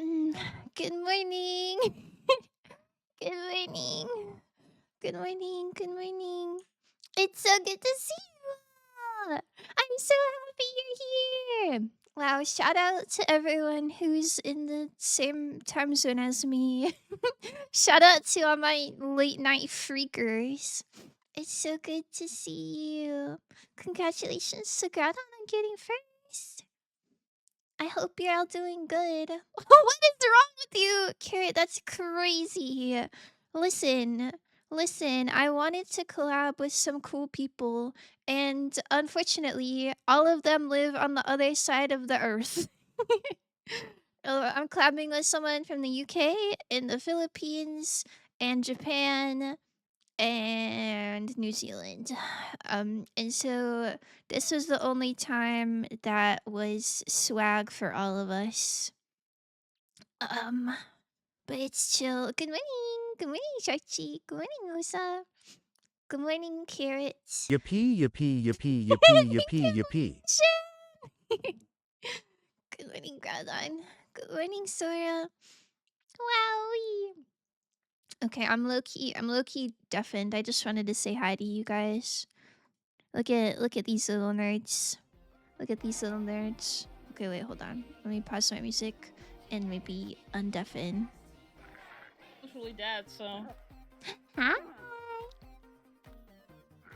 Mm, Good morning. Good morning. Good morning. Good morning. It's so good to see you. I'm so happy you're here. Wow, shout out to everyone who's in the same time zone as me. Shout out to all my late night freakers. It's so good to see you. Congratulations to Groudon on getting first. I hope you're all doing good. What is wrong with you, Carrot? That's crazy. Listen, listen. I wanted to collab with some cool people, and unfortunately, all of them live on the other side of the earth. I'm collabing with someone from the UK, and the Philippines, and Japan, and New Zealand. And so this was the only time that was swag for all of us. But it's chill. Good morning. Good morning, Chachi. Good morning, Osa. Good morning, Carrots. Yippee, yippee, yippee, yippee, yippee, yippee. Good morning, Groudon. Good morning, Sora. Wowie. Okay, I'm low key deafened. I just wanted to say hi to you guys. Look at these little nerds. Look at these little nerds. Okay, wait, hold on. Let me pause my music and maybe undeafen. was really dead, so. Huh?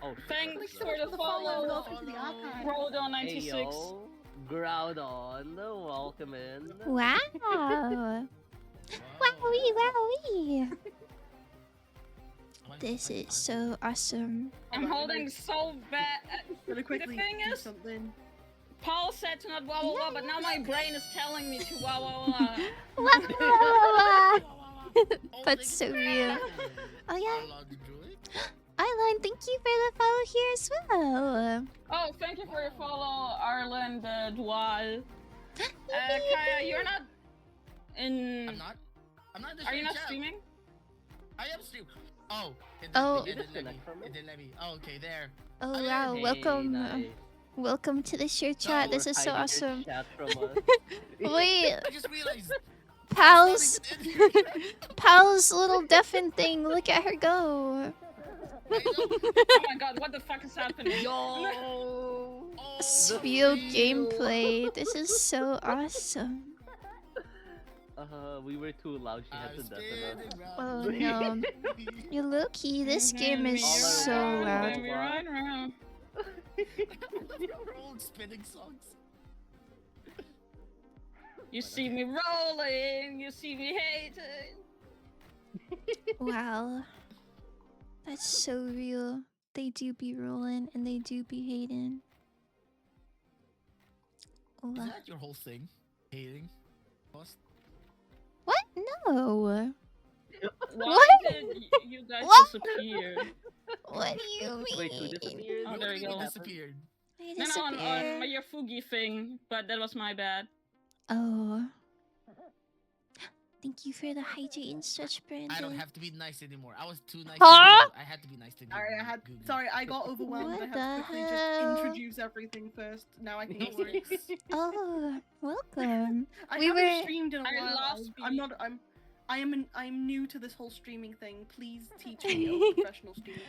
Oh, Thanks for the follow. Welcome to the archive. Roll96. Hey, yo. Groudon, welcome in. Wow. Wowie, wowie. This is so awesome. I'm holding so bad. Really quickly, The thing do is- something. Paul said to not wah wah wah, but now my brain is telling me to wah wah wah. Wow. That's so real. Oh yeah. Arlen, thank you for the follow here as well. Oh, thank you for your follow, Arlen the Dual. Kaya, you're not in. I'm not. I'm not. In the Are you not chat. streaming? I am streaming. Oh. Oh. It didn't let me. It didn't let me. Oh, okay, there. Oh Okay. wow, Hey, welcome. nice. Welcome to the share chat. No, This is so Hiding your awesome. chat from us. Wait, I just realized. Pal's I was not even in Pal's little deafen thing. Look at her go. I know. Oh my god, what the fuck is happening? Yo! Oh, Spiel Spiel. gameplay. This is so awesome. We were too loud. She had I'm to deafen spinning us. Oh round. no. You low-key, this game is All so around. loud. Right around. We're old spinning songs. You see me rolling, you see me hating. Wow. That's so real. They do be rolling and they do be hating. Is Wow. that your whole thing? Hating? Post? What? No. Why What? did you guys What? disappear? What do you mean? Wait, who disappeared? Oh, there you go. Disappeared. They No, no, on disappear. my Yafugi thing, but that was my bad. Oh. Thank you for the hydrate and stretch, Brandon. I don't have to be nice anymore. I was too nice. Huh? To Google. I had to be nice to Google. Sorry, Google. I got overwhelmed. What I had to the quickly just hell? introduce everything first. Now I can No go worries. Oh, welcome. I We haven't were- streamed in a I while. lost I'm me. not. I'm new to this whole streaming thing. Please teach me, oh professional streamer.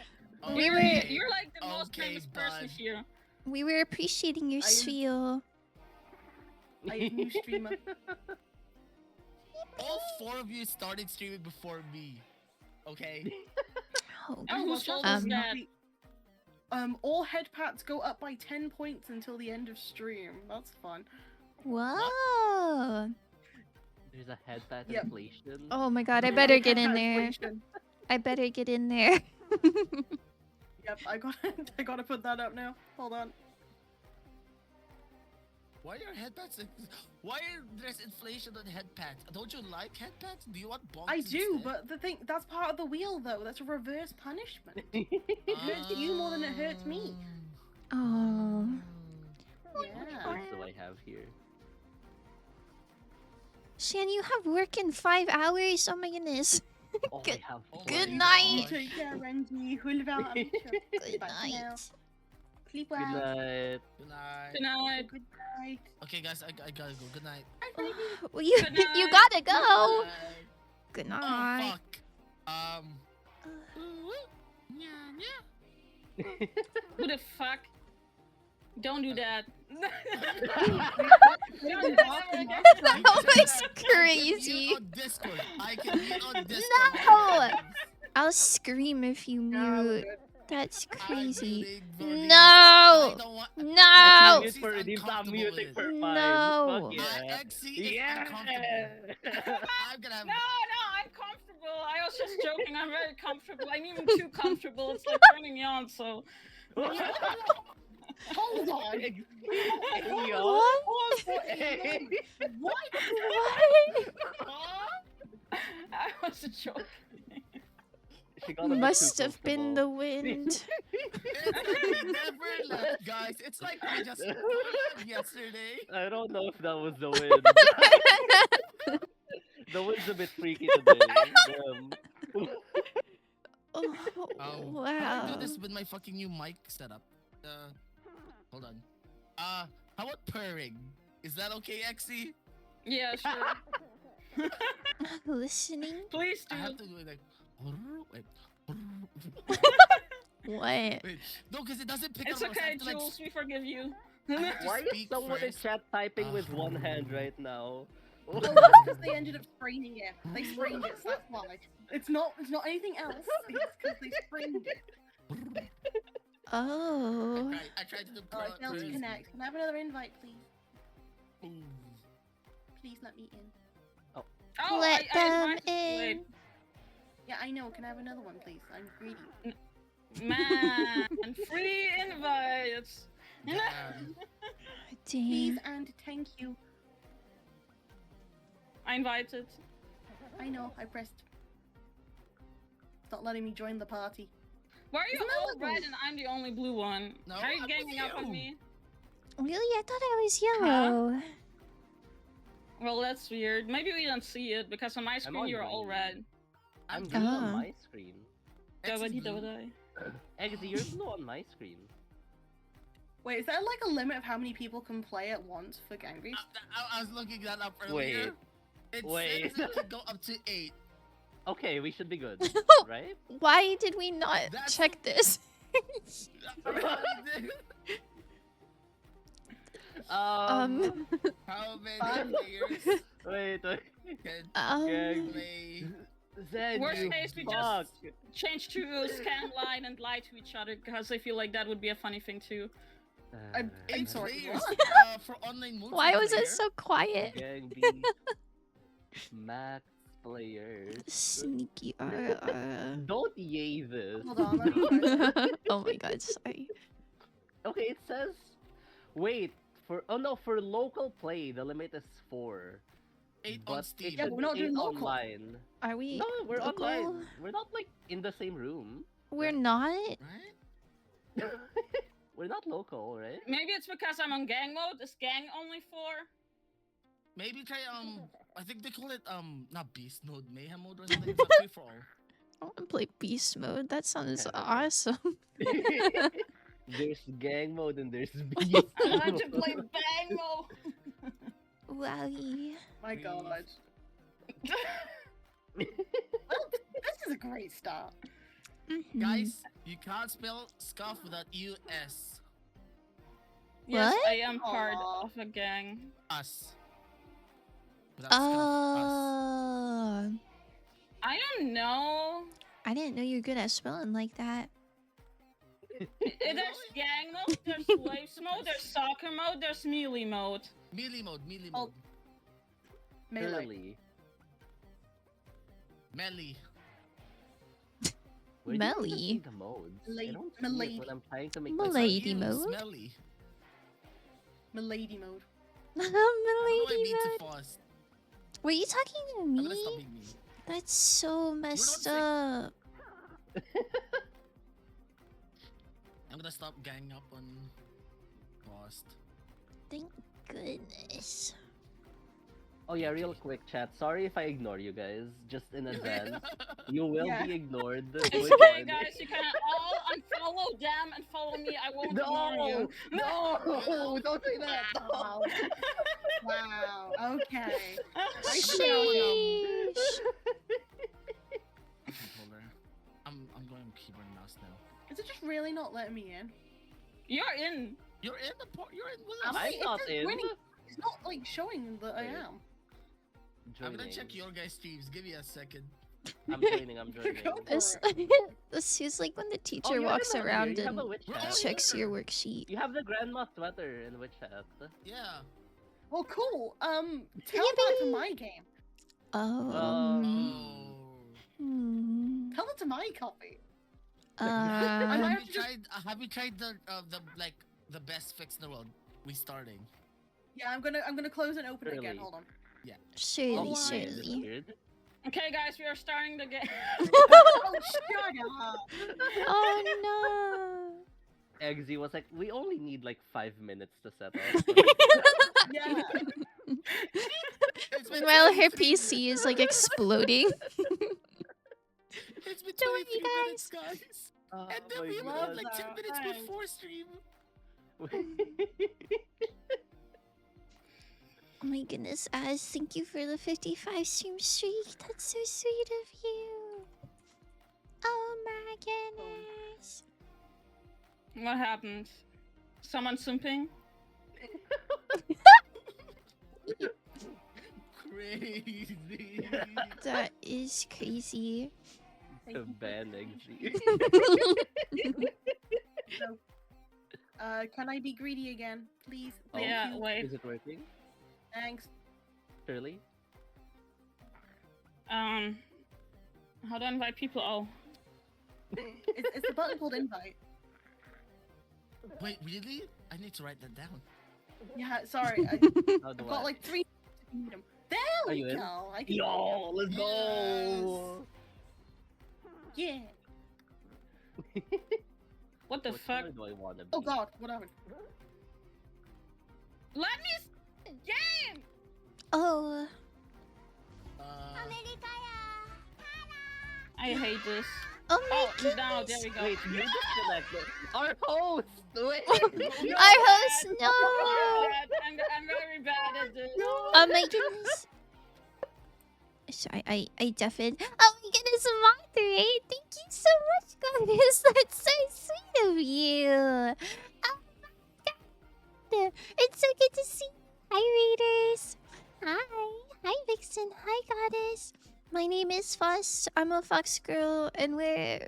We were- You're like the most Okay, famous person bud. here. We were appreciating your I- spiel. I am a new streamer. All four of you started streaming before me. Okay. Oh, And whose fault is Um, that? All head pats go up by 10 points until the end of stream. That's fun. whoa. There's a headset Yep. inflation. Oh my god, I Yeah, better get head in pat there. inflation. I better get in there. Yep, I got. I gotta put that up now. Hold on. Why are headpads? Why are there's inflation on headpads? Don't you like headpads? Do you want bonks I do, instead? but the thing that's part of the wheel, though. That's a reverse punishment. It hurts you more than it hurts me. Oh. Yeah. What do I have here? Shan, you have work in 5 hours? Oh my goodness. Oh, Good- I have good my night. You take care, Renji. Hulva. Good Bye for now. night. Sleep Good well. night. Good night. Good night. Good night. Okay, guys, I gotta go. Good night. Well, you Good you night. gotta Good go. night. Good Oh night. fuck. Yeah. Who the fuck? Don't do that. Don't do That that ever again. That was I can crazy. mute on Discord. I can mute on Discord. No! I'll scream if you No, mute. That's I'm crazy. muting Vernice. No! I don't want. No! Mute for redeems. I'm uncomfortable muting with for it. fines. No. Fuck yeah. XC is Yeah. uncomfortable. I'm gonna have. No, I'm comfortable. I was just joking. I'm very comfortable. I'm even too comfortable. It's like turning me on, so. Hold on. Hey, What? yo. What? Hey. What? What? I was joking. She got a bit too Must have been the comfortable. wind. It's like we never left, guys. It's like we just left yesterday. I don't know if that was the wind. The wind's a bit freaky today. Damn. Oh, How do I wow. do this with my fucking new mic setup? Hold on. How about purring? Is that okay, XC? Yeah, sure. Listening? Please I do. have to do it like. Wait. What? Wait. No, because it doesn't pick It's up. so I okay, have to, like, Jules. We forgive you. I have to Why is speak someone in first. chat typing with one hand right now? Oh, that's because they ended up spraining it. They sprained it, so that's why. It's not anything else. It's because they sprained it. Oh. I tried to do Alright, now to connect. Can I have another invite, please? Ooh. Please let me in. Oh, Let I them invited you. Wait, in. Yeah, I know. Can I have another one, please? I'm greedy. man, free invites. Damn. Please Damn. and thank you. I invited. I know. I pressed. It's not letting me join the party. Why are you Isn't that all like red a- and I'm the only blue one? No, Are you I'm ganging with up on you. me? Really? I thought I was yellow. Well, that's weird. Maybe we don't see it because on my screen on you're all green. red. I'm I'm blue on Ah. my screen. Dabba-dee, blue. dabba-die. Eggsy, you're blue on my screen. Wait, is there like a limit of how many people can play at once for Gang Beasts? I was looking that up earlier. It Wait. says it can go up to 8. Okay, we should be good, right? Why did we not That's- check this? How many players Wait. can Gang. play? Zed, Worst you case, we fuck. just change to scan line and lie to each other because I feel like that would be a funny thing too. I'm 8 sorry, players what? for online multiplayer. Why was it so quiet? Gang B. Max players. Sneaky. Don't yay this. Hold on, let me try. Oh my god, sorry. Okay, it says. Wait, for local play, the limit is 4. 8 But on it Steam. Yeah, but we're not should be doing 8 local. online. Are we? No, we're local? online. We're not like in the same room. We're not? Right? We're not local, right? Maybe it's because I'm on gang mode. Is gang only 4? Maybe try I think they call it not beast mode, mayhem mode or something. It's a free for all. I want to play beast mode. That sounds Yeah. awesome. There's gang mode and there's beast I like to mode. play bang mode. Wowie. My god. This is a great start. Mhm. Guys, you can't spell scuff without US. Yes, What? I am part Aw. of a gang. Us. Without scuff. Oh. I don't know. I didn't know you were good at spelling like that. There's gang mode, there's waves mode, there's soccer mode, there's melee mode. Us. Melee mode, melee Oh. mode. Melee. Early. Melee. Where do you even Melee? see the modes? I Melee- don't see melee. it when I'm trying to make Melee. this Lady Ew, mode? Smelly. Milady mode. How do I Milady beat mode. too fast? Were you talking to I'm gonna stop me? being mean. That's so messed sick. up. I'm gonna stop ganging up on fast. Thank goodness. Oh yeah, real quick chat. Sorry if I ignore you guys. Just in advance. You will Yeah. be ignored. It's Wait, okay, what? guys. You can all unfollow them and follow me. I won't ignore No! you. No! Don't say that! Wow. Wow. Okay. I see Sheesh. how Sheesh. Controller. I'm going keyboard and mouse now. Is it just really not letting me in? You're in. You're in the part. You're in with Am us. I? I'm It not says in. winning. It's not like showing that I Wait. am. I'm gonna Joining. check your guys' streams. Give me a second. I'm joining. I'm joining. Go for This, it. this is like when the Oh, teacher you're in walks on here. around You have and a witch We're hat. all checks your here. worksheet. You have the grandma sweater in witch hat. Yeah. Well, cool. Tell that to my game. Oh. Oh. Tell it to my copy. Have might Uh, have you to just- tried? Have you tried the like the best fix in the world? Restarting. Yeah, I'm gonna close and open it again. Really? Hold on. surely, Oh, mine surely. disappeared. Okay, guys, we are starting the game. Oh, shut up! Oh Eggsy was like, we only need like 5 minutes to set up. Yeah. It's been no! While her 23 PC is like exploding. It's been Don't worry, 23 minutes, guys. Oh And then my we love left like 10 that. minutes Thanks. before stream. Oh my goodness, Az, thank you for the 55 stream streak. That's so sweet of you. Oh my goodness. What happened? Someone simping? Crazy. That is crazy. To ban Eggsy. Can I be greedy again, please? Oh. Thank Yeah, you. wait. Is it working? Thanks. Shirley? How do I invite people? Oh. It's the button called invite. Wait, really? I need to write that down. Yeah, sorry. How do I've got I? like 3 to need 'em. There Are we you in? go. I can Yo, let's go! Yeah. What the Which fuck? color do I want to be? Oh god, what happened? Let me game! Oh. Uh, I hate this. Oh my Oh, goodness. now there we go. Wait, you disconnected. Our host! Wait! Our host, no. I'm very bad at this. Oh my goodness. Sorry, I deafened. Oh my goodness, moderate. Thank you so much, goddess. That's so sweet of you. Oh my god. It's so good to see you. Hi, Raiders. Hi. Hi, Vixen. Hi, goddess. My name is Fuss. I'm a fox girl, and we're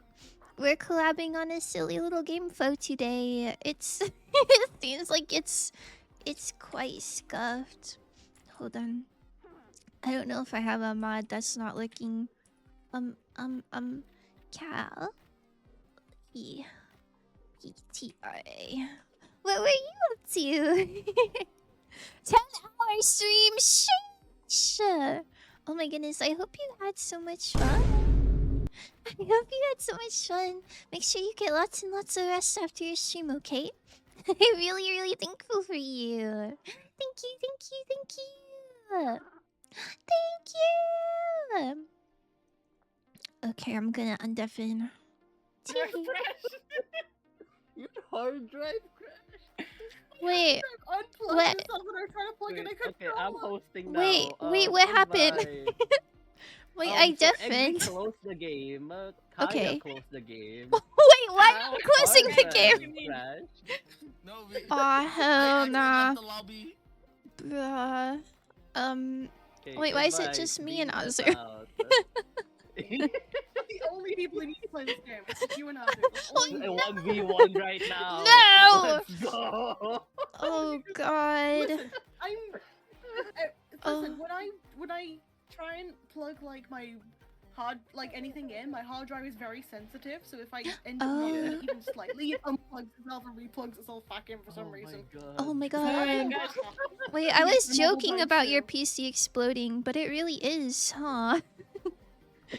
collabing on a silly little game flow today. It's it seems like it's quite scuffed. Hold on. I don't know if I have a mod that's not looking. Cal. E-T-R-A. What were you up to? 10-hour stream. Sheesh. Oh my goodness, I hope you had so much fun. I hope you had so much fun. Make sure you get lots and lots of rest after your stream, okay? I'm really, really thankful for you. Thank you, thank you, thank you. Thank you. Okay, I'm gonna undeafen. TV. Your hard drive crashed. Wait, Unplug What? myself when I was trying to plug in a Wait, okay, controller. I'm hosting now. Wait, what happened? goodbye. wait, I So Eggsy deafened. closed the game. Kaya Okay. closed the game. Wait, why Ow, are you closing hard the drive. game? Crashed. no, Aw, I hell actually nah. left the lobby. Bruh. Okay, Wait, why is it goodbye, just me and leave us Azur? out. The only people who need to play this game. It's just you and I. Oh, 1v1 right now. No! Let's go! Oh god. Listen, I'm. Listen, Oh. when I try and plug like my like anything in, my hard drive is very sensitive. So if I end up knocking it even slightly, it unplugs itself and replugs itself back in for some reason. Oh my Alright, god. guys. Wait, I was It's the mobile joking phone about your too. PC exploding, but it really is, huh?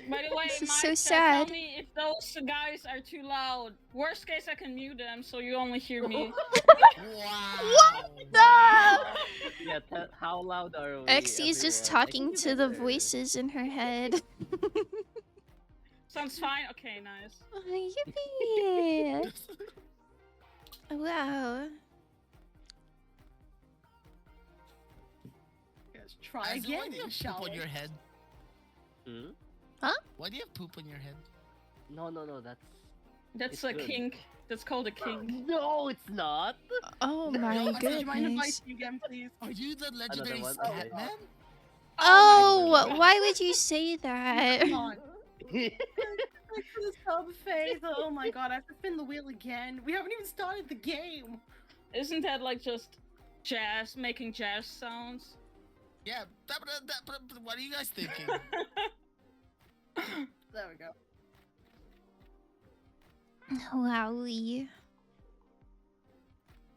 By the way, This is Mike, so tell sad. me if those guys are too loud. Worst case, I can mute them so you only hear me. Wow. Yeah, how loud are we? Exie is just everyone? I think talking you to guys the are- voices in her head. Sounds fine. Okay, nice. Oh, yippee! Wow. Yes, try Why again, do you have shall poop on we? your head? Hmm? Why do you have poop on your head? No, that's That's It's a good. kink. That's called a kink. no, it's not. Oh Yo, my Exie, do you mind if I goodness. see you again, please? Are you the legendary one? Oh, Hat Okay. Man? Oh, God. why would you say that? Come on. Thanks for the sub, Faith. Oh my god, I have to spin the wheel again. We haven't even started the game. Isn't that like just jazz, making jazz sounds? Yeah. What are you guys thinking? There we go. Wowie.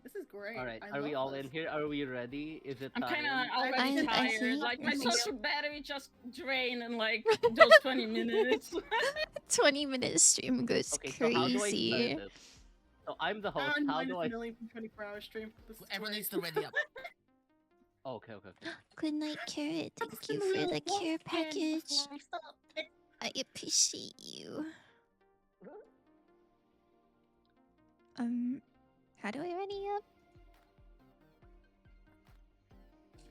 This is great. All right, I are we love all this. in here? Are we ready? Is it I'm time? kind of I already tired. think- Like my I think- social battery just drained in like those 20 minutes. 20-minute stream goes Okay, so how do I crazy. start it? So I'm the host. And How minus do a I? million from 24-hour stream. This is Everyone great. needs to ready up. Oh, okay. Good night, Carrot. Thank you Spin for wheel the once care again package. before I stop. I appreciate you. How do I ready up?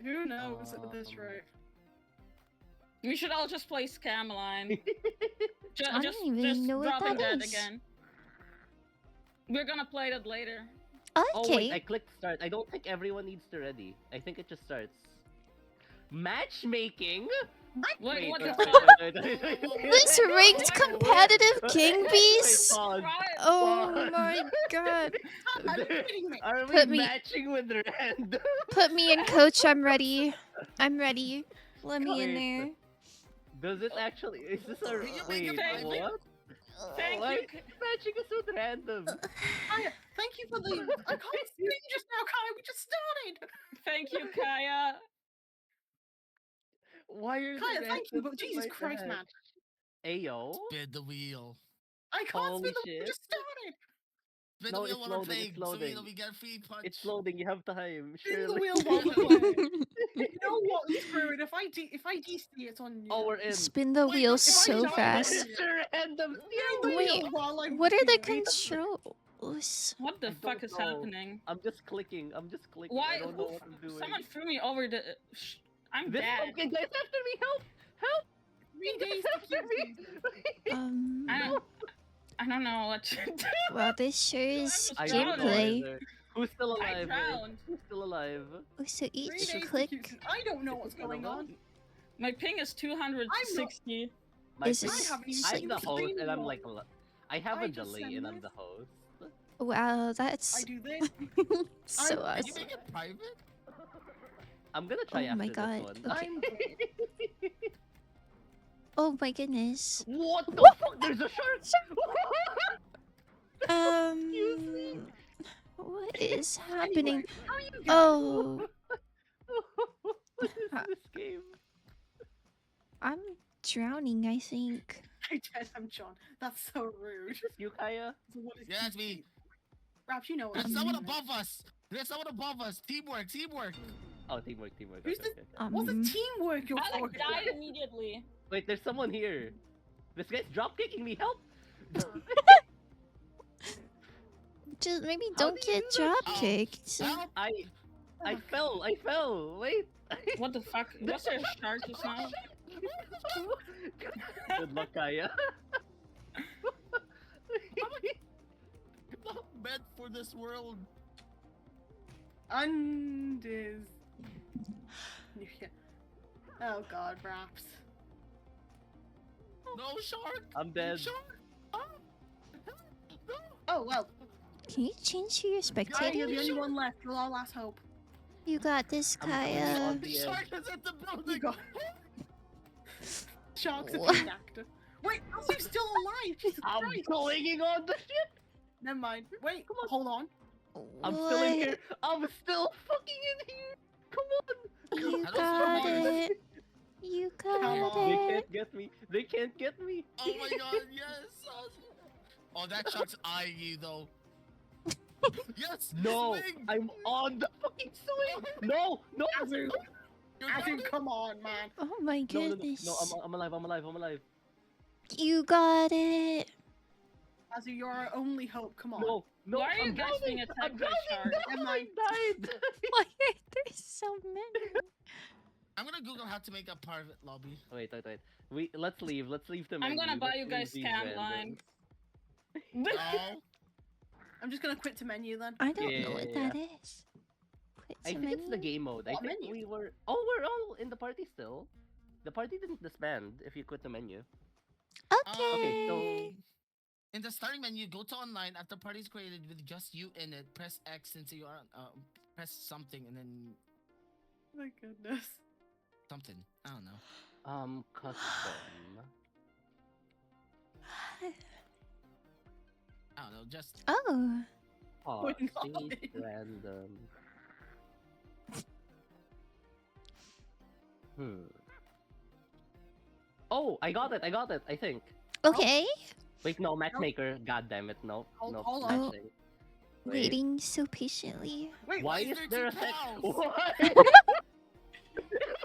Who knows at this rate? We should all just play Scamline. I Just don't even know what dropping that that is. again. We're gonna play that later. Oh wait, I Okay. clicked start. I don't think everyone needs to ready. I think it just starts. Matchmaking? Wait, what the wait, fuck? wait. This ranked competitive King Wait, Beast? pause. Right. Oh Pause. my god. Are you kidding me? Are we Put me- matching with random? Put me in, coach. I'm ready. I'm ready. Let me in Wait. there. Does it actually? Is this a Can you make wait? it private? What? Thank Why you. matching us with random? Kaya, thank you for the. I can't speak just now, Kaya. We just started. Thank you, Kaya. Why are Kaya, the thank you, randoms but in Jesus my Christ, bag? man. Ayo? Spin the wheel. I can't Holy spin the. We shit. just started. Spin No, the wheel it's while we're loading, playing. it's So loading. we get a free punch. It's loading. You have time. Spin the Surely. wheel while we're playing. You know what? Screw it. If I DC, it's on you. Oh, we're in. Spin the Wait, wheel if I so die, fast. It's a random. Spin the Wait, wheel while I'm What are the doing it. controls? What the I fuck don't is know. happening? I'm just clicking. Why? I don't know what I'm doing. Someone threw me over the. I'm This dead. pumpkin guy's after me. Help! Help! 3 days He's to after me. I don't know what to do. Well, this sure is I don't don't know gameplay. either. Who's still I alive? drowned. Who's still alive? Oh, so 3 each days click to Houston. I don't know what's going on. My ping is 260. My Is thing- this I haven't even I'm seen the the host, stream and I'm yet. like, I have I a just delay, send and I'm this. the host. Wow, I that's do this. so I'm- Can you awesome. make it private? I'm gonna try Oh my after God. this one. Okay. I'm great. Oh my goodness. What the fuck? There's a shark! me. What is happening? Anyway, how are you guys? Oh, What is Huh. this game? I'm drowning, I think. I said I'm John. That's so rude. You, Kaya? So what is Yeah, that's me. Raps, you know what There's I'm someone doing. above us. There's someone above us. Teamwork, teamwork. Oh, teamwork. Who's Okay, this- okay. What's the teamwork you're I like talking died about? immediately. Wait, there's someone here. This guy's drop kicking me. Help! Just maybe How don't do you get do that? drop Oh. kicked. Help! I fell. Wait. What the fuck? Was there a shark just now? Good luck, Kaya. Not meant for this world. And is. Yeah. Oh god, Raps. No shark. I'm dead. Shark. Ah. No. Oh well. Can you change who you're Kaya, you're spectating? the only one left. You're our last hope. You got this, I'm going Kaya. on The the shark is at the You building. got. Shark's a What? paid actor. Wait, are you still alive? Jesus I'm Christ. clinging on the ship. Never mind. Wait, hold on. I'm still in here. What? I'm still fucking in here. Come on. You How do got I it. You Come got on. They it. can't get me. They can't get me. Oh my god, yes! Oh, that shark's eyeing you though. Yes! No, Swing! I'm on the fucking swing. No, no, Azu, You got Azu, it! come on, man. Oh my no, no, no, goodness. no. I'm alive. I'm alive. I'm alive. You got it. Azu, you're our only hope. Come on. No, no. Why are you I'm guys drowning. being I'm attacked by drowning. sharks? No, Never I mind. died. Why are there so many? I'm gonna Google how to make a private lobby. Wait. Let's leave. Let's leave the I'm menu. gonna buy Let's you guys leave these scam line. randoms. No. I'm just gonna quit to menu then. I don't know what Yeah. that is. Quit I to think it's the menu? game mode. I What think menu? we were. Oh, we're all in the party still. The party didn't disband if you quit the menu. Okay. so- In the starting menu, go to online. After party is created with just you in it, press X since you are press something and then My goodness. something. I don't know. Custom. I don't know. Just Oh. Pause. my God. Stage random. Oh, I got it. I think. Okay. Wait, no, matchmaker. God damn it, no, Hold- no hold on. matching. Wait. Waiting so patiently. Wait, Why Why is is there there a two sec? pals? What?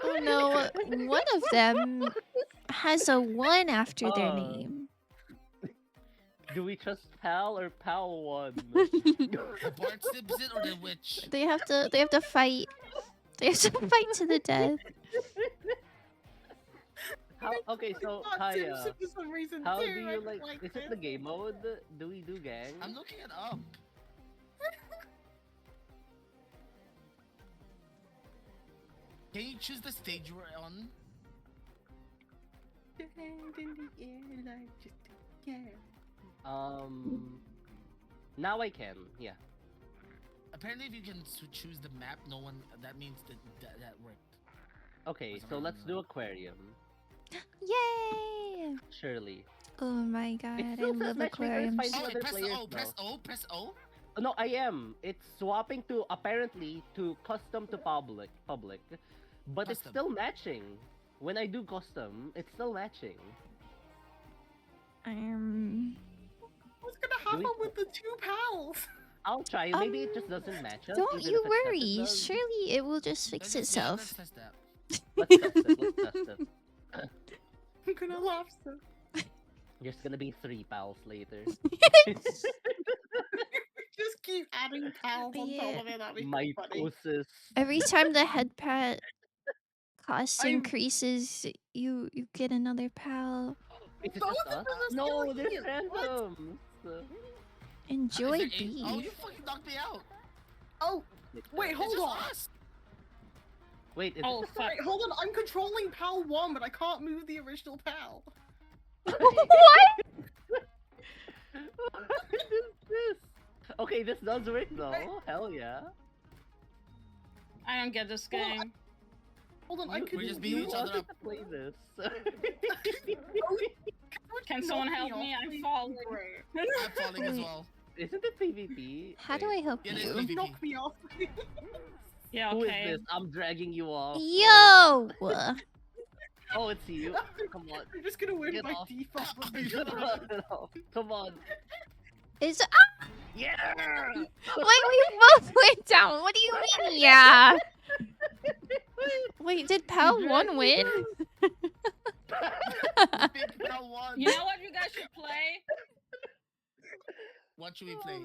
Oh no, one of them has a 1 after their Uh. name. Do we trust Pal or Pal one? the Bart Simpson or the witch. They have to fight. They have to fight to the death. How, okay, so Not Kaya, Simpson for some reason how too. do I you don't like? Is this. it the game mode? Do we do gang? I'm looking it up. Can you choose the stage we're on? Hand in the air like just yeah. Now I can. Yeah. Apparently, if you can choose the map, no one. That means that worked. Okay, What's so going let's on? do aquarium. Yay! Surely. Oh my god, I still says love matchmaker is aquariums. fine. Oh, wait, other press the players O. Press now. O. Press O. No, I am. It's swapping to apparently to custom to public, but it's Custom. still matching. When I do custom, it's still matching. What's gonna happen we- with the two pals? I'll try. Maybe it just doesn't match us. Don't even you if it says it worry. does. Surely it will just fix Let's- yeah, itself. let's test that. Let's test it. Let's test it. I'm gonna laugh so. There's gonna be 3 pals later. Just keep adding pals on top of it. That'd be so funny. Mitosis. Every time the head pet cost I'm- increases, you get another pal. Is it Both just of us? them are No, still there's here. What? randoms. Enjoy Is there eight? beef. Oh, you fucking knocked me out. Oh, wait, It's hold just on. us. Wait, is Oh it... fuck! Wait, hold on. I'm controlling pal 1, but I can't move the original pal. What? What is this? Okay, this does work though. Right. Hell yeah. I don't get this Hold on, game. Hold on, I You- could We're just move beating you. each other wanted up. to play this. Can someone help me? I'm falling. I'm falling as Wait. well. Isn't it PvP? How do Wait, I help Yeah, it is you? PvP. Knock me off. Yeah, Who is okay. this? I'm dragging you off. Yo! Oh, it's you. Come on. I'm just gonna win Get by off. default. Come on. Come on. Is Yeah! wait, we both went down. What do you mean? Yeah. Wait, did Pal 1 win? Big Pal one. You know what you guys should play? What should we play?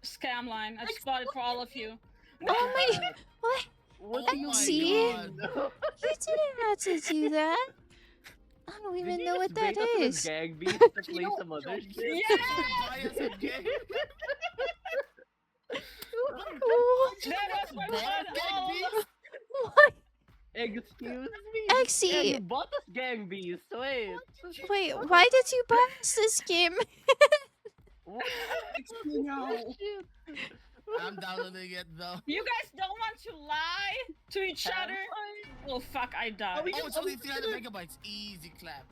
Scam line. I spotted for all of you. Oh my! What? What Oh do you my See? God. mean? You didn't have to do that. I don't Did even you know what just that bait us with is. Gang beast to play know, some other Joe, shit? Buy us a game. What? That was my Bought blood Gang all Beast? What? Excuse me. Exy. Yeah, you bought us Gang beast. Wait. Wait, why did you buy us this game? What? No. Shit. I'm downloading it though. You guys don't want to lie to each Have other? I? Oh fuck, I died. we Oh, it's only 300 megabytes. Easy clap.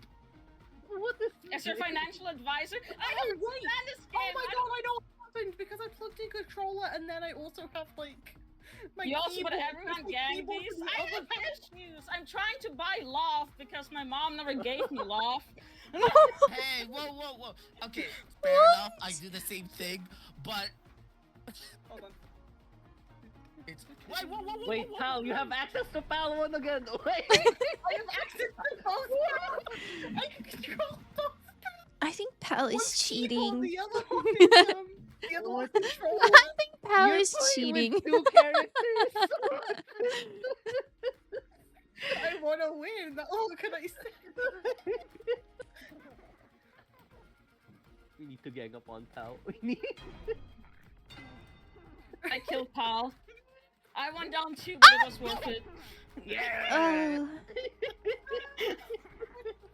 What is As your financial advisor, I Oh, don't wait. understand this Oh game. my I god, I know what happened because I plugged in controller and then I also have like My You also put keyboard- everyone my gang keyboard these? is I the have issues. I'm trying to buy loft because my mom never gave me loft. Hey, whoa. Okay, fair enough. I do the same thing, but Hold on. it's wait, whoa. Wait, Pal, you have access to Pal 1 again. Wait. I have access to both now. I can control both. I think Pal is One's keyboard, cheating. the other one is the other one controller. Pal You're is playing with cheating. 2 characters. I want to win. Oh, can I say? We need to gang up on Pal. We need. I killed Paul. I went down too, but it was worth it. Yeah. Oh,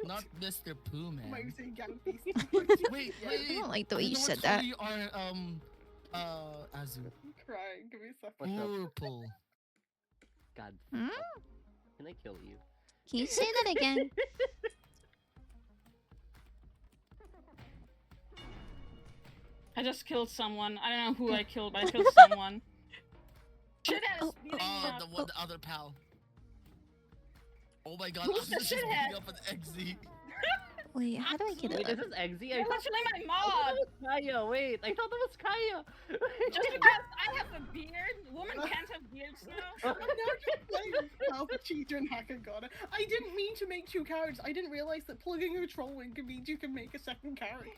not Mr. Pooh, Am I man. saying gang beast? Wait. I don't like the way you know said what's that. funny? Azu. I'm crying. Give me a second. What's up? Purple. God. Hmm? Can I kill you? Can you say that again? I just killed someone. I don't know who I killed, but I killed someone. Shit ass Oh, beating me Oh, up. the other pal. Oh my god, Who's the Azu's just shithead? beating up an XZ. Wait, how do I get Wait, it? is this Eggsy? You're literally my mod. Kaya. Wait, I thought that was Kaya. Just because I have a beard, women can't have beards now. I'm now just playing Alpha Cheater and Hacker God. I didn't mean to make 2 characters. I didn't realize that plugging a troll in means you can make a second character.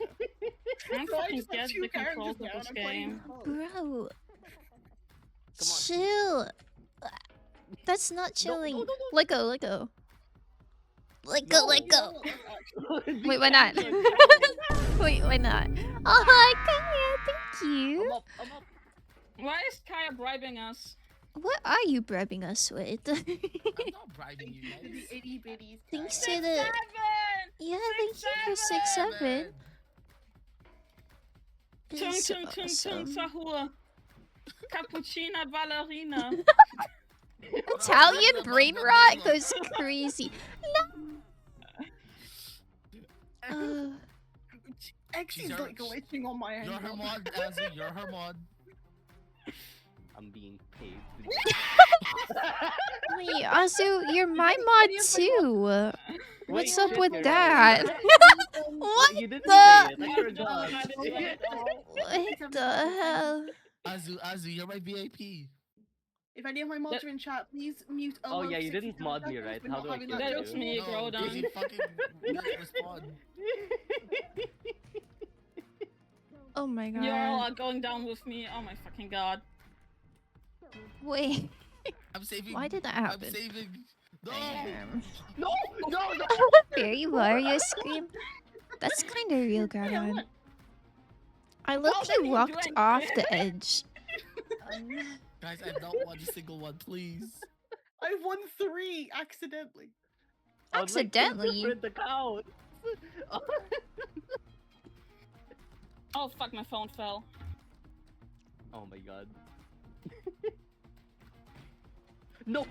I don't So I fucking just have get 2 the characters controls of now and this I'm playing game. both. Bro, Come on. chill. That's not chilling. no. Let go, let go. Let go, No. let go. Actually, Wait, why not? Wait, why not? Oh, Kaya, thank you. I'm up. Why is Kaya bribing us? What are you bribing us with? I'm not bribing you the guys. itty bitties. Thanks guys. to the... 7! Yeah, thank you for 6-7. Tung It's tung tung tung awesome. sahur. Cappuccina ballerina. Italian brain rot goes crazy. No. X She's is our- like glitching on my end. You're her mod, Azu. You're her mod. I'm being paid. Wait, Azu, you're my mod too. What's up shit, with you're that? right. What You didn't the- say it. I I forgot. don't know how to do it. What the hell? Azu, you're my VIP. If any of my mods are in chat, please mute. Oh, yeah, you 60 didn't mod me, seconds. right? We're How not do I having kill that you? joke That's me, anymore. bro, No, Daisy fucking respond. Oh my You're all god. going down with me. Oh my fucking god. Wait, I'm saving. why did that I'm happen? saving. No! No. Fairy Mario scream? That's kind of real, Garon. I look Well, you then you walked doing off it. the edge. Guys, I've not won a single one, please. I've won 3 accidentally. I would like two Accidentally. different accounts. Oh fuck, my phone fell. Oh my god. No,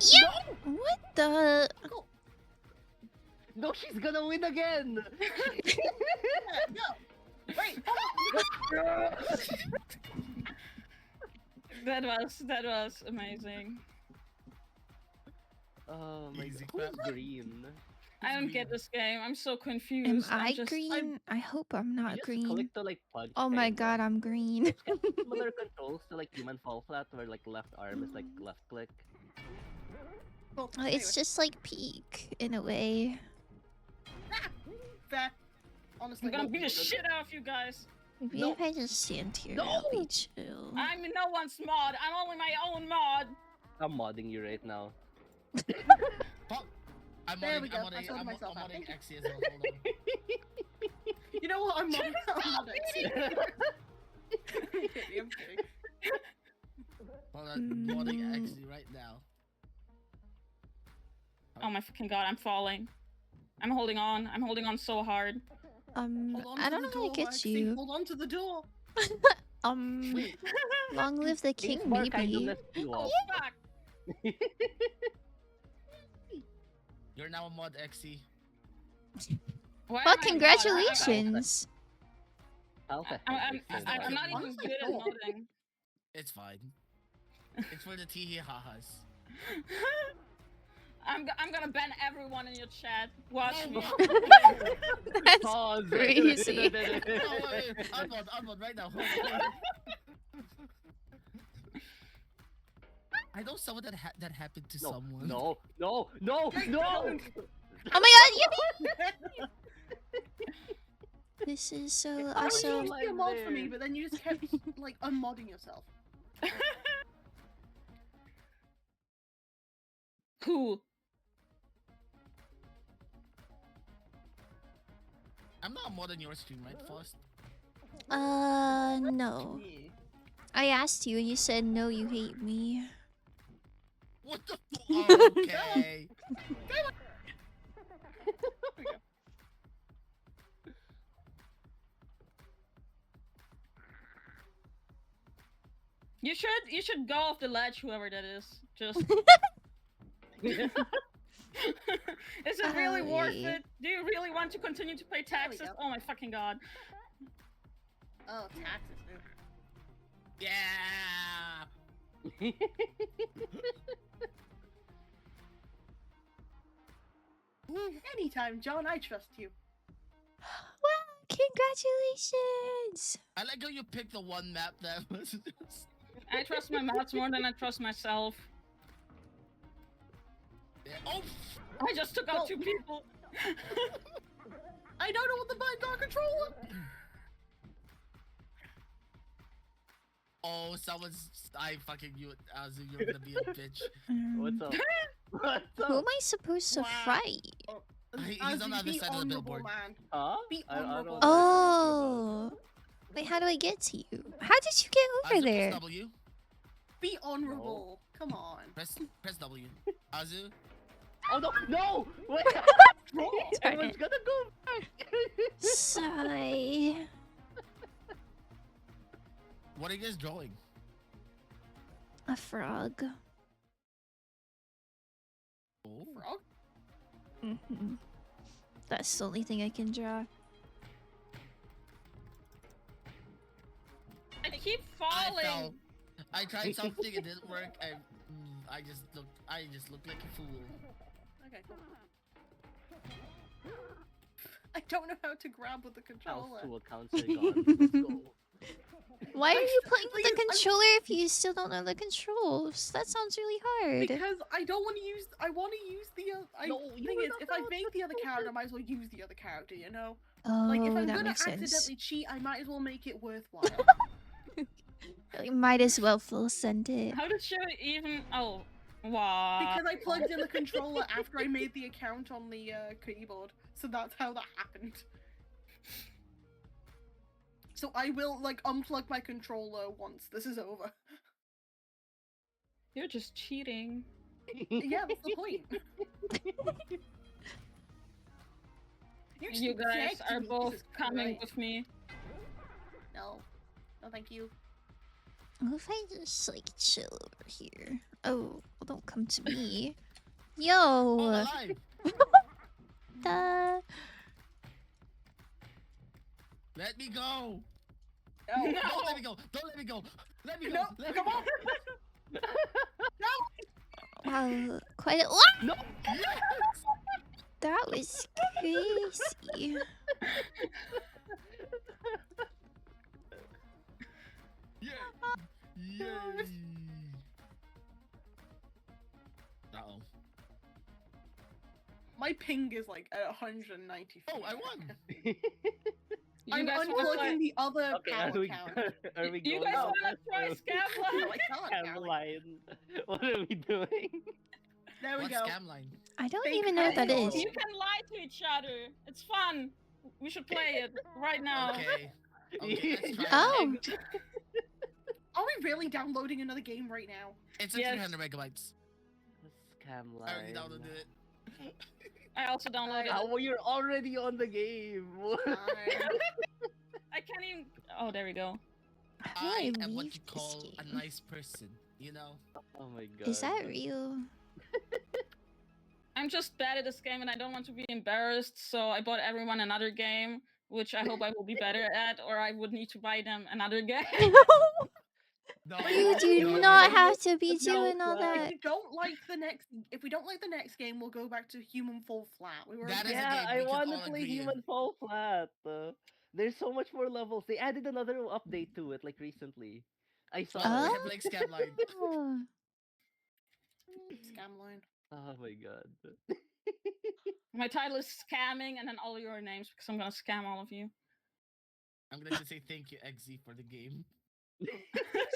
What the? no, she's gonna win again. No. Wait. That was amazing. Oh my Easy god, who's clap. green? I don't get this game. I'm so Am confused. I I'm just, green? I hope I'm You not just green. click to like punch. Oh my kinda. god, I'm green. It's got similar controls to like human fall flat, where like left arm is like left click. Well, It's just like peak in a way. fair. Honestly, I'm gonna well, beat the shit out of you guys. Maybe No. if I just stand here, No. I'll be chill. I'm no one's mod. I'm only my own mod. I'm modding you right now. Fuck. I'm There we modding, go, I'm I modding, sorted I'm, myself I'm out. modding Xe as well. Hold on. You know what? I'm not. I'm kidding. I'm kidding. Hold on. I'm modding Mm. Xe right now. Oh my fucking god, I'm falling. I'm holding on. I'm holding on so hard. Hold on I to don't the know how door, to get Lexi. you. Hold on to the door. Wait, Long live the king, More kind to maybe. lift you Oh up. fuck! you're now a mod Xe. Why Well, am I mod? congratulations. Alpha I'm head is so I'm hard. not even Honestly, good at no. modding. It's fine. It's for the tee-hee-ha-has. I'm gonna ban everyone in your chat. Watch me. That's Pause. crazy. Oh, wait, unload right now. Hold on. I know someone that happened to No, someone. no, no, no, Hey, no! don't. Oh my god, this is so You awesome. used your mod for me, but then you just kept like unmodding yourself. Who? I'm not more than your stream, right, Faust? No. I asked you and you said no, you hate me. What the? Oh, okay. You should go off the ledge, whoever that is. Just. Is it really worth Aye. it? Do you really want to continue to pay There we taxes? go. Oh my fucking god. Oh, taxes. Yeah. Anytime, John. I trust you. Wow, congratulations! I like how you picked the one map that was just... I trust my mods more than I trust myself. Yeah. Oh! I just took out 2 people. I don't know what the buttons are controller. Oh, someone's... I fucking knew it. Azu, you're gonna be a bitch. What's up? What's Who up? am I supposed to Wow. fight? He's As on the you other be side of the honorable, billboard. Man. Huh? Be I don't know honorable. what you're Oh! Wait, how do I get to you? How did you get over Azu, there? press W. Be honorable. Come on. Press W. Azu. Oh no! No! Wait! Darn Everyone's it. gonna go back! Sigh. What are you guys drawing? A frog. Oh. Frog? Mm-hmm. That's the only thing I can draw. I keep I falling. fell. I tried something, it didn't work. I just looked like a fool. Okay, cool. I don't know how to grab with the House controller. to accounts are gone. Let's go. Why are you playing with the Please, I'm- controller if you still don't know the controls? That sounds really hard. Because I don't want to use. I want to use the. No, you thing were is, not if I allowed make to the other do character, I might as well use the other character. You know. Oh, Like if I'm that gonna makes sense. accidentally cheat, I might as well make it worthwhile. You might as well full send it. How did you even? Oh, wow. Because I plugged in the controller after I made the account on the keyboard, so that's how that happened. So I will like unplug my controller once this is over. You're just cheating. Yeah, that's the point. You guys just are begged me, both Jesus coming Christ. with me. No, no, thank you. What if I just like chill over here? Oh, well, don't come to me. Yo, Oh, alive! the Let me go! No, Don't let me go! Don't let me go! Let me go! No, Let come me on! wow, quite a what? No! Yes! That was crazy. Yay! Yay! Uh-oh. My ping is like at 190. Oh, I won! You I'm guys wanna play? unplugging the other Okay, power are we, count. are we You going guys on wanna try this Scabline? No, I can't. scam Alec. line? What are we doing? There we What go. scam line? I don't Fake even know what that passport. is. You can lie to each other. It's fun. We should play it right now. Okay. Okay, let's try Oh. it. Are we really downloading another game right now? It's Yes. 300 megabytes. Scam I already line. downloaded it. I also downloaded it. Oh, you're already on the game. I can't even. Oh, there we go. How do I I am what leave you this call a game? nice person, you know? Oh my god. Is that real? I'm just bad at this game and I don't want to be embarrassed, so I bought everyone another game, which I hope I will be better at, or I would need to buy them another game. No, You do Human not full have to be No, doing all if that. we don't like the next game, we'll go back to human fall flat. We were That is a Yeah, game I we can want to all play agree. Human Fall Flat. There's so much more levels. They added another update to it, like recently. I saw Oh, it. we have like Scamline. Oh. scam line. Oh my god. My title is scamming and then all your names because I'm gonna scam all of you. I'm gonna just say thank you, XZ, for the game.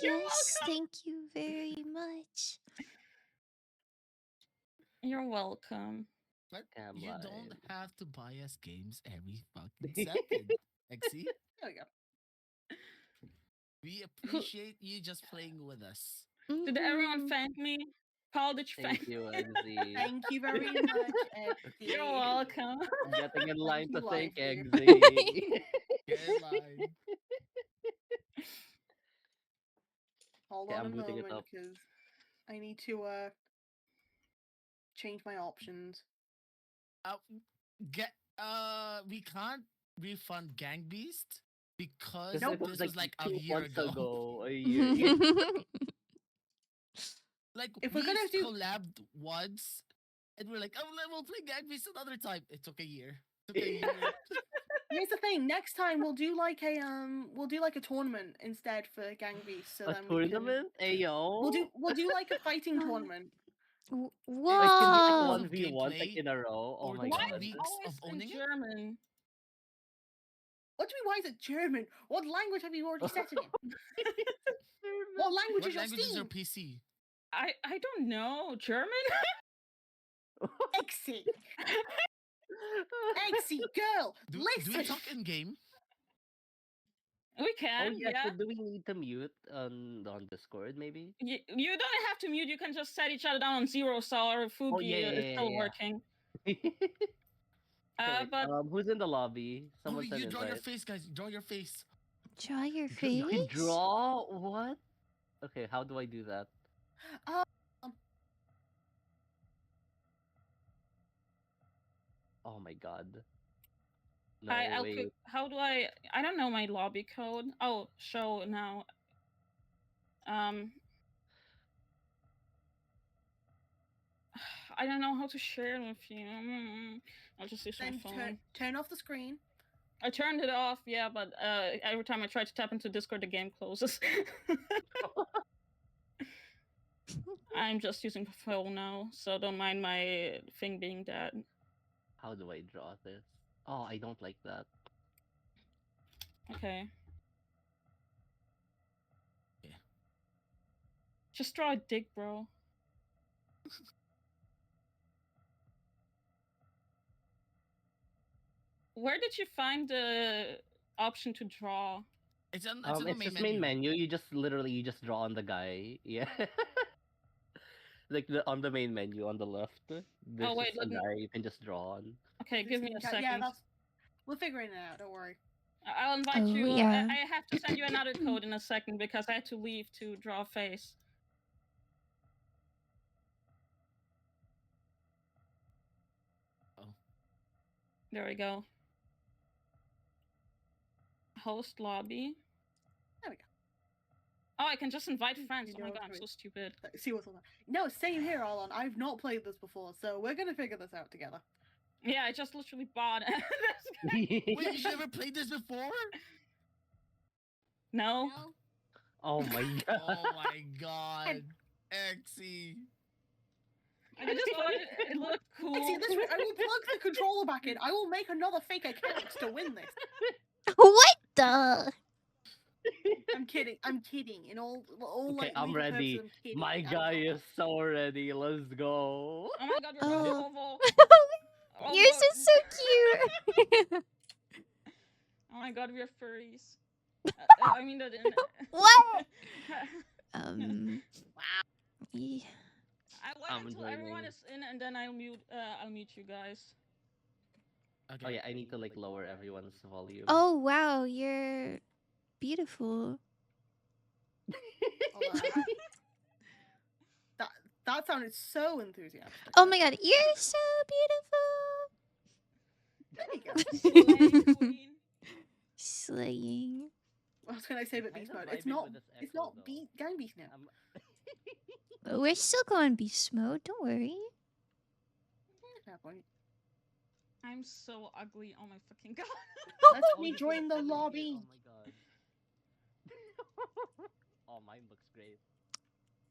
You're Yes, welcome. thank you very much. You're welcome. But you Scamline. don't have to buy us games every fucking second, XZ. There we go. We appreciate you just playing with us. Did everyone Mhm. thank me? Paul, did you Thank thank you, me? Eggsy. Thank you very much, XD. You're welcome. Getting in line to you, thank waifu. Eggsy. Get in line. Hold Okay, on a I'm booting it moment, up. because I need to change my options. Uh, we can't refund Gang Beast because Because it this was was like like a 2 year months ago. ago. A year. Like If we we're gonna do- collabed once, and we're like, oh, we'll play Gang Beast another time. It took a year. It took a year. Here's the thing. Next time we'll do like a tournament instead for Gang Beast. So A then we can. tournament? Ayo. We'll do like a fighting tournament. Like, can be like Whoa. Of 1v1 like gameplay in a row. Oh or my 2 Why god. is it weeks of always in owning it. German? What do you mean? Why is it German? What language have you already set it in? What language What is your language is your Steam? PC? I don't know. German? Exit. Exit, girl. Do Listen. we talk in game? We Oh can, yeah, yeah. so do we need to mute on Discord maybe? You don't have to mute, you can just set each other down on 0 star or Oh Fugi is still yeah. working. Okay, wait, But who's in the lobby? Oh, Someone send you draw your invite. face, guys. Draw your face. Draw your You can face? draw? What? Okay, how do I do that? Oh my god. No, I'll wait. quick, how do I don't know my lobby code. Oh, show now. I don't know how to share it with you. I'll just use my Then phone. turn off the screen. I turned it off, yeah, but every time I try to tap into Discord, the game closes. I'm just using the phone now, so don't mind my thing being dead. How do I draw this? Oh, I don't like that. Okay. Yeah. Just draw a dick, bro. Where did you find the option to draw? It's on the It's main just menu. main menu. You just draw on the guy. Yeah. Like on the main menu on the left. There's wait, just a let me- guy you can just draw on. Okay, give me a second. Yeah, we're figuring it out. Don't worry. I'll invite Oh, you. yeah. I have to send you another code in a second because I had to leave to draw a face. Oh. There we go. Host lobby. There we go. Oh, I can just invite friends. You Oh my know, god, I'm so stupid. See what's on that. No, same here, Alon. I've not played this before, so we're gonna figure this out together. Yeah, I just literally bought it. Wait, you never played this before? No. Oh my god. Oh my god. Exy. I just thought it looked cool. See, this way, I will plug the controller back in. I will make another fake account to win this. What the? I'm kidding. I'm kidding. In all Okay, like, I'm legal ready. purposes, I'm kidding. My I'm guy not. is so ready. Let's go. Oh my god, you're Oh. oval. Yours is so cute. Oh my god, we're furries. I mean that. What? Wow. Yeah. I wait I'm until everyone joining. is in, and then I'll mute you guys. Okay. Oh yeah, I need to like lower everyone's volume. Oh wow, you're beautiful. Hold on. That sounded so enthusiastic. Oh my god, you're so There you go. Slay, beautiful. queen. Slaying. I was gonna say, but I'm beast kinda mode. It's vibing not. with this It's echo, not though. gang beast now. We're still going beast mode. Don't worry. Fair point. I'm so ugly. Oh my fucking god. Let Oh, me you can join the stand in here. lobby. Oh my god. Oh, mine looks great.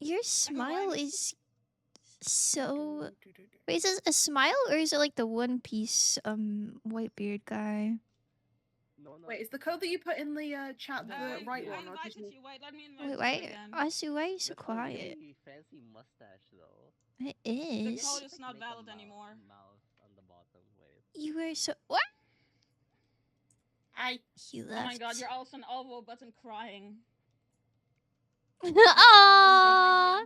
Your smile I'm- is so. Do. Wait, is this a smile or is it like the One Piece white beard guy? No, no. Wait, is it's the code that fine. you put in the chat the I right I one, or just invited you. Wait, let me invite Wait, you why? again. Asu, why are you so That's a quiet? really fancy mustache, though. It The is. code is Like, not make a valid anymore. Mouth on the bottom. Wait. You were so. What? He Oh left. my god, you're also an elbow button crying. Aww.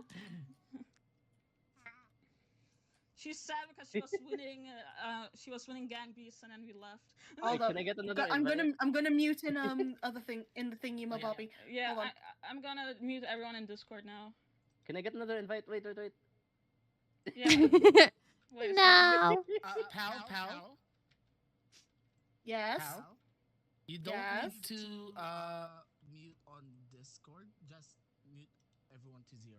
She's sad because she was winning. She was winning gang beasts and then we left. Hold Wait, up. can I get another I'm invite? gonna mute in other thing in the thingy, my Yeah. Bobby. Yeah, Hold on. I'm gonna mute everyone in Discord now. Can I get another invite? Wait. Yeah. Wait a second. No. Pal. Yes. Pal. You don't Yes. need to mute on Discord. Just mute everyone to 0.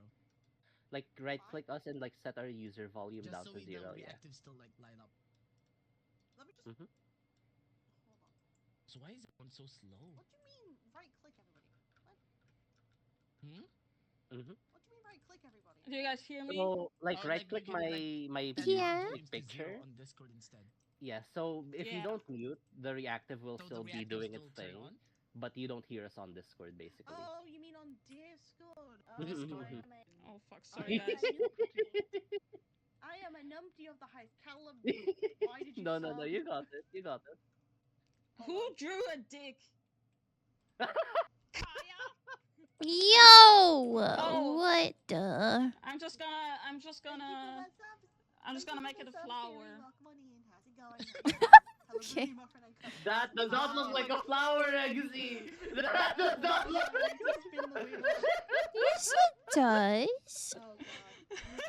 Like, right click us and like set our user volume Just down so to we 0. know Yeah. reactives still like line up. Let me just. Mhm. Hold on. So why is everyone so slow? What do you mean right click everybody? What? Mhm. What do you mean right click everybody? Do you guys hear me? So, like, Oh, right like, click you can, my Set Yeah. volumes to 0 picture. on Discord instead. Yeah. So if you Yeah. don't mute, the reactive will So still the be reactives doing still its turn thing, on? but you don't hear us on Discord, basically. Oh, you mean on Discord? Oh, Discord. I am a, Oh fuck, I sorry am guys. a numpty. I am a numpty of the highest caliber. Why did you No, sub? you got it. You got it. Who drew a dick? Kaya? Yo. Oh. What the? I'm just gonna make it a flower. Okay. That does not look like a flower, Eggsy. That does not look like Yes, it does. Oh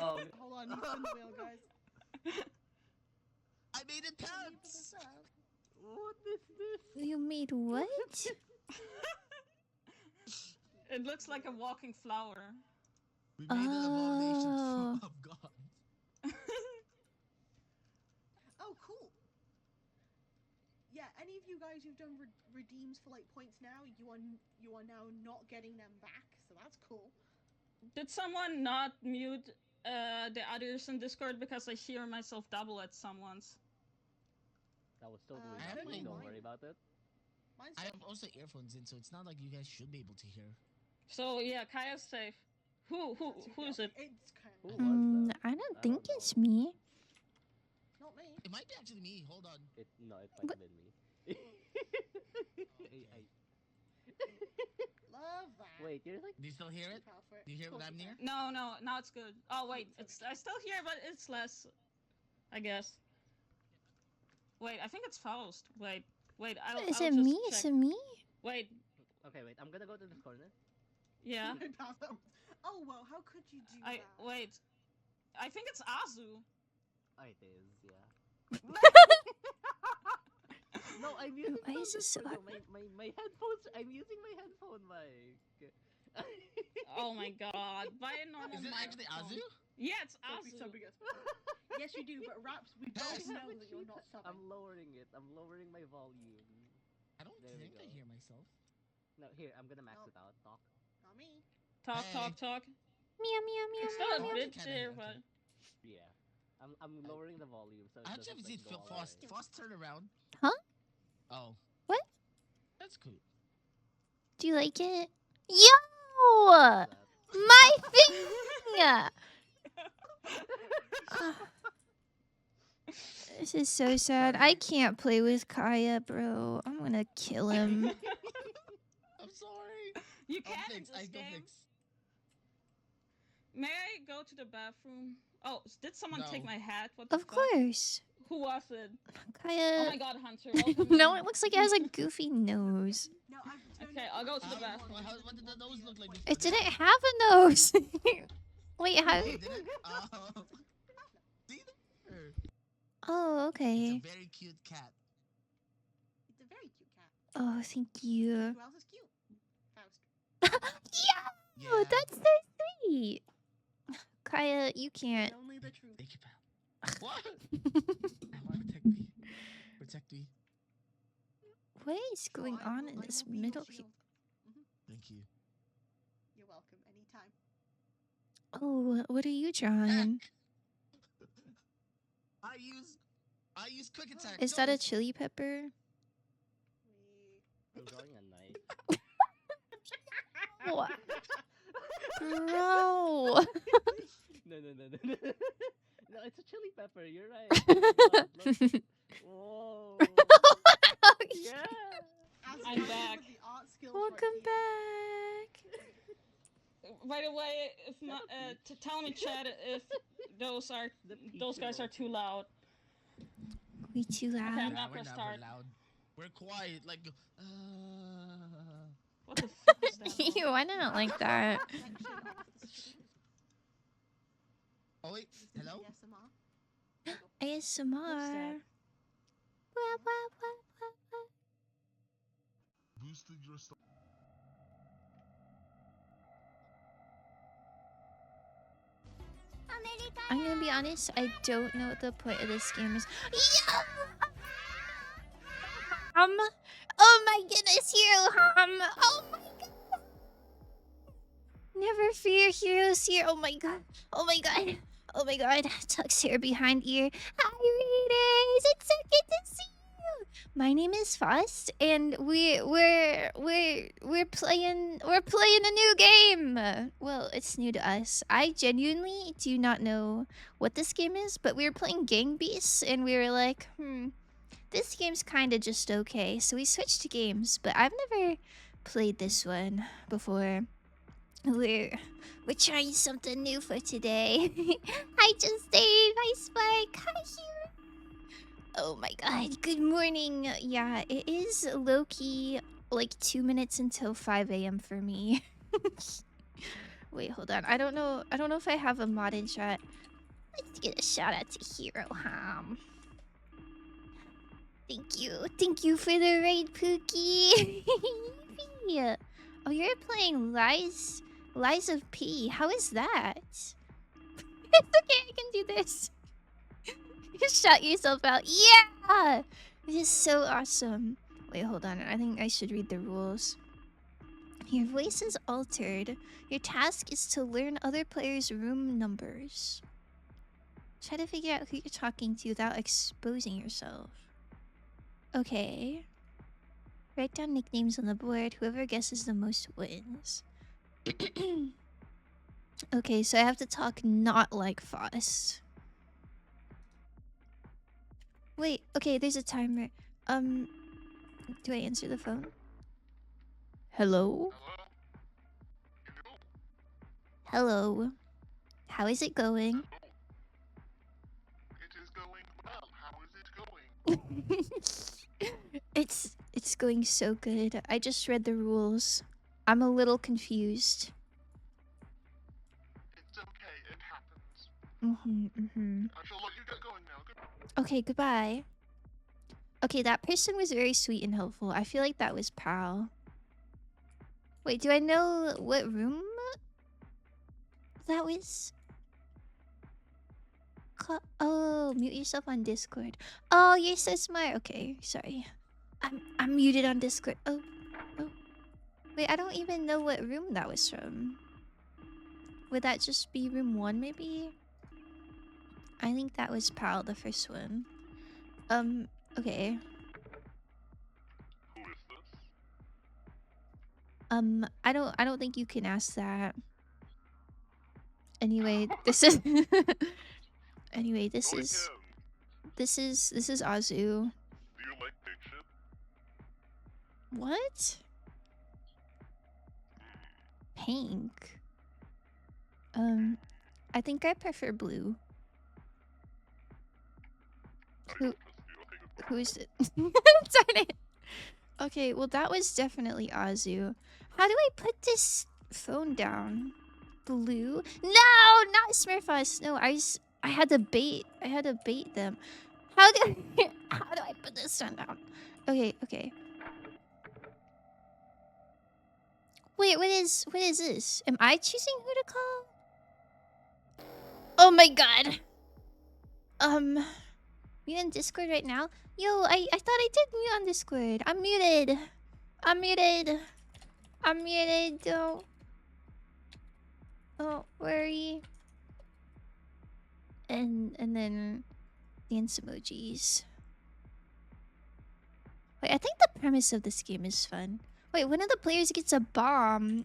god. Oh, Hold on, you spin the wheel, guys. I made it pants! what is this? You made what? It looks like a walking flower. We made an abomination Oh. of God. Oh, cool. Yeah, any of you guys who've done redeems for like points now, you are now not getting them back, so that's cool. Did someone not mute the others in Discord because I hear myself double at someone's? That was totally I have nothing. my- Don't worry about it. Mine's I have also earphones in, so it's not like you guys should be able to hear. So yeah, Kaya's safe. Who is it? It's kind Who of was that? I don't I think don't it's know. me. not me. It might be actually me. Hold on. It might have been me. Love that. Wait, you're like Do you still hear it? Proud for it. Do you hear Of when course I'm you near? can. No, now it's good. Oh wait, I still hear, but it's less. I guess. Wait, I think it's Faust. Wait, I'll Is I'll it just me? check. Is it me? Wait, okay. Wait, I'm gonna go to this corner. yeah. Oh well, how could you do I that? wait. I think it's Azu. Oh, it is. Yeah. No, I'm using. Why some is this so Discord, though. my headphones. I'm using my headphone mic. Oh my god. Buy a normal Is it actually microphone. Azu? Yeah, it's Don't be Azu. subbing us. Yes, you do, but Raps, we Yes. both know that you're not subbing. I'm lowering it. I'm lowering my volume. I don't There we think I go. hear myself. No, here. I'm gonna max Nope. it out. Talk. Not me. Talk. Meow meow meow It's still a Oh, meow. bit kinda there, hear, but okay. Yeah. I'm lowering the volume so it I doesn't actually like, seen go all the Frost. way. Frost, turn around. Huh? Oh. What? That's cool. Do you like it? Yo! What's that? My thing! This is so sad. I can't play with Kaya, bro. I'm gonna kill him. I'm sorry. You I'll can in fix. this I go game. fix. May I go to the bathroom? Oh, did someone take No. my hat? What the Of fuck? course. Who was it? Oh Kaya. my god, Hunter. Welcome No, in. it looks like it has a goofy nose. No, I've turned Okay, it I'll go to the on. bathroom. What did the nose look like before? It didn't have a nose. Wait, how? Oh, did it? Oh. See there? Oh, It's okay. a very cute cat. It's a very cute cat. Oh, thank you. Who else is cute? Yeah. Oh, that's so sweet. Kaya, you can't. Only the truth. Thank you, pal. What? Protect me. Protect me. What is So going I on will- in I this will be your middle here? shield. Thank you. You're welcome. Anytime. Oh, what are you drawing? Heck. I use quick attack. Is that a Go. chili pepper? We... I'm drawing a knife. What? Bro. No, no, no, no, no. No, it's a chili pepper. You're right. Oh my God, look. Whoa. Yeah. I'm back. With the art skills Welcome right back. By the way, if my, Shut up, tell me chat if those guys are too loud. We too loud. Okay, I'm Nah, not we're gonna never start. loud. We're quiet. Like. What the fuck is that? You why not like that? section of the stream. Oh wait. This is Hello. ASMR. ASMR. Wah, wah, wah, wah, wah. Boosting your stuff. I'm gonna be honest, I don't know what the point of this game is. Yeah! Oh my goodness, Hero Oh my god! Never fear, Hero's here. Oh my god. Oh my god. Oh my god. Tuck's hair behind ear. Hi, readers! It's so good to see you. My name is Faust, and we're playing a new game. Well, it's new to us. I genuinely do not know what this game is, but we were playing Gang Beasts, and we were like, this game's kind of just okay. So we switched to games, but I've never played this one before. We're trying something new for today. Hi, Just Dave. Hi, Spike. Hi, Hero. Oh my god. Good morning. Yeah, it is low-key like 2 minutes until 5 a.m. for me. Wait, hold on. I don't know if I have a mod in chat. Let's get a shout out to Hero Ham. Thank you. Thank you for the raid, Pookie. Yeah. Oh, you're playing Lies of P. How is that? It's okay, I can do this. You shut yourself out. Yeah! This is so awesome. Wait, hold on. I think I should read the rules. Your voice is altered. Your task is to learn other players' room numbers. Try to figure out who you're talking to without exposing yourself. Okay. Write down nicknames on the board. Whoever guesses the most wins. Okay, so I have to talk not like Faust. Wait, okay, there's a timer. Do I answer the phone? Hello? Hello. How is it going? It is going well. How is it going? It's going so good. I just read the rules. I'm a little confused. It's okay. It happens. I shall let you get going now. Goodbye. Okay, goodbye. Okay, that person was very sweet and helpful. I feel like that was Pal. Wait, do I know what room that was? Oh, mute yourself on Discord. Oh, you're so smart. Okay, sorry. I'm muted on Discord. Oh. Wait, I don't even know what room that was from. Would that just be room 1 maybe? I think that was Pal, the first one. Okay. Who is this? I don't think you can ask that. Anyway, this is Anyway, this Go is again. this is Azu. Do you like big shit? What? Pink. I think I prefer blue. Who who's it? Darn it. Okay, well that was definitely Azu. How do I put this phone down? Blue? No, not Smurfus. No, I had to bait. I had to bait them. How do I put this one down? Okay. Wait, what is this? Am I choosing who to call? Oh my god. You in Discord right now? Yo, I thought I did mute on Discord. I'm muted. I'm muted. I'm muted. Don't worry. And then dance emojis. Wait, I think the premise of this game is fun. Wait, one of the players gets a bomb.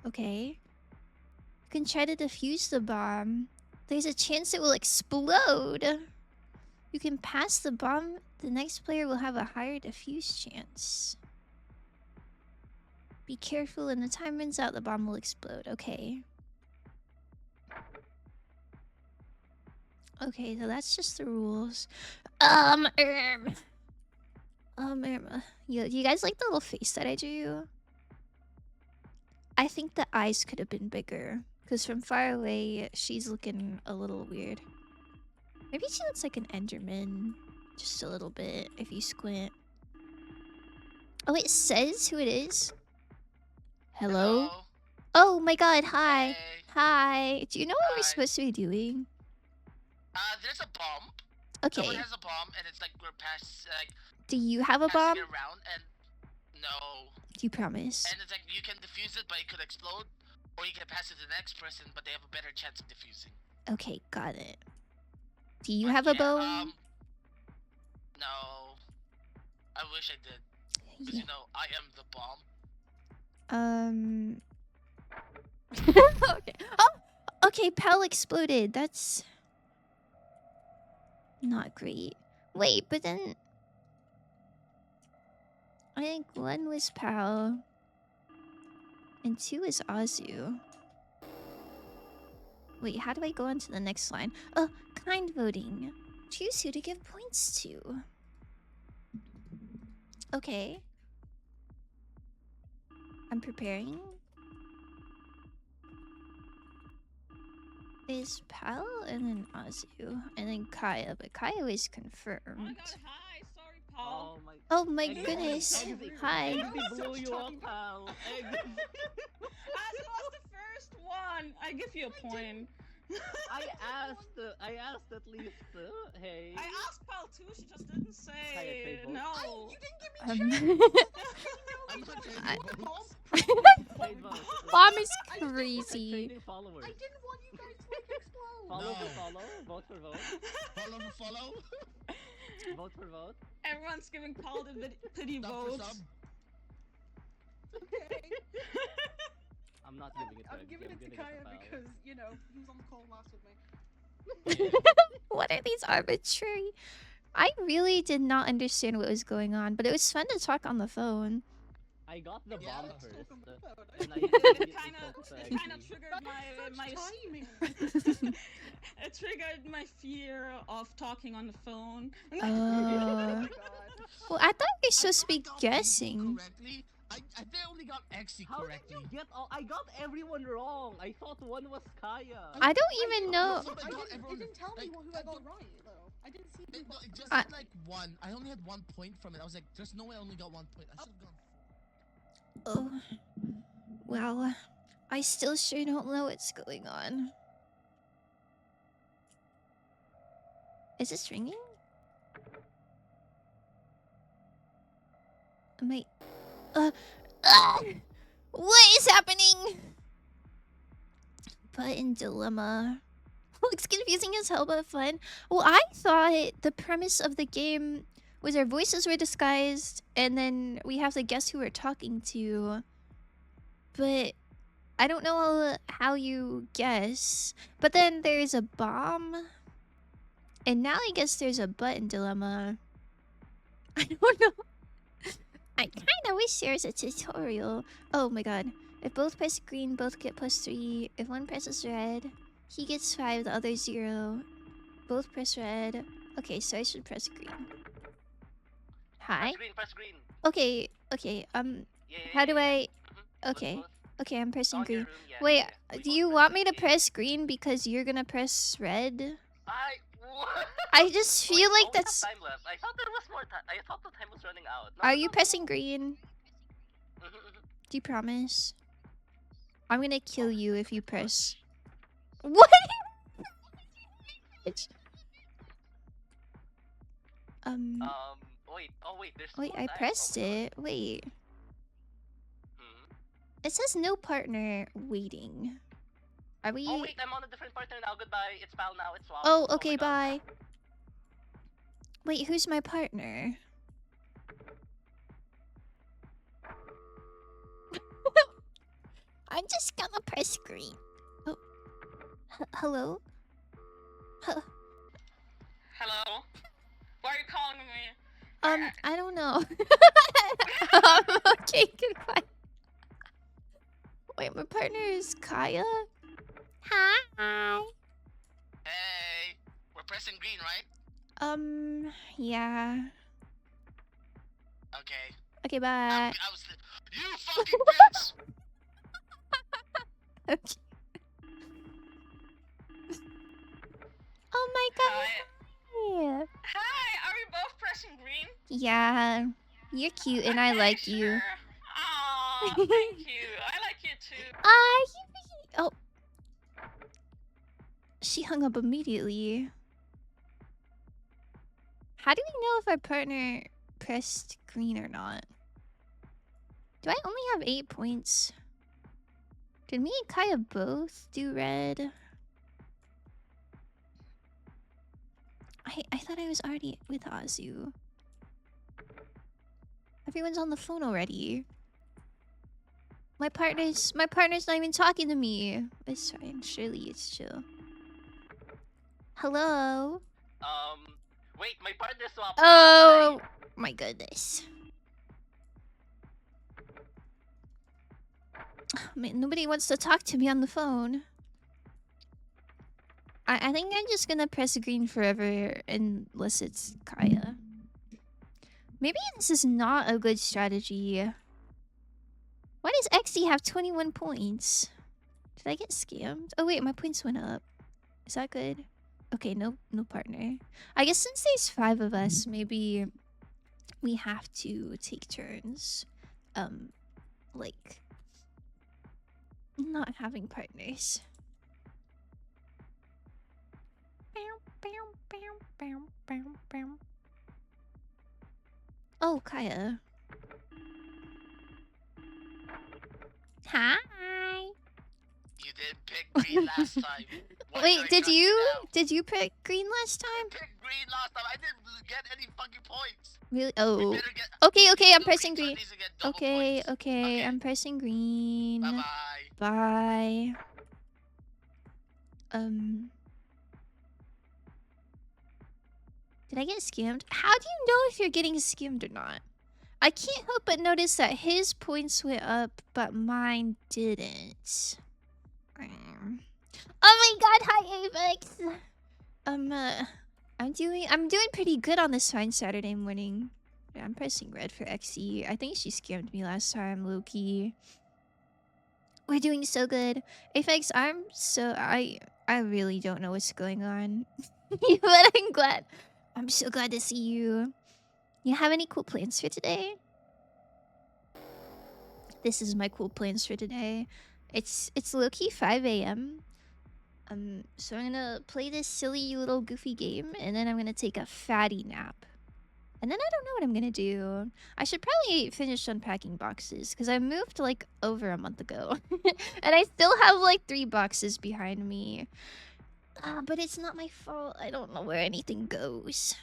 Okay. You can try to defuse the bomb. There's a chance it will explode. You can pass the bomb. The next player will have a higher defuse chance. Be careful, when the time runs out, the bomb will explode. Okay. Okay, so that's just the rules. You guys like the little face that I drew? I think the eyes could have been bigger. Because from far away, she's looking a little weird. Maybe she looks like an Enderman. Just a little bit, if you squint. Oh, it says who it is? Hello? Oh my god, hi. Hey. Hi. Do you know what we're Hi. supposed to be doing? There's a bomb. Okay. Someone has a bomb, and it's like we're Do you have a bomb? passing it around, and no. Do you promise? And it's like you can defuse it, but it could explode, or you can pass it to the next person, but they have a better chance of defusing. Okay, got it. Do you But have a yeah, bone? No. I wish I did. Because Yeah. you know, I am the bomb. Okay. Oh, okay. Pal exploded. That's not great. Wait, but then I think 1 was Pal and 2 is Azu. Wait, how do I go on to the next line? Oh, kind voting. Choose who to give points to. Okay. I'm preparing. Is Pal and then Azu and then Kaya, but Kaya is confirmed. Oh my god, hi! Sorry, Paul. Oh my. Oh my Eggsy, goodness. Eggsy, Hi. Eggsy blew you up, pal. Eggsy. As was the first one! I give you a point. I asked at least, hey. I asked Paul too, she just didn't say Kaya played no. You didn't give me I'm not shit. I- trading bombs. Trade votes. Bomb is Trading crazy. followers. I didn't want you guys to make explode. Follow for No. follow, vote for vote. Follow for follow. Vote for vote. Everyone's giving Paul the pity Sub for vote. sub. Okay. I'm not giving it to I'm Eggsy, giving it to Kaya Pal. because, you know, he was on the call last with me. What are these arbitrary? I really did not understand what was going on, but it was fun to talk on the phone. I got the Yeah, bomb let's first, talk on the phone. and I It immediately kind focused on of Eggsy. triggered That's my such timing. it triggered my fear of talking on the phone. Oh my god. Well, I thought we were I supposed to be thought I got guessing. correctly. I think I only got Exy How correctly. did you get all? I got everyone wrong. I thought one was Kaya. I don't even know. So I I got didn't, everyone- it didn't tell me like, who I got right, though. I didn't see who No, got it just I- said like 1. I only had 1 point from it. I was like, there's no way I only got 1 point. I should have gone. Oh, well, I still sure don't know what's going on. Is this ringing? Am I? What is happening? Button dilemma. Looks confusing as hell, but fun. Well, I thought the premise of the game was our voices were disguised, and then we have to guess who we're talking to. But I don't know how you guess. But then there's a bomb. And now I guess there's a button dilemma. I don't know. I kind of wish there was a tutorial. Oh my god. If both press green, both get +3. If one presses red, he gets 5, the other 0. Both press red. Okay, so I should press green. Hi? Press green. Okay, how do I... Okay, I'm pressing green. Wait, do you want me to press green because you're gonna press red? I just feel like that's... Time left. I thought there was more time. I thought the time was running out. Are you pressing green? Do you promise? I'm gonna kill you if you press. What? Wait. Oh, wait. There's Wait, more I time. pressed Oh my it. Wait. God. It says no partner waiting. Are we? Oh wait, I'm on a different partner now. Goodbye. It's pal now. It's swap. Oh, my okay, God. bye. Wait, who's my partner? I'm just gonna press green. Oh. Hello? Hello? Why are you calling me? I don't know. Okay, goodbye. Wait, my partner is Kaya? Hi. Hey, we're pressing green, right? Yeah. Okay. Okay, bye. I was. You fucking bitch! Okay. Oh my god. Hi. Hi, are we both pressing green? Yeah. You're cute and I Okay, like you. sure. Aw, thank you. I like you too. Oh. She hung up immediately. How do we know if our partner pressed green or not? Do I only have 8 points? Did me and Kaya both do red? I thought I was already with Azu. Everyone's on the phone already. My partner's not even talking to me. It's fine. Surely it's chill. Hello? Wait, my partner swap. Oh my goodness. Man, nobody wants to talk to me on the phone. I think I'm just gonna press green forever unless it's Kaya. Maybe this is not a good strategy. Why does Exy have 21 points? Did I get scammed? Oh wait, my points went up. Is that good? Okay, no partner. I guess since there's 5 of us, maybe we have to take turns. Like not having partners. Oh, Kaya. Hi. You didn't pick green last time. Why Wait, should I did trust you? now? Did you pick green last I time? picked green last time. I didn't get any fucking points. Really? We Oh. better get. Okay, I'm do pressing green green. so at least we get double Okay, points. okay, I'm pressing green. Bye bye. Bye. Did I get scammed? How do you know if you're getting scammed or not? I can't help but notice that his points went up, but mine didn't. Oh my god, hi Avex! I'm doing pretty good on this fine Saturday morning. Yeah, I'm pressing red for XE. I think she scammed me last time, Loki. We're doing so good. Apex, I really don't know what's going on. But I'm glad. I'm so glad to see you. You have any cool plans for today? This is my cool plans for today. It's low-key 5 a.m. So I'm gonna play this silly little goofy game, and then I'm gonna take a fatty nap. And then I don't know what I'm gonna do. I should probably finish unpacking boxes, because I moved like over a month ago. And I still have like 3 boxes behind me. But it's not my fault. I don't know where anything goes.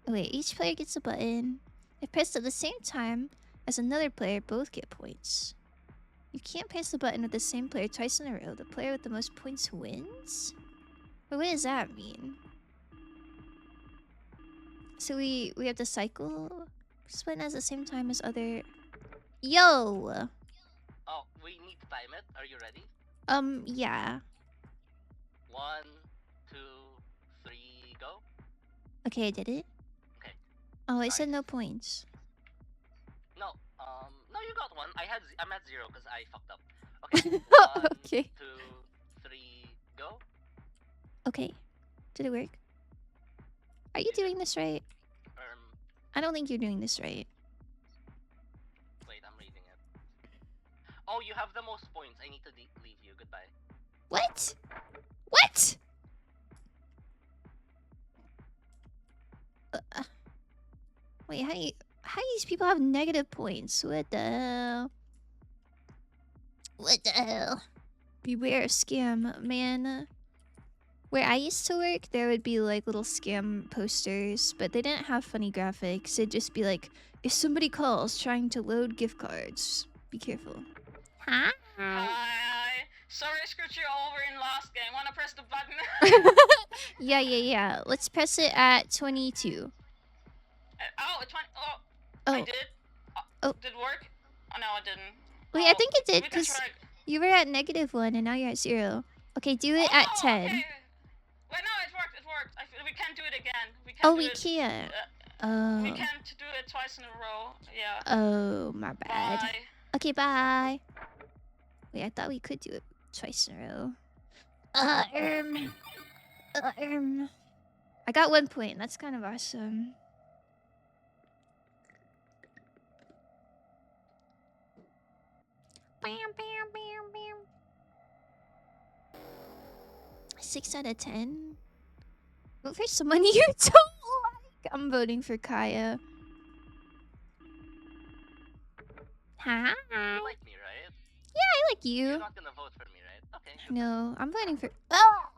Wait, each player gets a button. If pressed at the same time as another player, both get points. You can't press the button with the same player twice in a row. The player with the most points wins? But what does that mean? So we have to cycle? Press the button at the same time as other... Yo! Oh, we need to time it. Are you ready? Yeah. 1, 2, 3, go. Okay, I did it. Okay. Oh, it said Nice. no points. No, you got 1. I'm at 0 because I fucked up. Okay. 1, Okay. 2, 3, go. Okay. Did it work? Are you doing this right? I don't think you're doing this right. Wait, I'm reading it. Oh, you have the most points. I need to leave you. Goodbye. What? What? Wait, how do these people have negative points? What the hell? What the hell? Beware of scam, man. Where I used to work, there would be like little scam posters, but they didn't have funny graphics. It'd just be like, if somebody calls trying to load gift cards, be careful. Huh? Hi. Sorry I screwed you over in last game. Wanna press the button? Yeah. Let's press it at 22. Oh, it's fine. Oh, Oh. I did. Oh. Did it work? Oh, no, it didn't. Wait, I Oh, think it did, we can because try. you were at -1 and now you're at 0. Okay, do it at 10. Okay. Wait, no, it worked. It worked. We can't do it again. We can't Oh, do we it. can't. We Oh. can't do it twice in a row. Yeah. Oh, my bad. Bye. Okay, bye. Wait, I thought we could do it twice in a row. I got 1 point. That's kind of awesome. Bam, bam, bam, bam. 6 out of 10. Vote for someone you don't like. I'm voting for Kaya. Hi. You like me, right? Yeah, I like you. You're not gonna vote for me, right? Okay. No, I'm voting for. Oh!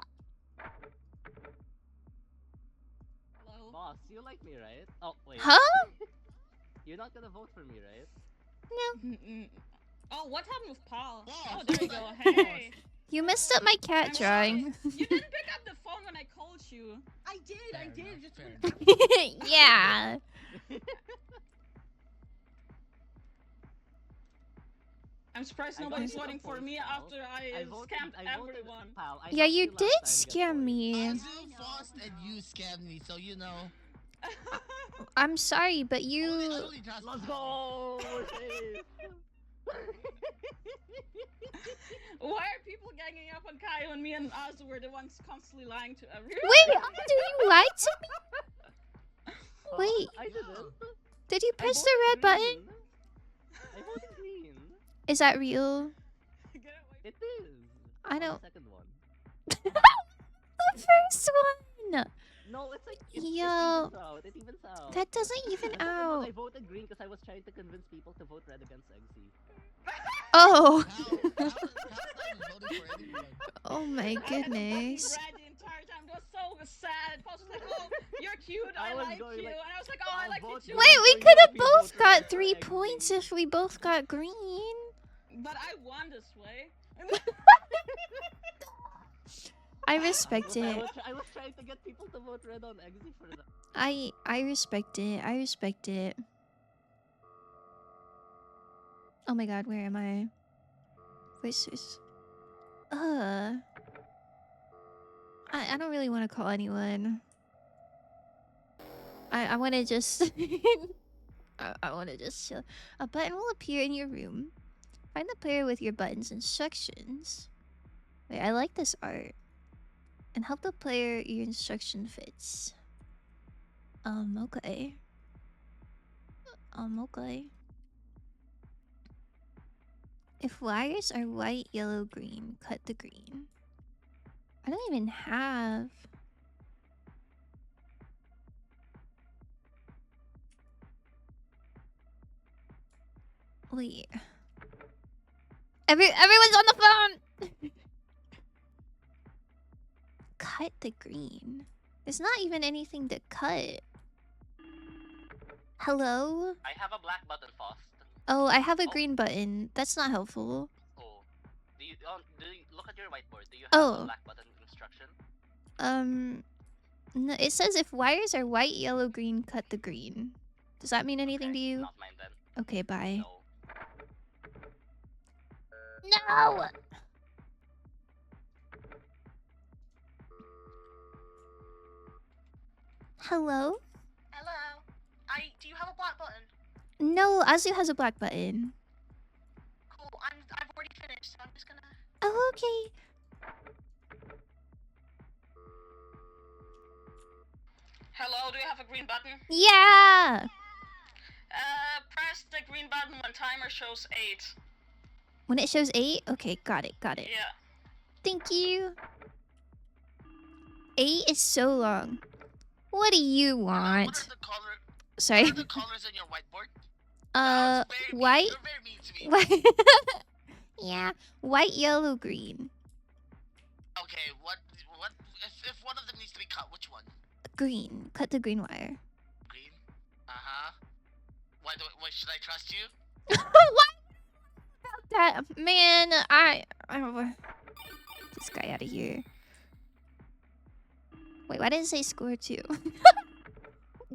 Hello. Boss, you like me, right? Oh, wait. Huh? You're not gonna vote for me, right? No. Oh, what happened with Paul? Boss. Oh, there you go. Hey. You messed up my cat I'm drawing. sorry. You didn't pick up the phone when I called you. I did. Fair I did. enough, Just fair wouldn't happen. Yeah. I'm surprised I nobody's voted voting for for me Paul. after I scammed everyone. Pal, I Yeah, helped you last did time scam before. me. Azu, Fost, and you scammed me, so you know. I'm sorry, but Only, you. only just Let's Pal. go! We're safe! Why are people ganging up on Kaio and me and Azu were the ones constantly lying to everyone? Wait, do you lie to me? Wait, I didn't. did you I press the voted red button? green. I voted green. Is that real? Get away. It is. I On don't. The second one. The first one. No, it's like it Yo, evens out. It evens out. that doesn't The even second one, I out. voted green because I was trying to convince people to vote red against Eggsy. Oh. How is voting for anyone? Oh my I had to fucking goodness. red the entire time. It was so sad. Paul was like, "Oh, you're cute. I I was like going you," like, and I was like, "Oh, I I'll like you vote too." you. Wait, we So could have you both vote got red 3 for points Eggsy. if we both got green. But I won this way. I respect I it. was trying to get people to vote red on Eggsy for that. I respect it. I respect it. Oh my god, where am I? Voices. I don't really want to call anyone. I want to just I want to just chill. A button will appear in your room. Find the player with your button's instructions. Wait, I like this art. And help the player your instruction fits. Okay. Okay. If wires are white, yellow, green, cut the green. I don't even have. Wait. Everyone's on the phone! Cut the green. There's not even anything to cut. Hello? I have a black button, Fost. Oh, I have a Oh. green button. That's not helpful. Oh. Do you look at your whiteboard? Do you have Oh. a black button instruction? No, it says if wires are white, yellow, green, cut the green. Does that mean anything to Okay, you? Not mine then. Okay, bye. No. No! Hello? Hello. Do you have a black button? No, Azu has a black button. Cool. I've already finished, so I'm just gonna. Oh, okay. Hello, do you have a green button? Yeah! Press the green button when timer shows 8. When it shows 8? Okay, got it, got it. Yeah. Thank you. 8 is so long. What do you What want? are the color? Sorry. What are the colors in your whiteboard? That was very mean. White. You're very mean to me. White. Yeah, white, yellow, green. Okay, what if one of them needs to be cut, which one? Green. Cut the green wire. Green? Uh-huh. Why should I trust you? What about that? Man, I this guy out of here. Wait, why didn't it say score 2?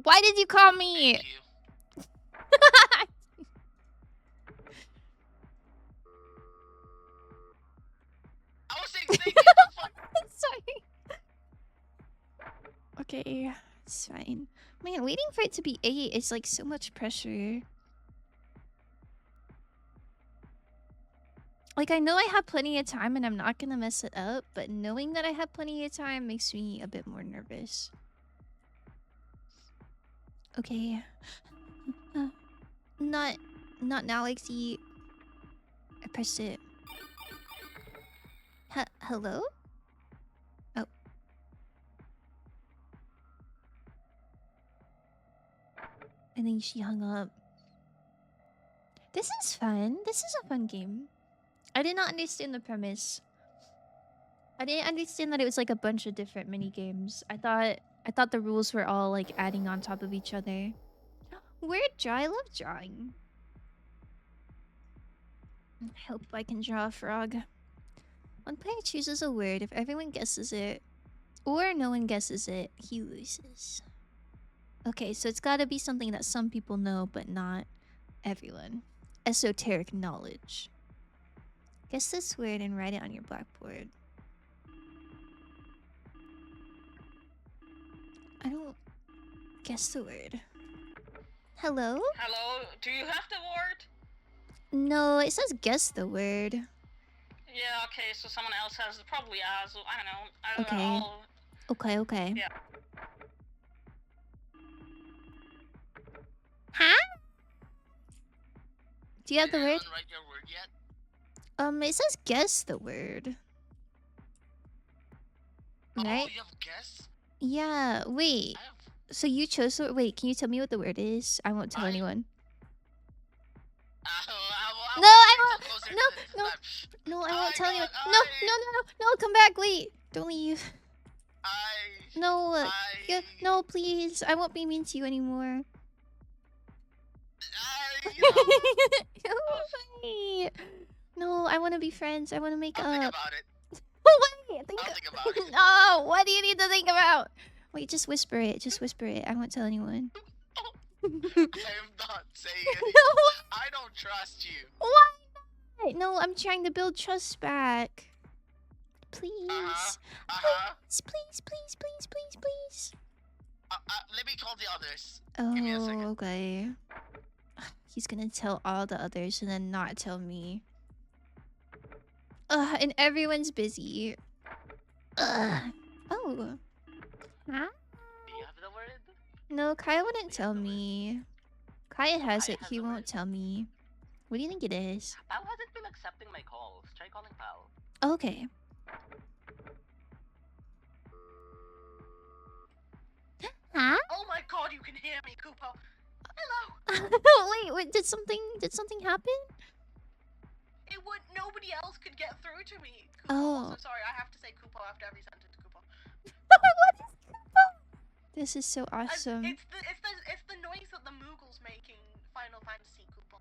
Why did you call me? Thank you. I was saying thank you, the fuck? Sorry. Okay, it's fine. Man, waiting for it to be 8 is like so much pressure. Like, I know I have plenty of time and I'm not gonna mess it up, but knowing that I have plenty of time makes me a bit more nervous. Okay. Not now, Lexi. I pressed it. Hello? Oh. And then she hung up. This is fun. This is a fun game. I did not understand the premise. I didn't understand that it was like a bunch of different mini games. I thought the rules were all like adding on top of each other. Weird draw. I love drawing. I hope I can draw a frog. One player chooses a word. If everyone guesses it, or no one guesses it, he loses. Okay, so it's gotta be something that some people know, but not everyone. Esoteric knowledge. Guess this word and write it on your blackboard. I don't guess the word. Hello? Hello, do you have the word? No, it says guess the word. Yeah, okay, so someone else has it. Probably us. I don't know. Okay. Okay. Yeah. Huh? Do you have the Did word? anyone write your word yet? It says guess the word. Right? Oh, you have a guess? Yeah, wait. I have... So you chose the wait, can you tell me what the word is? I won't tell anyone. No, I won't. No, I won't tell anyone. No, come back, wait. Don't leave. No, no, please. I won't be mean to you anymore. No, I want to be friends. I want to make I'll up. think about it. Wait, I'll think about it. No, what do you need to think about? Wait, just whisper it. Just whisper it. I won't tell anyone. I am not saying anything. I don't trust you. Why not? No, I'm trying to build trust back. Please. Please. Let me call the others. Oh, Give me a second. okay. He's gonna tell all the others and then not tell me. And everyone's busy. Oh. Huh? Do you have the word? No, Kaya wouldn't tell me. Kaya has it, he won't tell me. What do you think it is? Pal hasn't been accepting my calls. Try calling Pal. Okay. Huh? Oh my god, you can hear me, Koopa. Hello. Wait, did something happen? It would. Nobody else could get through to me. Koopa. Oh. Also, sorry, I have to say Koopa after every sentence. Koopa. What is Koopa? This is so awesome. It's the noise that the Moogle's making. Final Fantasy Koopa.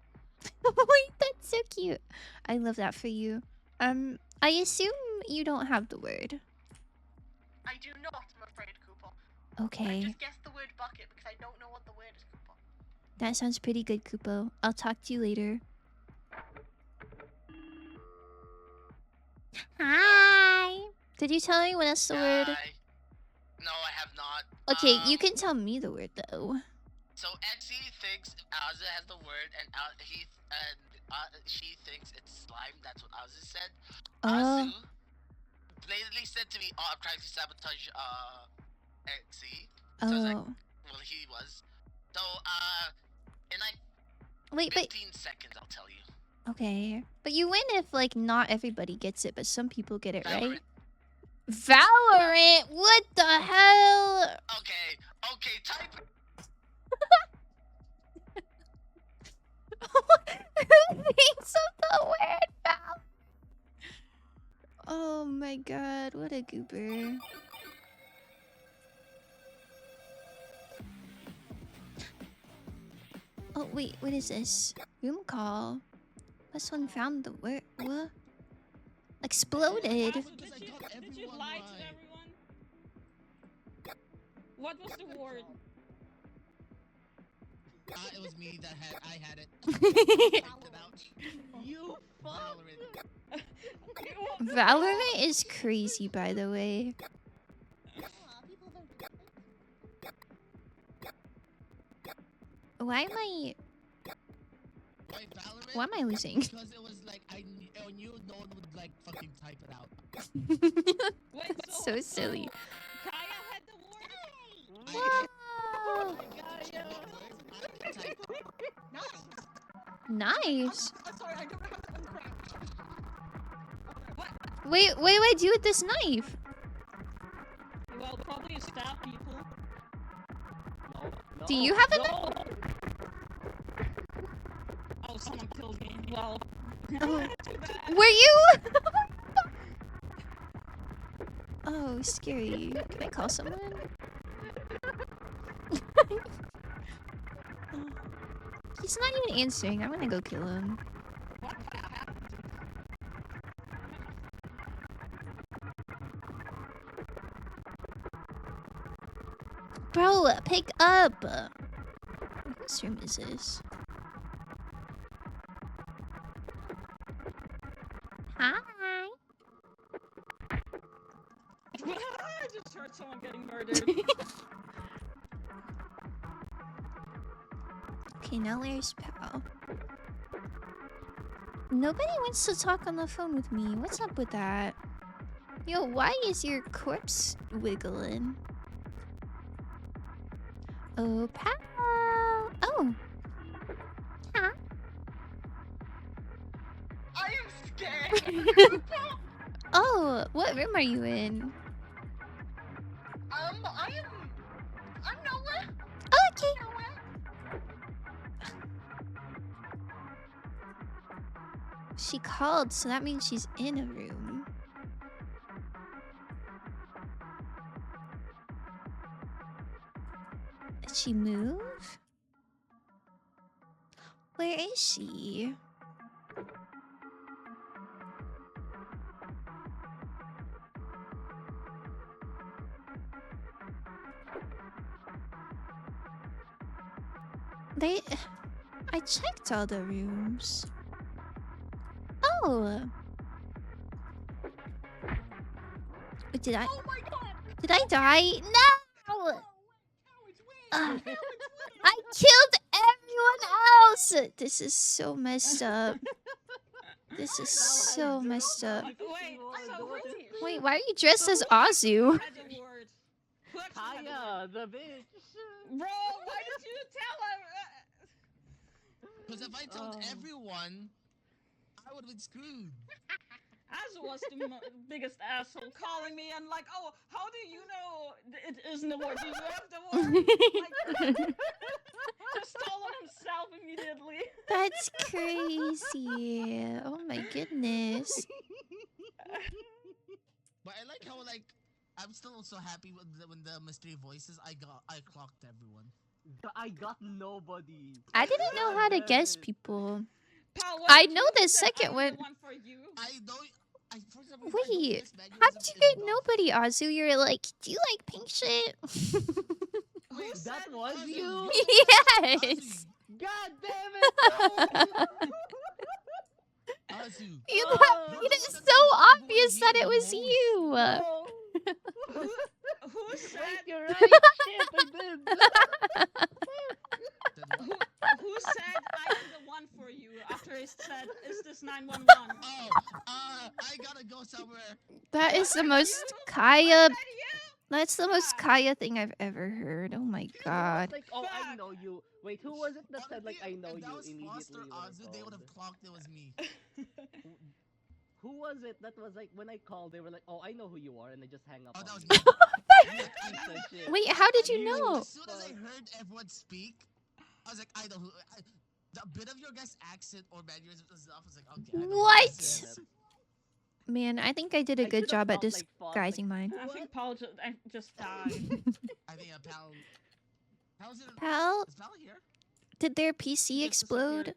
Wait, that's so cute. I love that for you. I assume you don't have the word. I do not, I'm afraid, Koopa. Okay. I just guessed the word bucket because I don't know what the word is, Koopa. That sounds pretty good, Kupo. I'll talk to you later. Hi. Did you tell anyone else the word? No, I have not. Okay, you can tell me the word though. So Exy thinks Azza has the word, and she thinks it's slime. That's what Azza said. Azu blatantly said to me, "Oh, I'm trying to sabotage Exy." So I was like, well, he was. So in like 15 seconds, I'll tell you. Okay. But you win if, like, not everybody gets it, but some people get it, right? Valorant. Valorant? What the hell? Okay, okay, type. Who thinks of the word Val? Oh my god, what a goober. Oh wait, what is this? Room call. This one found the word. What? Exploded. Azu, did you lie to everyone? What was the word? It was me that I had it. You fuck. Valorant is crazy, by the way. Why am I? Wait, Valorant? Why am I losing? Because it was like I knew no one would like fucking type it out. Wait, That's so silly. Kaya had the word? Wow. Nice. I'm sorry, I don't know how to uncraft. Wait, what do I do with this knife? Well, probably stab people. Do you have a knife? Oh, someone killed me. Well, Oh. too bad. Were you? Oh, scary. Can I call someone? He's not even answering. I'm gonna go kill him. What happened? Bro, pick up! Whose room is this? Hi! I just heard someone getting murdered. Okay, now where's Pal? Nobody wants to talk on the phone with me. What's up with that? Yo, why is your corpse wiggling? Oh, Pal! Oh! Huh? I am scared. Oh, what room are you in? I'm nowhere. Okay. Nowhere. She called, so that means she's in a room. Did she move? Where is she? I checked all the rooms. Oh! Did I? Oh my god. Did I die? No! Cowards win. I killed everyone else! This is so messed up. This is so messed up. Wait, so Wait, why are you dressed as Azu? had the word? Who actually had the Kaya, word? the bitch. Bro, why did you tell him? Because if I told everyone, I would have been screwed. Azu was the biggest asshole, calling me and like, oh, how do you know it isn't the word? Do you have the word? Like, just told on himself immediately. That's crazy. Oh my goodness. But I like how like I'm still also happy when the mystery voices I clocked everyone. I got nobody. I didn't know how to guess people. Pal, what I did know you the say? second I was one. the one for you. I don't. For some reason, I don't Wait, guess manuals how did you is get buff. nobody, Azu? You're like, do you like pink shit? Wait, That was Azu, you? Yes! God damn it! Azu. You Oh, made it so obvious that it was you! No. Who said? Wait, you're right. Shit, I did. Who said I am the one for you after he said, is this 911? Oh, I gotta go somewhere. That is the most You? Kaya. Was that you? That's the most Kaya thing I've ever heard. Oh my god. Like, oh, I Fuck. know you. Wait, who was it that said like I know if that you was Foster immediately when I Azu, they would called? have clocked it was me. Who was it that was like when I called? They were like, oh, I know who you are, and they just hang up. Oh, on that was me. me. Piece of shit. Wait, how did you You know? As soon as I heard everyone speak, I was like, I know who. The bit of your guys' accent or mannerisms and stuff, I was like, okay, I know who What? this is. Man, I think I did a I good should've job at thought, like, Foz, like, disguising mine. I think Paul just died. I think Pal's in. Pal, Is Pal here? did their PC Just explode?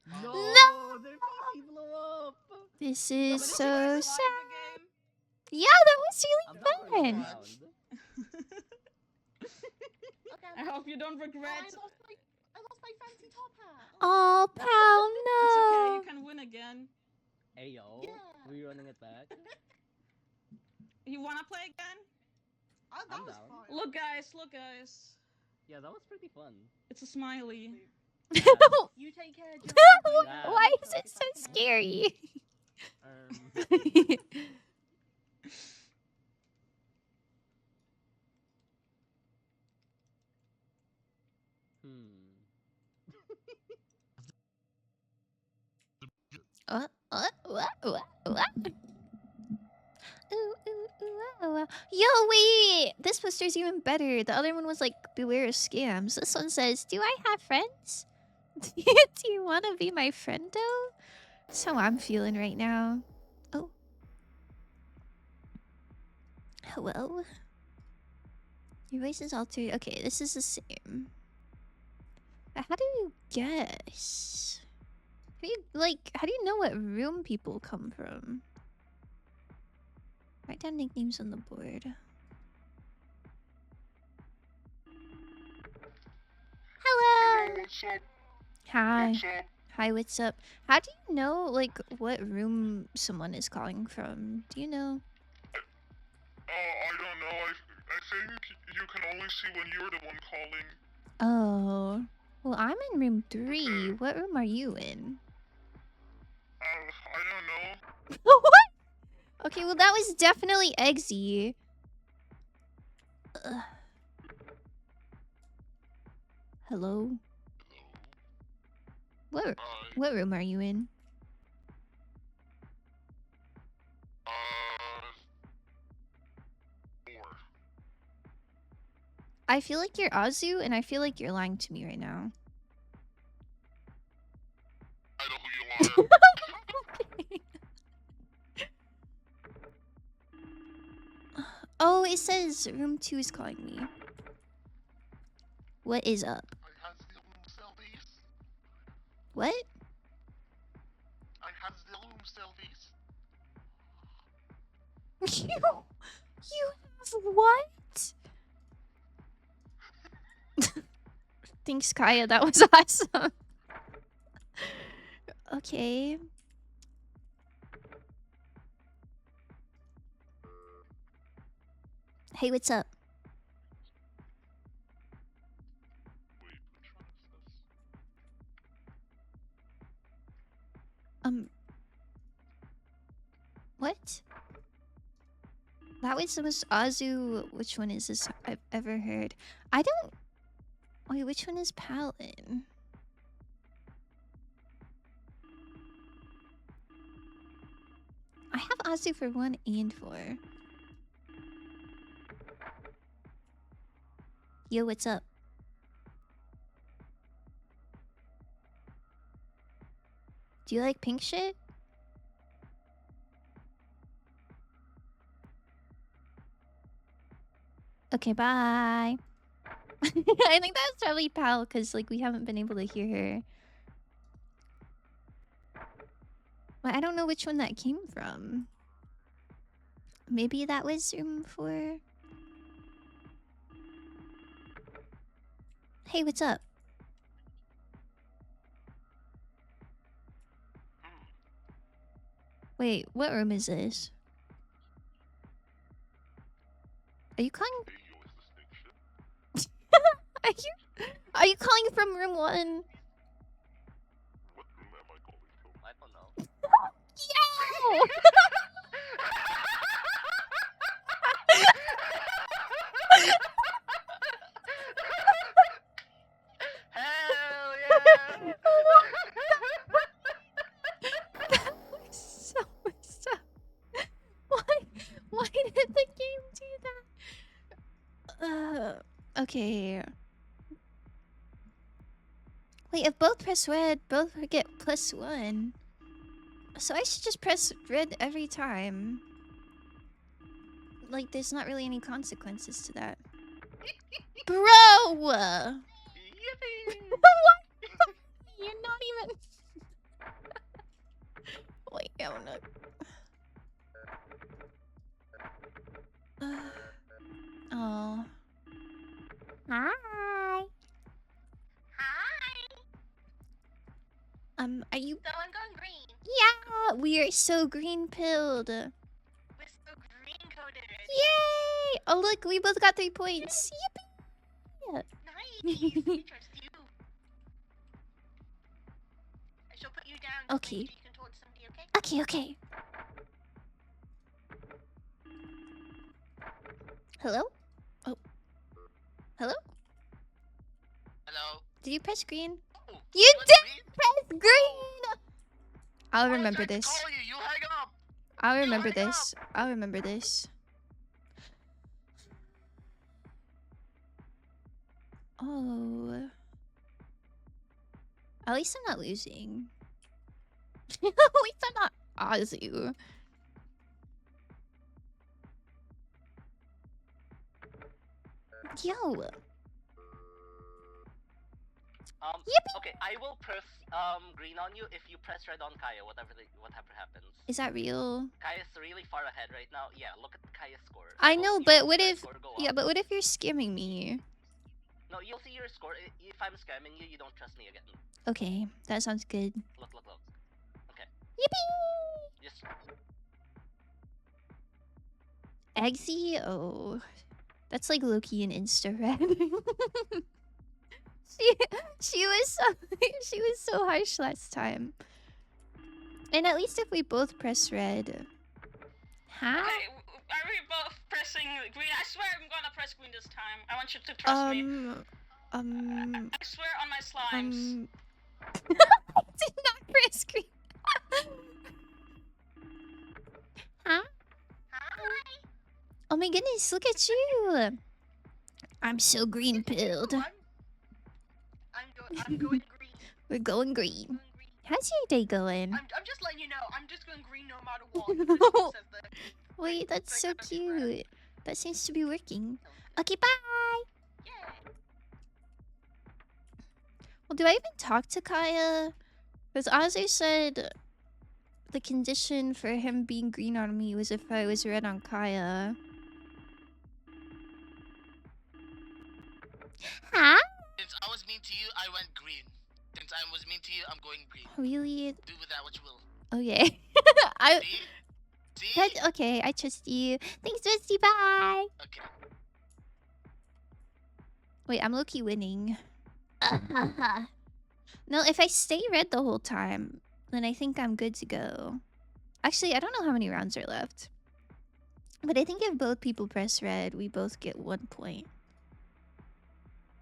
disappeared. No, No! their PC blew up. This But is did you so guys sad. like the game? Yeah, that was I'm really not gonna fun. go around. Okay, I hope you don't regret. I lost my fancy top hat. Oh, pal, It's okay, no. you can win again. Hey yo, Yeah. we running it back. You wanna play again? That I'm was down. fun. Look guys. Yeah, that was pretty fun. It's a smiley. You take care, Joe. Yeah. Why is it so scary? Hmm. What? Ooh, ooh, ooh, ooh. Yo, wait! This poster's even better. The other one was like, beware of scams. This one says, do I have friends? Do you want to be my friend, though? That's how I'm feeling right now. Oh. Hello? Your voice is altered. Okay, this is the same. But how do you guess? How do you know what room people come from? Write down nicknames on the board. Hello! What's up? Hi. What's up? Hi, what's up? How do you know, like, what room someone is calling from? Do you know? I don't know. I think you can only see when you're the one calling. Oh. Well, I'm in room 3. What room are you in? I don't know. What? Okay, well, that was definitely Eggsy. Ugh. Hello? What room are you in? Uh, 4. I feel like you're Azu, and I feel like you're lying to me right now. I know who you are. Oh, it says room 2 is calling me. What is up? I has the room selfies. What? I has the room selfies. You have what? Thanks, Kaya. That was awesome. Okay. Hey, what's up? Wait, which one is this? What? That was the most Azu. Which one is this I've ever heard? I don't. Wait, which one is Palin? I have Azu for 1 and 4. Yo, what's up? Do you like pink shit? Okay, bye. I think that's probably Pal, because like we haven't been able to hear her. But I don't know which one that came from. Maybe that was room 4. Hey, what's up? Wait, what room is this? Are you calling? Are you calling from room 1? What room am I calling from? I don't know. Yo! Why did the game do that? Okay. Wait, if both press red, both get +1. So I should just press red every time. Like, there's not really any consequences to that. Bro! What? You're not even... Wait, I'm not... Oh. Hi. Are you... So I'm going green. Yeah! We are so green-pilled. We're so green coded. Yay! Oh, look, we both got 3 points. Yippee! Nice. We trust you. I shall put you down. Okay. So you can talk to somebody, okay? Okay. Hello? Oh. Hello? Hello? Did you press green? Oh, You went did green? press green! I'll I was remember trying this. to call you. You hang up. I'll remember hang this. I'll remember this. Oh. At least I'm not losing. At least I'm not Azu. Yo. Yippee! Okay, I will press green on you if you press red on Kaya, whatever happens. Is that real? Kaya's really far ahead right now. Yeah, look at Kaya's score. I So know, you but will what see her if... score go Yeah, up. but what if you're scamming me? No, you'll see your score. If I'm scamming you, you don't trust me again. Okay, that sounds good. Look. Okay. Yippee! Just... Eggsy? Oh. That's like Loki and Insta-Red. she was so harsh last time. And at least if we both press red. Huh? Okay, are we both pressing green? I swear I'm gonna press green this time. I want you to trust me. I swear on my slimes. I did not press green. Huh? Hi. Oh my goodness, look at you. I'm so green-pilled. I'm going green. We're going green. How's your day going? I'm just letting you know. I'm just going green no matter what. because it says that. Wait, that's so Like, I don't swear. cute. That seems to be working. Okay, bye! Yeah. Well, do I even talk to Kaya? Because Ozzy said the condition for him being green on me was if I was red on Kaya. Huh? Since I was mean to you, I went green. Since I was mean to you, I'm going green. Really? Do with that what you will. Okay. I... See? See? That's okay, I trust you. Thanks, Misty, bye! Okay. Wait, I'm low-key winning. No, if I stay red the whole time, then I think I'm good to go. Actually, I don't know how many rounds are left. But I think if both people press red, we both get 1 point.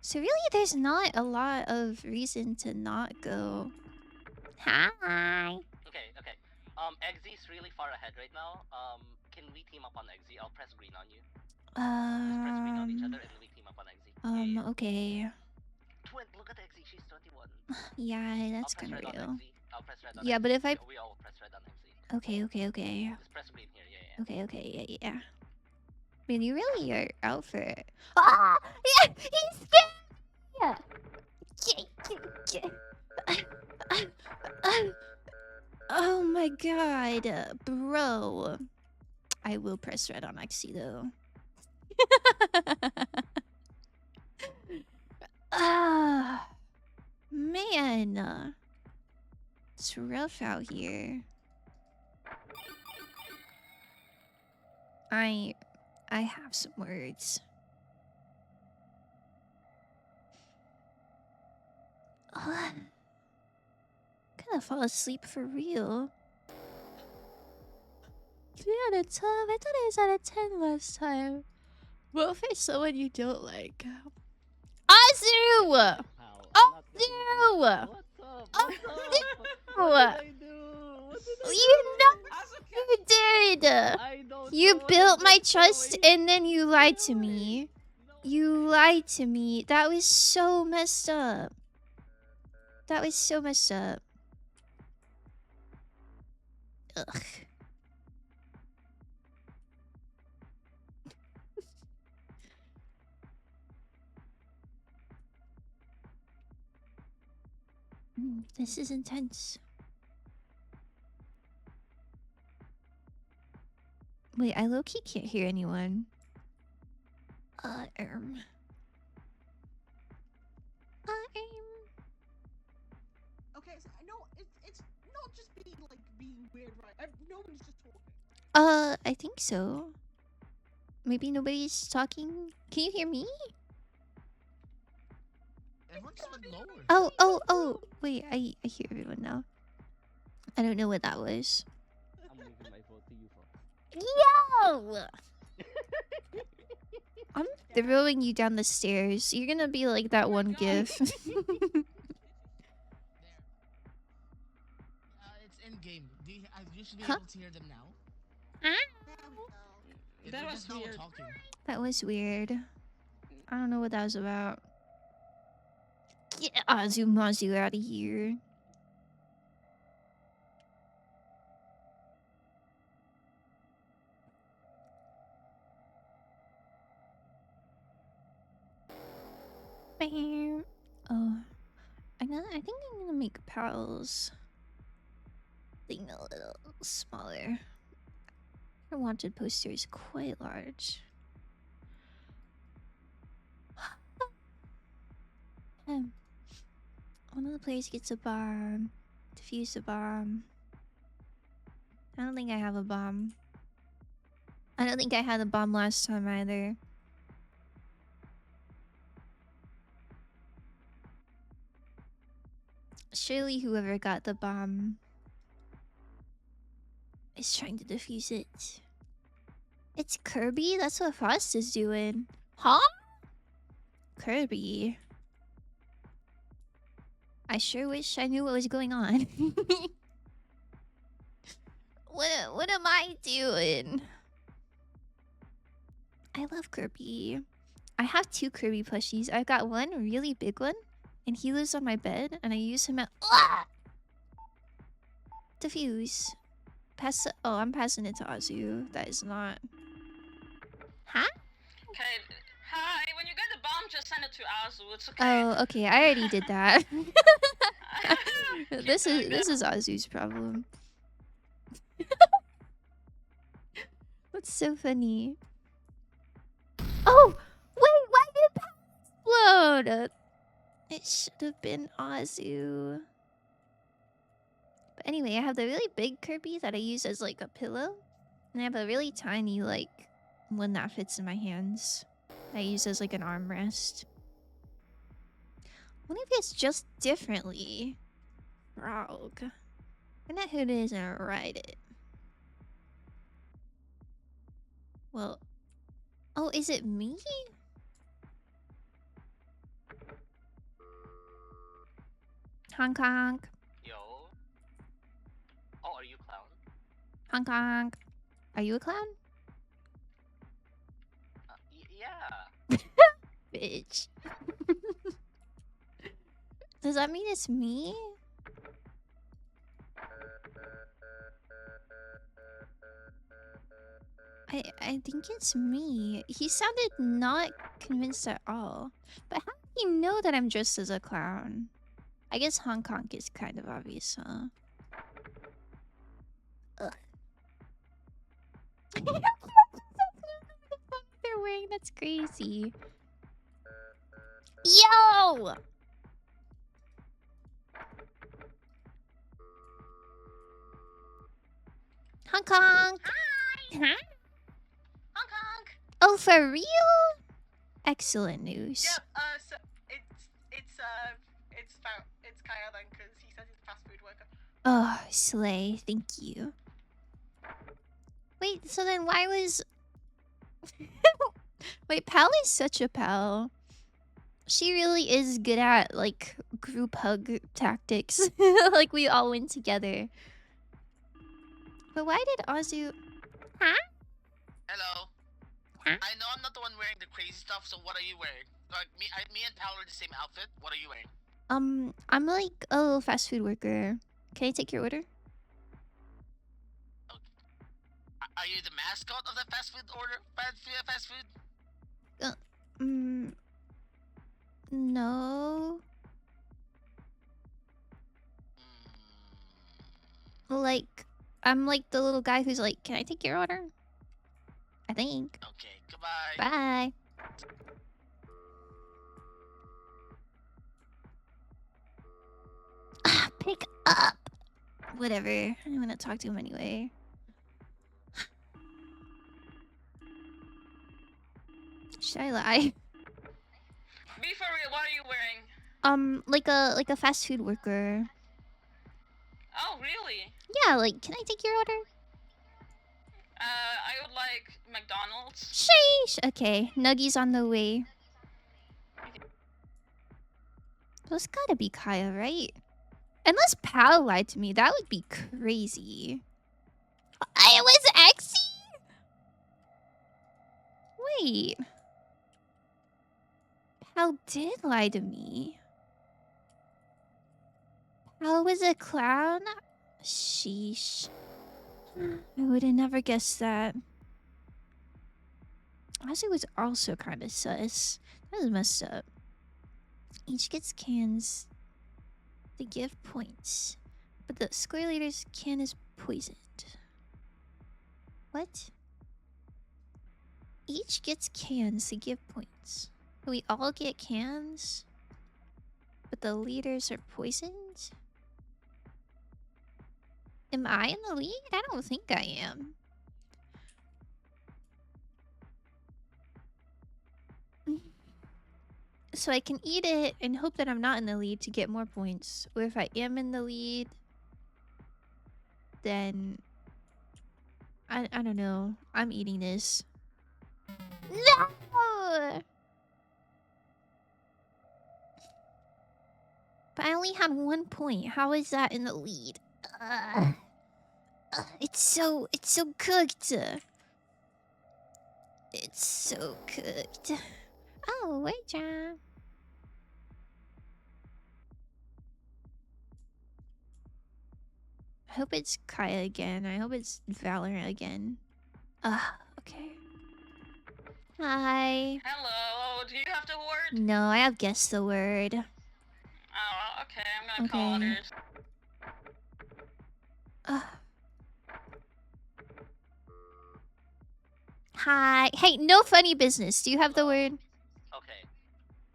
So really, there's not a lot of reason to not go. Hi! Okay. Eggsy's really far ahead right now. Can we team up on Eggsy? I'll press green on you. Just press green on each other and we team up on Eggsy. Okay. Look at Eggsy, she's 21. Yeah, that's kind of I'll press red real. on Eggsy. I'll press red on Yeah, Eggsy. but if I... We all press red on Eggsy. Okay. Just press green here, yeah. Okay, yeah. I mean, you really are out for it. Ah! Yeah! He's scared! Oh my god, bro. I will press red on Exy though. Ah, man. It's rough out here. I have some words. Gonna fall asleep for real. 3 out of 12. I thought it was out of 10 last time. What if it's someone you don't like? Azu! Azu! What's up? What did I do? You know Asuka, you did. I don't You know what built I'm my trust doing. and then you lied to me. No. You lied to me. That was so messed up. That was so messed up. Ugh. This is intense. Wait, I low-key can't hear anyone. Okay, so I know it's not just being weird, right? No one's just talking. I think so. Maybe nobody's talking. Can you hear me? Everyone just went lower. Oh. Wait, I hear everyone now. I don't know what that was. I'm leaving my vote to you folks. Yo! I'm throwing you down the stairs. You're gonna be like that one gif. There. It's in game. You should be Huh? able to hear them now. that They're was just not weird. talking. That was weird. I don't know what that was about. Get Azumazu out of here. Bam. Oh, I think I'm gonna make Pal's thing a little smaller. Her wanted poster is quite large. One of the players gets a bomb. Defuse the bomb. I don't think I have a bomb. I don't think I had a bomb last time either. Surely whoever got the bomb is trying to defuse it. It's Kirby? That's what Frost is doing. Huh? Kirby. I sure wish I knew what was going on. What am I doing? I love Kirby. I have 2 Kirby plushies. I've got one really big one, and he lives on my bed, and I use him at defuse. Oh, I'm passing it to Azu. That is not. Huh? Okay. Hi. When you get the bomb, just send it to Azu. It's okay. Oh, okay. I already did that. Keep this doing is Azu's problem. That's so funny. Oh, wait, why did that explode? It should have been Azu. But anyway, I have the really big Kirby that I use as like a pillow. And I have a really tiny like one that fits in my hands. I use as like an armrest. What if it's just differently? Frog. And that who doesn't write it. Well, oh, is it me? Hong Kong. Yo. Oh, are you a clown? Hong Kong. Are you a clown? Yeah. Bitch. Does that mean it's me? I think it's me. He sounded not convinced at all. But how do you know that I'm dressed as a clown? I guess Hong Kong is kind of obvious, huh? Ugh. They're wearing, that's crazy. Yo! Hong Kong! Hi! Hong Kong. Oh, for real? Excellent news. Yep. So it's Kaya then, because he said he's a fast food worker. Oh, slay. Thank you. Wait, so then why was... Wait, Pal is such a pal. She really is good at, like, group hug tactics. Like, we all went together. But why did Azu... Huh? Hello. Huh? I know I'm not the one wearing the crazy stuff, so what are you wearing? Like, me and Paolo are the same outfit. What are you wearing? I'm like a little fast food worker. Can I take your order? Are you the mascot of the fast food order? Fast food? No. Like, I'm like the little guy who's like, can I take your order? I think. Okay, goodbye. Bye. Pick up. Whatever. I'm gonna talk to him anyway. Should I lie? Be for real, what are you wearing? Like a fast food worker. Oh, really? Yeah, like, can I take your order? I would like McDonald's. Sheesh. Okay, Nuggies on the way. Those gotta be Kaya, right? Unless Pal lied to me, that would be crazy. It was Exy? Wait. Pal did lie to me. Pal was a clown? Sheesh. I would have never guessed that. Ozzy was also kind of sus. That was messed up. Each gets cans. They give points. But the square leader's can is poisoned. What? Each gets cans. They give points. We all get cans? But the leaders are poisoned? Am I in the lead? I don't think I am. So I can eat it and hope that I'm not in the lead to get more points. Or if I am in the lead, then... I don't know. I'm eating this. No! But I only had 1 point. How is that in the lead? It's so cooked. It's so cooked. Oh, wait, John. I hope it's Kaya again. I hope it's Valorant again. Okay. Hi. Hello, do you have the word? No, I have guessed the word. Oh, okay, I'm gonna call others. Hi. Hey, no funny business. Do you have the word? Okay.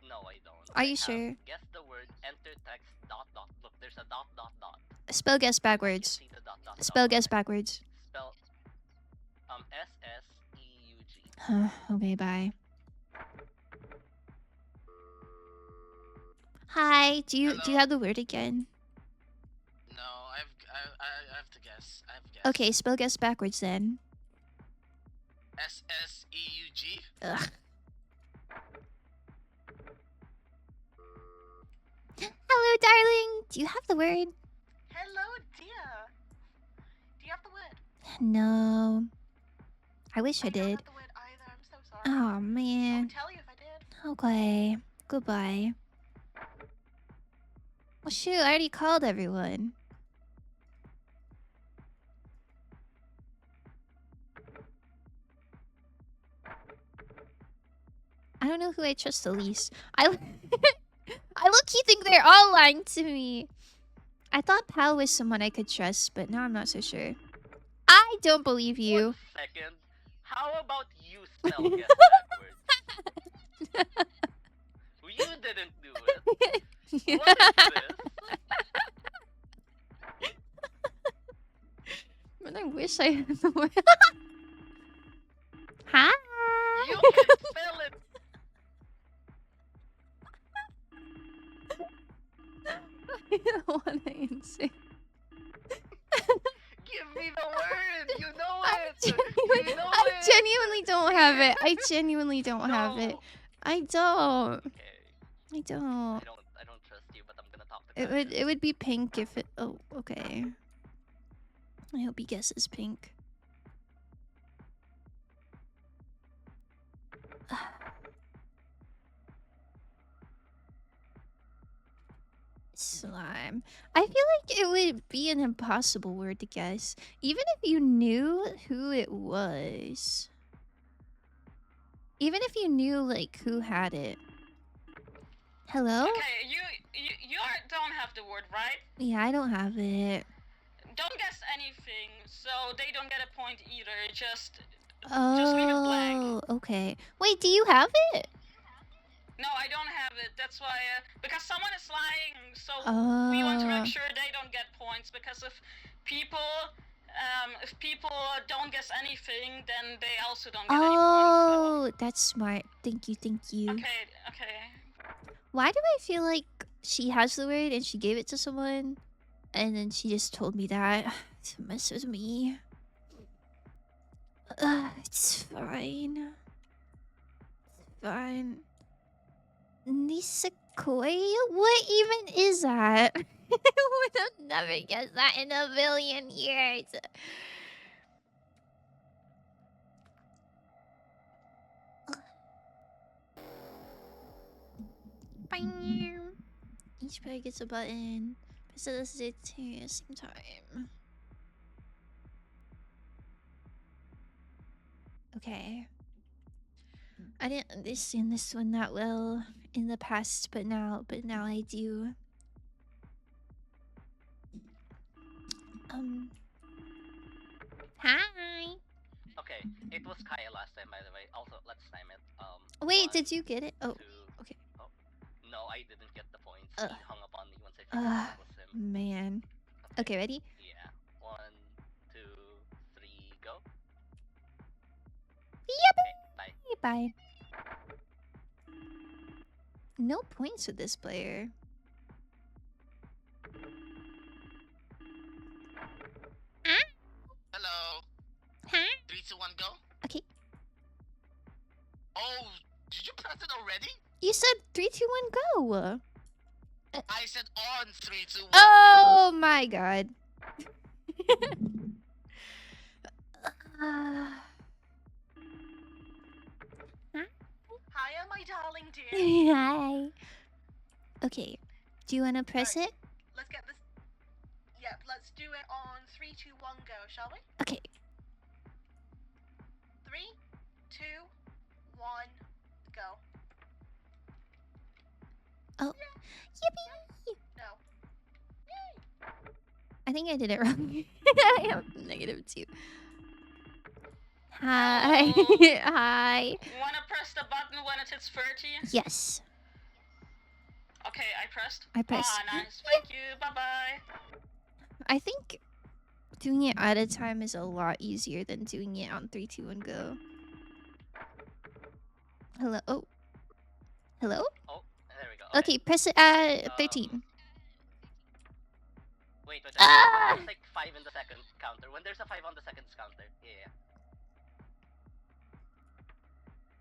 No, I don't. Are you sure? Guess the word, enter text, dot, dot. Look, there's a dot, dot, dot. Spell guess backwards. See the dot, dot, Spell dot. guess backwards. Spell, S-S-E-U-G. Okay, bye. Hi. Do you have the word again? No, I have to guess. I have to guess. Okay, spell guess backwards then. S-S-E-U-G? Ugh. Hello, darling. Do you have the word? Hello, dear. Do you have the word? No. I wish I don't did. have the word either. I'm so sorry. Oh, I man. would tell you if I did. Okay. Goodbye. Well, shoot, I already called everyone. I don't know who I trust the least. I low-key think they're all lying to me. I thought Pal was someone I could trust, but now I'm not so sure. I don't believe you. 1 second. How about you spell guess backwards? You didn't do it. What is this? But I wish I had the word. Hi. You can spell it. I don't want to answer. Give me the word. You know I it. genuinely don't have it. I genuinely don't have it. No. I don't. Okay. I don't. I don't trust you, but I'm gonna talk to It would be pink if it. Oh, okay. I hope he guesses pink. Slime. I feel like it would be an impossible word to guess, even if you knew who it was. Even if you knew like who had it. Hello? Okay, you don't have the word, right? Yeah, I don't have it. Don't guess anything, so they don't get a point either. Just leave it blank. Oh, okay. Wait, do you have it? No, I don't have it. That's why, because someone is lying, so we want to make sure they don't get points. Because if people don't guess anything, then they also don't get any points. Oh, that's smart. Thank you, thank you. Okay. Why do I feel like she has the word and she gave it to someone, and then she just told me that to mess with me? It's fine. It's fine. Nisekoi? What even is that? I would have never guessed that in a billion years. Bang. Each player gets a button. Press it at the same time. Okay. I didn't understand this one that well in the past, but now I do. Hi. Okay, it was Kaya last time, by the way. Also, let's time it. Wait, did you get it? Oh, okay. Oh, no, I didn't get the points. He hung up on me once I figured out it was him. Man. Okay, ready? Yeah. 1, 2, 3, go. Yep. Okay, bye. No points with this player. Hello. Huh? 3, 2, 1, go. Okay. Oh, did you press it already? You said 3, 2, 1, go. I said on 3, 2, 1. Oh my god. Hiya, my darling dear. Hi. Okay. Do you want to press it? Let's get this. Yep, let's do it on 3, 2, 1, go, shall we? Okay. 3, 2, 1, go. Oh. Yippee! No. I think I did it wrong. I have -2. Hi. Hi. Wanna press the button when it hits 30? Yes. Okay, I pressed. I pressed. Ah, nice. Thank you. Bye-bye. I think doing it at a time is a lot easier than doing it on 3, 2, 1, go. Hello? Oh. Hello? Oh, there we go. Okay, press it at 13. Wait, there's like 5 in the second counter. When there's a 5 on the seconds counter. Yeah.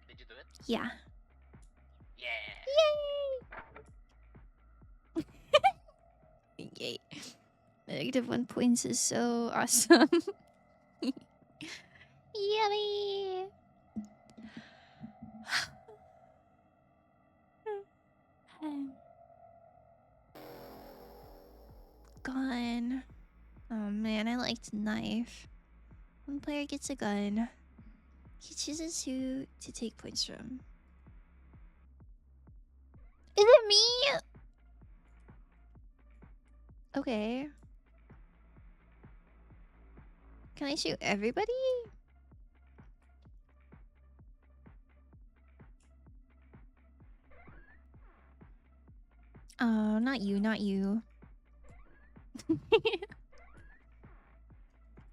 Did you do it? Yeah. Yeah. Yay! Yay. -1 points is so awesome. Yummy! Gun. Oh man, I liked knife. One player gets a gun. He chooses who to take points from. Is it me? Okay. Can I shoot everybody? Oh, not you, not you.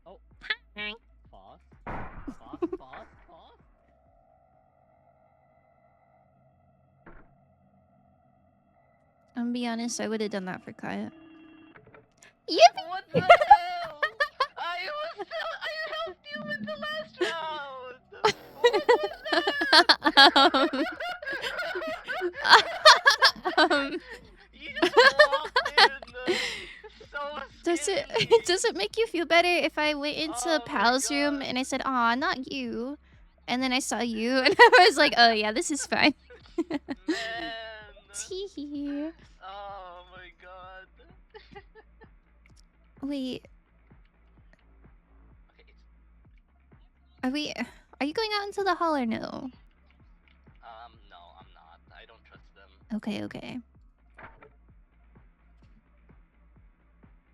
Oh. Hi. Pause. Pause. I'm gonna be honest, I would have done that for Kaya. Yippee! What the hell? I helped you with the last round. What was that? You just walked in. So Does scary. it Does it make you feel better if I went into Oh my Pal's room God. and I said, "Aw, not you," and then I saw you and I was like, "Oh yeah, this is fine." Man. Teehee. Oh my God. Wait, Okay, it's are we? Are you going out into the hall or no? no, I'm not. I don't trust them. Okay, okay.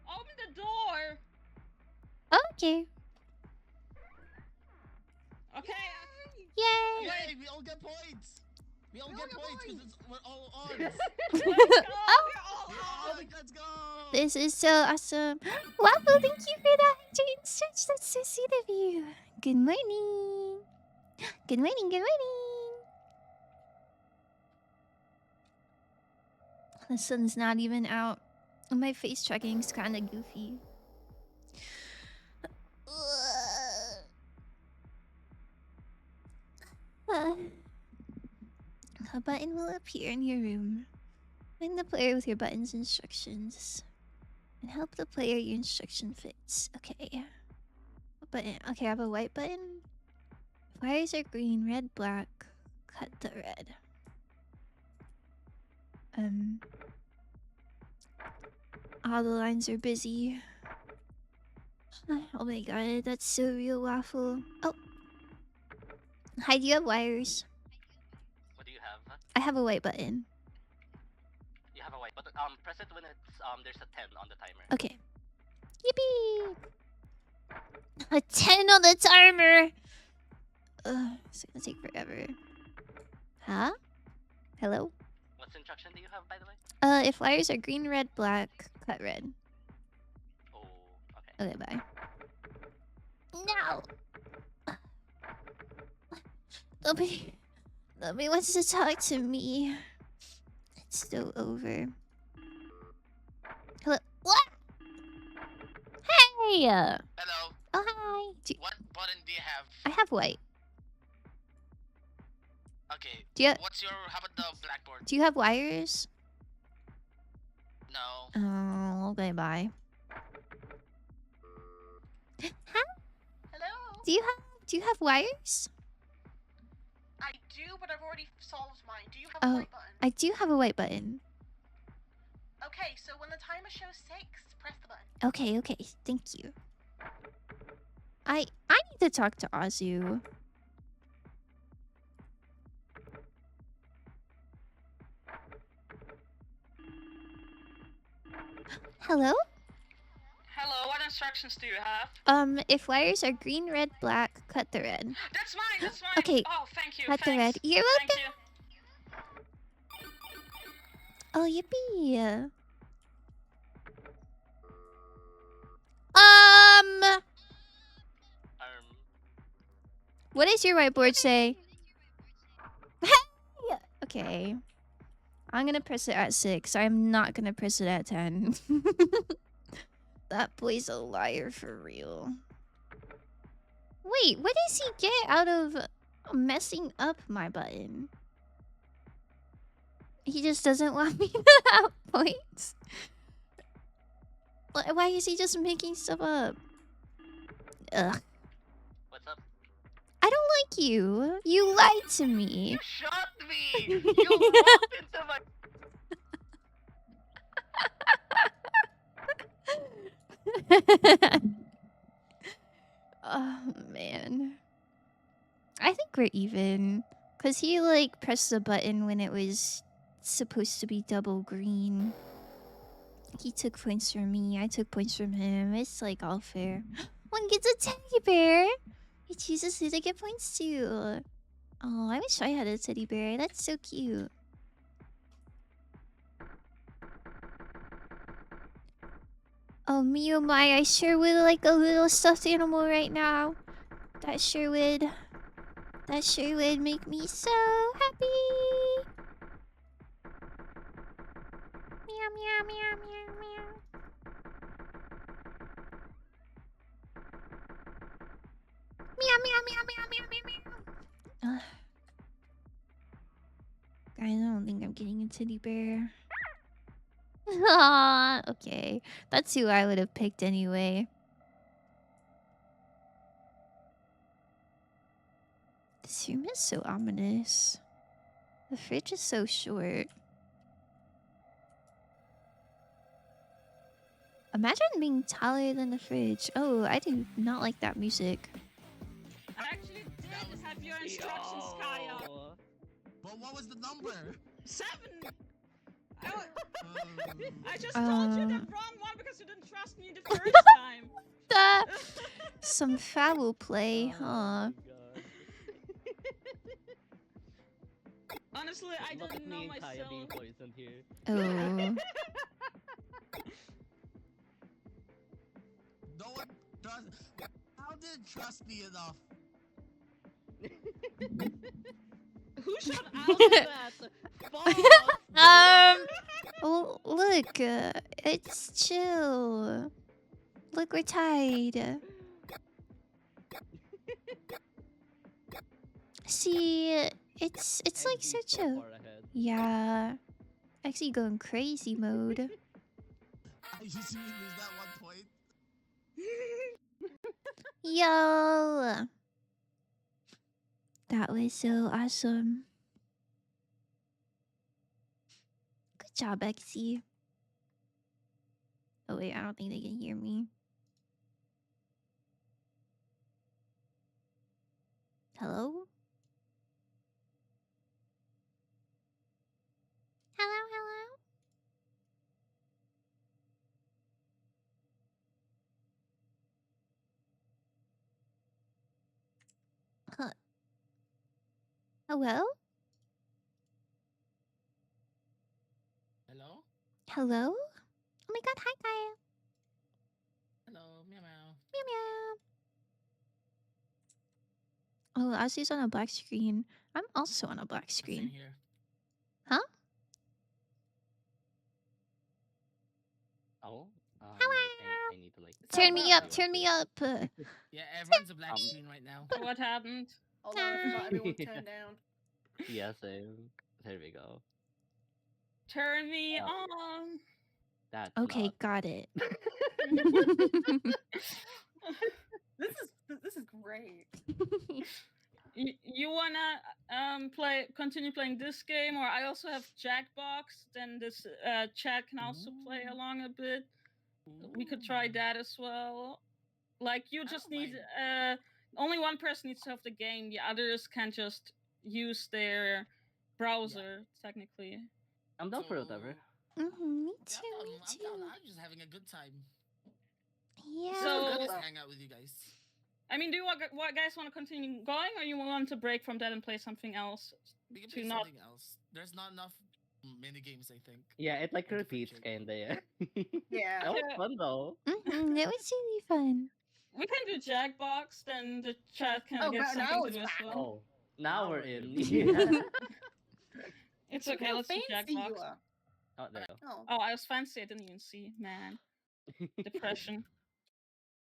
Open the door. Okay. Okay. Yay! Yay! We all get points. We all get points because we're all on. Let's go. We're all on. Let's go. This is so awesome. Waffle, thank you for that hydrating stretch. That's so sweet of you. Good morning. Good morning, good morning. The sun's not even out. My face tracking's kind of goofy. A button will appear in your room. Find the player with your button's instructions. And help the player your instruction fits. Okay. What button? Okay, I have a white button. Wires are green, red, black. Cut the red. All the lines are busy. Oh my god, that's so real, Waffle. Oh. Hi, do you have wires? What do you have? I have a white button. You have a white button. Press it when it's there's a 10 on the timer. Okay. Yippee! A 10 on the timer! Ugh, it's gonna take forever. Huh? Hello? What instruction do you have, by the way? If wires are green, red, black, cut red. Oh, okay. Okay, bye. No! Nobody wants to talk to me. It's still over. Hello? What? Hey! Hello. Oh, hi. What button do you have? I have white. Okay. Do you How about the blackboard? Do you have wires? No. Oh, okay, bye. Huh? Hello? Do you have wires? I do, but I've already solved mine. Do you have Oh, a white button? I do have a white button. Okay, so when the timer shows 6, press the button. Okay, thank you. I need to talk to Azu. Hello? Hello, what instructions do you have? If wires are green, red, black, cut the red. That's mine, that's mine. Okay. Oh, thank you. Cut the red. Thanks. You're Thank welcome. you. Oh, yippee. What does your whiteboard say? Hey! Okay. I'm gonna press it at 6. I'm not gonna press it at 10. That boy's a liar for real. Wait, what does he get out of messing up my button? He just doesn't want me to have points. Why is he just making stuff up? Ugh. What's up? I don't like you. You lied to me. You shot me! You walked into my... Oh, man. I think we're even. Because he, like, pressed the button when it was supposed to be double green. He took points from me. I took points from him. It's, like, all fair. One gets a teddy bear. He chooses who to get points to. Oh, I wish I had a teddy bear. That's so cute. Oh, me oh my, I sure would like a little stuffed animal right now. That sure would make me so happy. Meow, meow, meow, meow, meow. Meow, meow, meow, meow, meow, meow, meow. Guys, I don't think I'm getting a teddy bear. Aww, okay. That's who I would have picked anyway. bathroom is so ominous. The fridge is so short. Imagine being taller than the fridge. Oh, I do not like that music. I actually did have your instructions, Kaya. But what was the number? 7! I just told you the wrong one because you didn't trust me the first time. Some foul play, huh? Honestly, I Look didn't at know me and Kaya being myself. poisoned here. Oh. No one trust. How did trust me enough? Who shot Oh, look, it's chill. Look, we're tied. See, it's like so chill. Yeah, actually going crazy mode. I just really lose that 1 point. Yo, that was so awesome. Good job, Exy. Oh wait, I don't think they can hear me. Hello? Hello, hello? Huh. Hello? Hello? Hello? Oh my god, hi Kaya. Hello, meow meow. Meow meow. Oh, Ozzy's on a black screen. I'm also on a black screen. Here. Huh? Oh, Hello. I need to like Turn me up, turn me up. Yeah, everyone's a black screen right now. What happened? Hold on, I forgot everyone's turned down. Yeah, same. There we go. Turn me on. That's okay, got it. This is great. You wanna continue playing this game, or I also have Jackbox. Then this chat can also play along a bit. We could try that as well. Like you just need only one person needs to have the game. The others can just use their browser technically. I'm down for whatever. Me too, me I'm too. down. I'm just having a good time. Yeah. So Just hang out with you guys. I mean, do you guys want to continue going, or you want to break from that and play something else? We can play something else. There's not enough mini games, I think. Yeah, it like repeats kinda, yeah. Yeah. That was fun though. It was really fun. We can do Jackbox, then the chat can get but now something to it's do as back. well. Oh, now we're in. Yeah. It's okay, How let's do fancy you Jackbox. are. Oh, there you go. Oh, I was fancy, I didn't even see, man. Depression.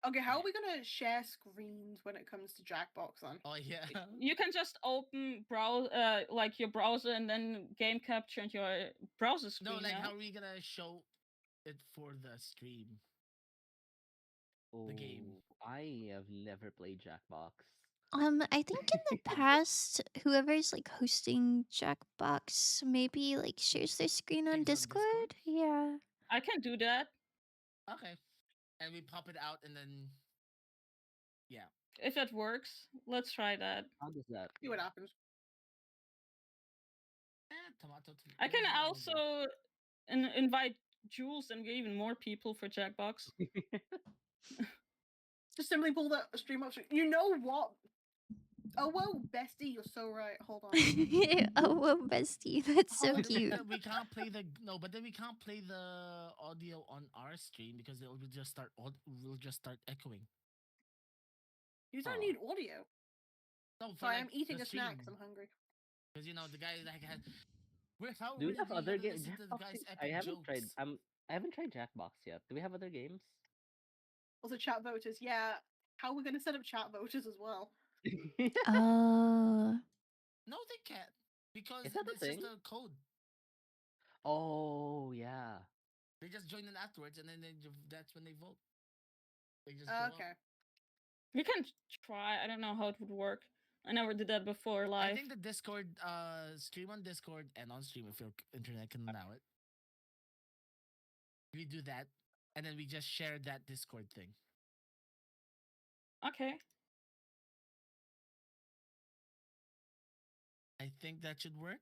Okay, how are we gonna share screens when it comes to Jackbox then? Oh yeah. You can just open like your browser and then game capture and your browser screen. No, like how are we gonna show it for the stream? The game. I have never played Jackbox. I think in the past, whoever's like hosting Jackbox maybe like shares their screen on Discord. Yeah. I can do that. Okay. And we pop it out and then yeah. If that works, let's try that. How does that? See what happens. Tomato. I can also invite Jules and even more people for Jackbox. Just simply pull the stream up. You know what? Oh well, bestie, you're so right. Hold on. Oh well, bestie, that's so cute. We can't play but then we can't play the audio on our stream because it will just start echoing. You don't need audio. No, Sorry, like, I'm eating the a snack stream. 'cause I'm hungry. Because the guy like had. Do we have other games? I haven't jokes? tried. I haven't tried Jackbox yet. Do we have other games? Also, chat voters. Yeah, how are we gonna set up chat voters as well? Oh. No, they can't because Is that a it's just thing? a code. Oh yeah. They just join in afterwards, and then that's when they vote. They just go Okay. We can try. I don't know how it would work. I never did that before live. I think the Discord, stream on Discord and on stream if your internet can allow it. We do that, and then we just share that Discord thing. Okay. I think that should work.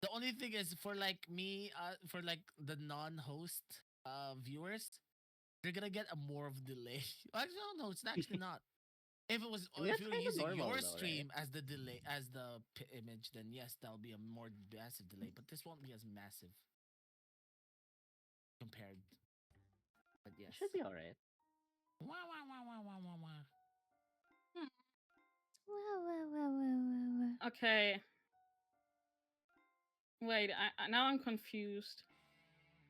The only thing is for like me, for like the non-host viewers, they're gonna get a more of delay. I don't know. It's actually not. If it was, I mean, if that's you were kinda using normal your though, right? stream as the delay, as the image, then yes, that'll be a more massive delay. But this won't be as massive compared. But yes, It should be alright. Wah, wah, wah, wah, wah, wah, wah. Okay. Wait, now I'm confused.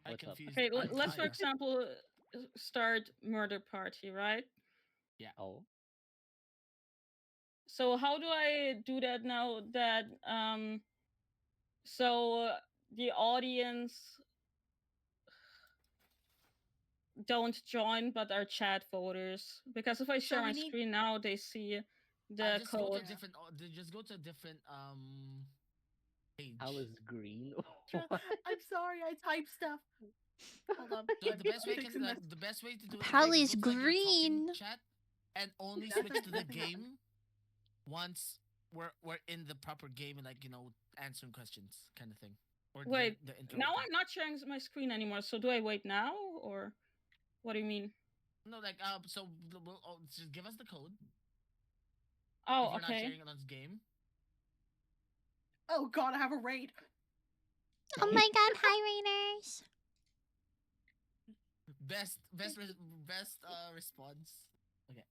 I What's up? confused. Okay, let's for Antaya. example start murder party, right? Oh. So how do I do that now that so the audience don't join but are chat voters? Because if I share my screen now, they see the just code. go to a different. Just go to a different page. Hal is green. I'm sorry, I type stuff. Hold on. So I'm the best way fixing this. the best way to do it Pal is is go to, like, your talking green. chat and only Nothing- switch to the nothing happened. game once we're in the proper game and, like, you know, answering questions kind of thing. Or Wait, the intro. now I'm not sharing my screen anymore. So do I wait now or what do you mean? No, like so we'll just give us the code. Oh, if you're not okay. sharing it on this game. Oh god, I have a raid. Oh my god, hi raiders. Best response. Okay.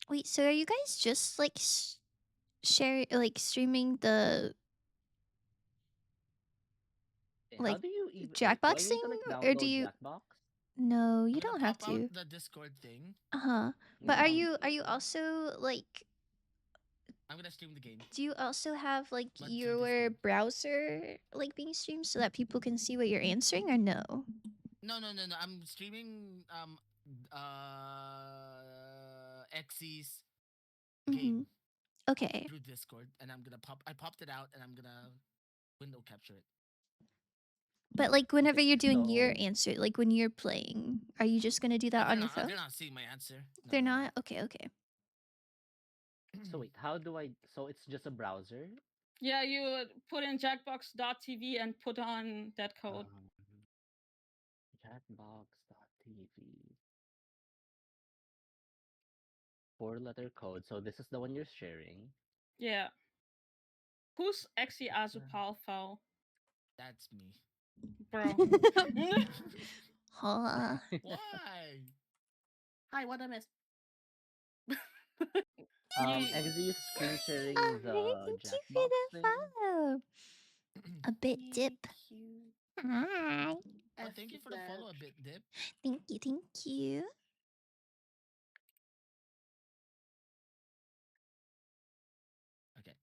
Wait, so are you guys just like streaming the How like do you even Jackbox do I need thing, to, like, or download do you? Jackbox? No, you I'm gonna don't have pop out to. the Discord thing. But are you also like? I'm gonna stream the game. Do you also have like But through your browser like being streamed so that people can see what you're answering, or no? No. I'm streaming Xy's game Okay. through Discord, and I'm gonna I popped it out, and I'm gonna window capture it. But like whenever you're doing your answer, like when you're playing, are you just gonna do that on your phone? They're not seeing my answer. They're not? Okay. So wait, how do I? So it's just a browser. Yeah, you put in jackbox.tv and put on that code. Jackbox.tv. 4-letter code. So this is the one you're sharing. Yeah. Who's Exi Azupal? That's me. Bro. Huh. Why? Hi, what I miss? Exy is screen sharing Oh, the thank you Jackbox for the thing. follow. A bit dip. Hi. Oh, thank you for the follow, a bit dip. Thank you. Okay.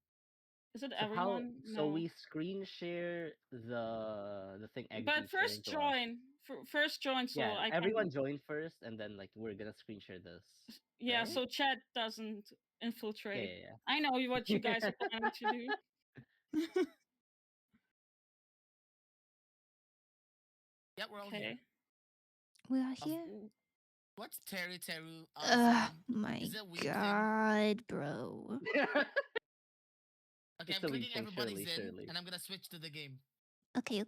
Is it So everyone? So No. we screen share the thing. Exy But first join. First join, so yeah, I everyone can. join first, and then like we're gonna screen share this. Yeah, right? so chat doesn't infiltrate. Yeah. I know what you guys are planning to do. Yeah, we're all here. We are here. What's Teru? Oh my Is it a weird god, bro. Okay, It's I'm a weird clicking thing, everybody's Shirley. and I'm gonna switch to the game. Okay.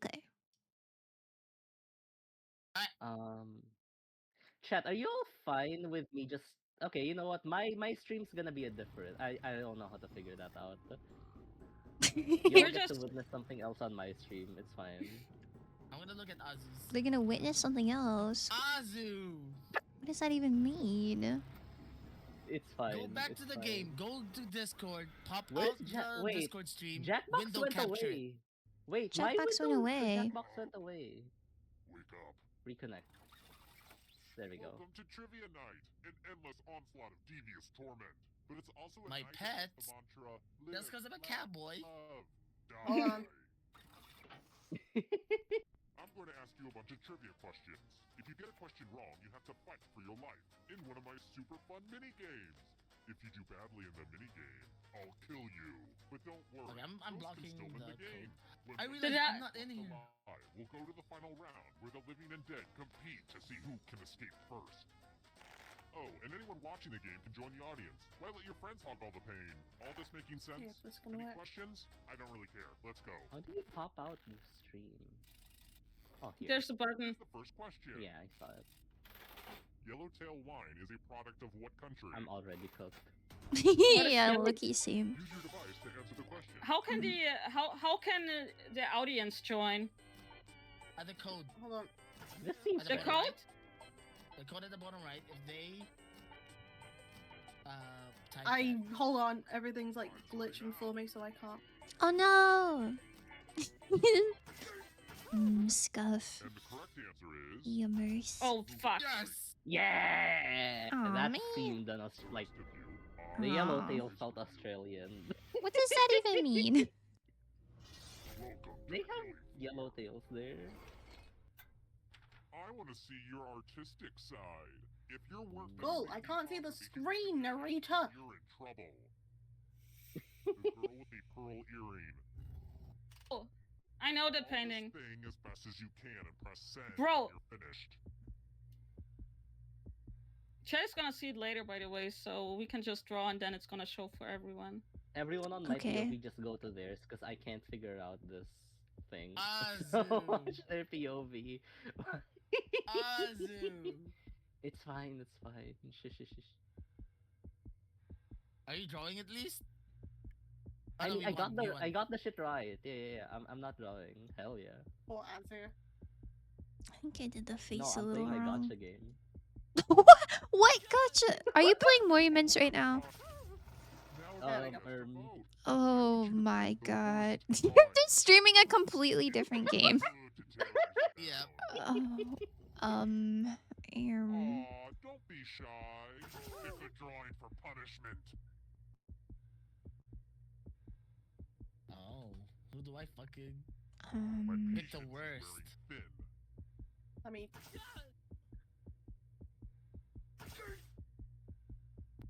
Chat, are you all fine with me just okay, you know what? My stream's gonna be a different. I don't know how to figure that out. You'll get to witness something else on my stream. It's fine. I'm gonna look at Azu's. They're gonna witness something else. Azu! What does that even mean? It's fine. Go back to the game. Go to Discord. Pop Where's out the Discord stream. Jackbox window went capture away. Wait, Jackbox my went window away. for Jackbox went away. Wake up. Reconnect. There we go. Welcome to Trivia Night, an endless onslaught of devious torment. But it's also a My night pet. with the mantra, That's because I'm a cowboy. love, die. Hold on. going to ask you a bunch of trivia questions. If you get a question wrong, you have to fight for your life in one of my super fun mini games. If you do badly in the mini game, I'll kill you. But don't worry, Okay, I'm Ghost blocking can still win the the game. code. I realize I'm not in here. We'll go to the final round where the living and dead compete to see who can escape first. Oh, and anyone watching the game can join the audience. Why let your friends hog all the pain? All this making sense? Yeah, this is gonna Any work. questions? I don't really care. Let's go. How do you pop out the stream? Oh, here. There's a button. Here's the first question. Yeah, I saw it. Yellowtail wine is a product of what country? I'm already cooked. Yeah, lucky same. Use your device to answer the question. How can the audience join? The code. Hold on. This seems The bottom code? right. The code at the bottom right. If they type Hold on. Everything's like glitching for me, so I can't. Oh no! Scuff. And the correct answer is Yummers. Oh fuck. Yes. Yeah, Aw, that man. seemed like the Aw. Yellowtail felt Australian. What does that even mean? They have yellowtails there. I want to see your artistic side. If your work Oh, I can't see the screen, narrator. you're in trouble. The girl with the pearl earring. Oh, I know the Draw this painting. thing as best as you can and press send Bro. when you're finished. Chad's gonna see it later, by the way, so we can just draw and then it's gonna show for everyone. Everyone on my Okay. POV just go to theirs because I can't figure out this thing. Azu. So watch their POV. Azu. It's fine, it's fine. Shush, shush, shush. Are you drawing at least? I, no, I we got won, we the won. I got the shit right. Yeah. I'm not drawing. Hell yeah. Poor answer. I think I did the No, face a I'm little playing my wrong. gotcha game. What gotcha? Are you playing Monuments right now? There we go. Oh my god. You're just streaming a completely different game. Yeah. Oh, um, Aw, don't be shy. Pick a drawing for punishment. Oh, who do I fucking My pick the patience is worst? very thin. I mean,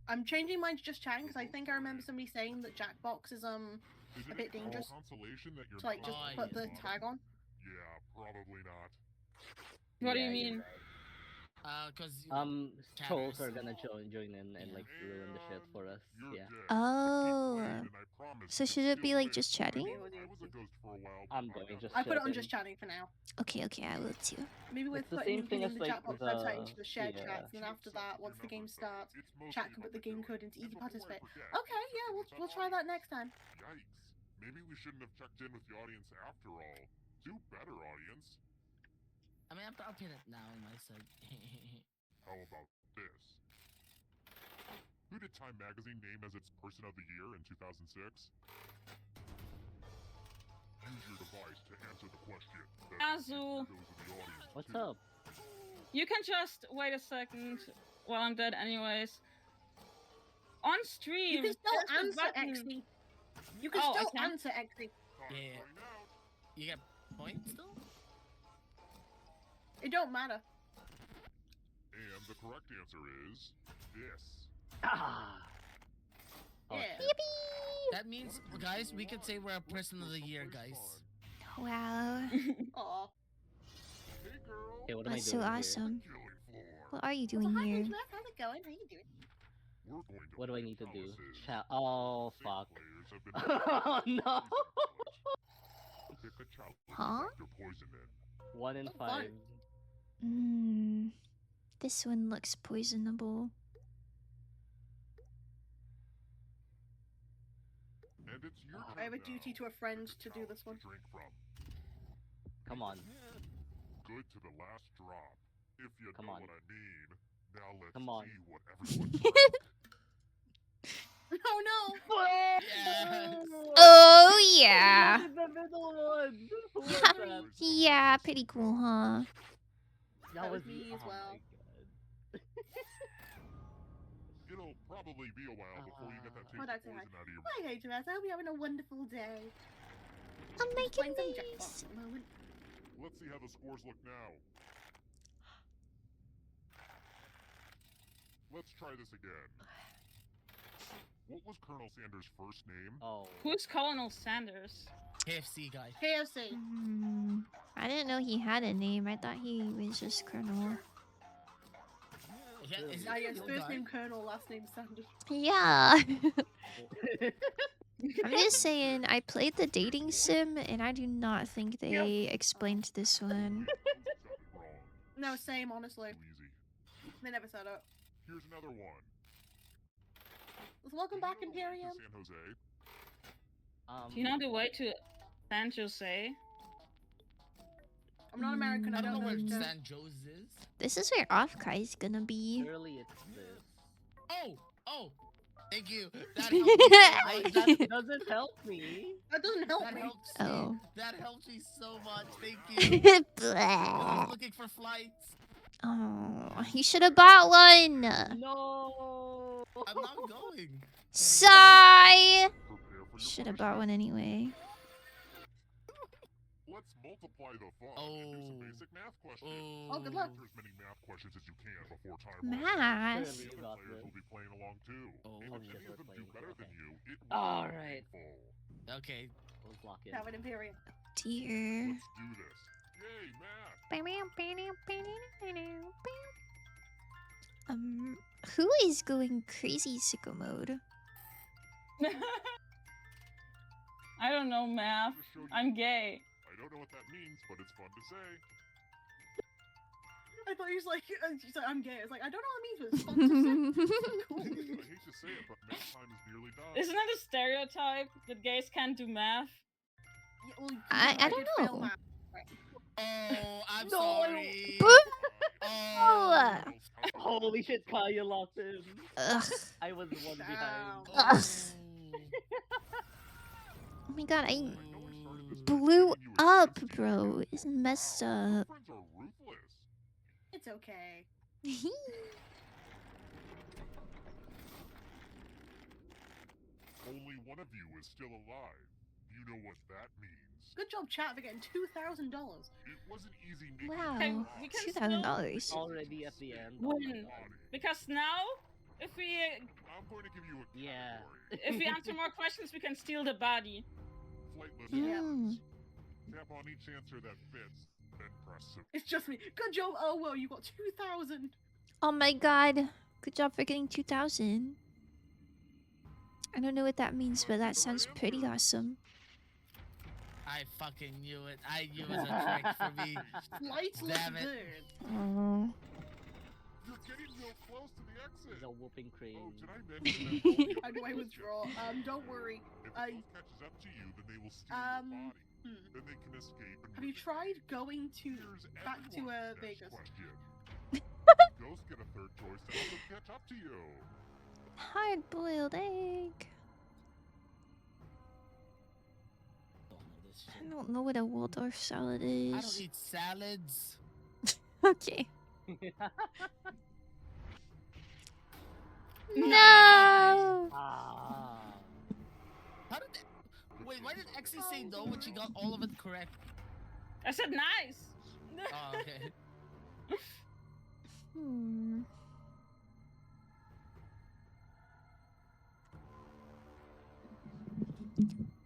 I'm changing mine to just chatting because I think I remember somebody saying that Jackbox is Is a it bit a call dangerous consolation that you're to like not just Oh, put yeah. the tag on. Yeah, probably not. What do you Yeah, mean? you're Cause right. Trolls Chatters. are gonna join in and like ruin the shit for us. You're Yeah. dead. Oh. Keep playing, and I promise So you should it still be like win. just chatting? I was a ghost for a while. but I'm I going got just I put it on chatting. just chatting for now. Okay, I will too. Maybe we're It's the same thing as, the like, Jackbox the- website into the shared yeah. chats, and then after that, once the game starts, It's mostly chat can put about the game killing. code into And easy before I participate. forget, Okay, check yeah, in we'll with try that next time. Yikes. Maybe we shouldn't have checked in with the audience after all. Do better, audience. I mean, I'll pin it now in my side. How about this? Who did Time Magazine name as its Person of the Year in 2006? Use your device to answer the question. Azu. What's up? You can just wait a second while I'm dead anyways. On stream, You can still there's a answer button. Exy. You can Oh, I still can? answer Exy. Yeah. You get points still? It don't matter. And the correct answer is this. Ah. Oh, Yeah. shit. That means, guys, we can say we're a person of the year, guys. Wow. Aw. Hey girl. Okay, what am I That's doing so here? awesome. Killing floor. What are you So doing hi, here? Benjamin. How's it going? How you doing? We're going to What do I play need to do? palaces. Chat. Oh Safe fuck. players have been Oh no. Pick a challenge Huh? Dr. Poison in. 1 in Oh, fun. 5. This one looks poisonable. And it's your turn I have a now. duty to a friend Pick a to do this challenge one. to drink from. Come on. Good to the last drop. If you Come know on. what I mean. Now let's Come on. see what everyone drinks. Oh no! Yes. Oh yeah. Look at the middle one. Who was Yeah. that? Yeah, pretty cool, huh? That was me as oh well. my god. It'll probably be a while before you get that taste Hold of on, say hi. poison out of your Hi, Adrian. I hope you're having a wonderful day. Oh my Playing some goodness. Jackbox at the moment. Let's see how the scores look now. Let's try this again. What was Colonel Sanders' first name? Oh. Who's Colonel Sanders? KFC guy. KFC. I didn't know he had a name. I thought he was just Colonel. Yeah, is Ah, it yes, the first guy? name Colonel, last name Sanders. Yeah. I'm just saying, I played the dating sim, and I do not think they explained this one. No, same, honestly. Too easy. They never said it. Here's another one. Welcome back, Do you know the way to Imperium. San Jose? Do you know the way to San Jose? I'm not American, I don't know where Joe. San Jose is. This is where Offkai is gonna be. Surely it's this. Oh! Thank you. That helps me so much. That doesn't help me. That doesn't help That me. helps Oh. me. That helps me so much. Thank you. 'Cause I Blah. was looking for flights. Oh, you should have bought one. No. I'm not going. Sigh. Prepare for your Should have punishment. bought one anyway. Let's multiply the fun and do some Oh. basic math questions. Oh. Oh, good luck. Answer as many math questions as you can before time runs out. Math. Surely The you other got players this. will be playing along too. Oh, And if shit, any we're of them do playing. better than Okay. you, it will All be right. painful. Okay. Let's lock in. Have an Imperium. Dear. Let's do this. Yay, math! Who is going crazy sicko mode? I don't know math. Just show you- I'm gay. I don't know what that means, but it's fun to say. I thought he was like, she's like, I'm gay. It's like, I don't know what it means, but it's fun to say. Cool. I hate to say it, but math time is nearly done. Isn't that a stereotype that gays can't do math? Yeah, well, I did don't fail know. math. Oh, I'm No. sorry. Boo! Oh. Holy shit, Kaya locked in. Ugh. I was one behind. Damn. Ugh. Oh my god, I blew up, bro. It's messed up. Friends are ruthless. It's okay. Only one of you is still alive. You know what that means. Good job, chat, for getting $2,000. It wasn't easy making Wow. Okay, we can $2,000. Already at the end. Win. Because now, if we I'm going to give you a Yeah. category. if we answer more questions, we can steal the body. Flightless Mm. words. Tap on each answer that fits, then press submit. It's just me. Good job. Oh, well, you got 2,000. Oh my god. Good job for getting 2,000. I don't know what that means, but that sounds pretty awesome. I fucking knew it. I knew it was a trick for me. Lights look Damn it. good. Oh. You're getting real close to the exit. He's a whooping crane. Oh, did I mention that all the How do I other withdraw? Don't worry. If I- the ghost catches up to you, then they will steal your body. Then they can escape. And Have you tried going to Here's back to everyone's next Vegas? question. Ghosts get a third choice to help them catch up to you. Hard-boiled egg. Don't know this I shit. don't know what a Waldorf salad is. I don't eat salads. Okay. Nice. No! Ah. How did that... Wait, why did Exy say no when she got all of it correct? I said nice. Oh, okay. Hmm.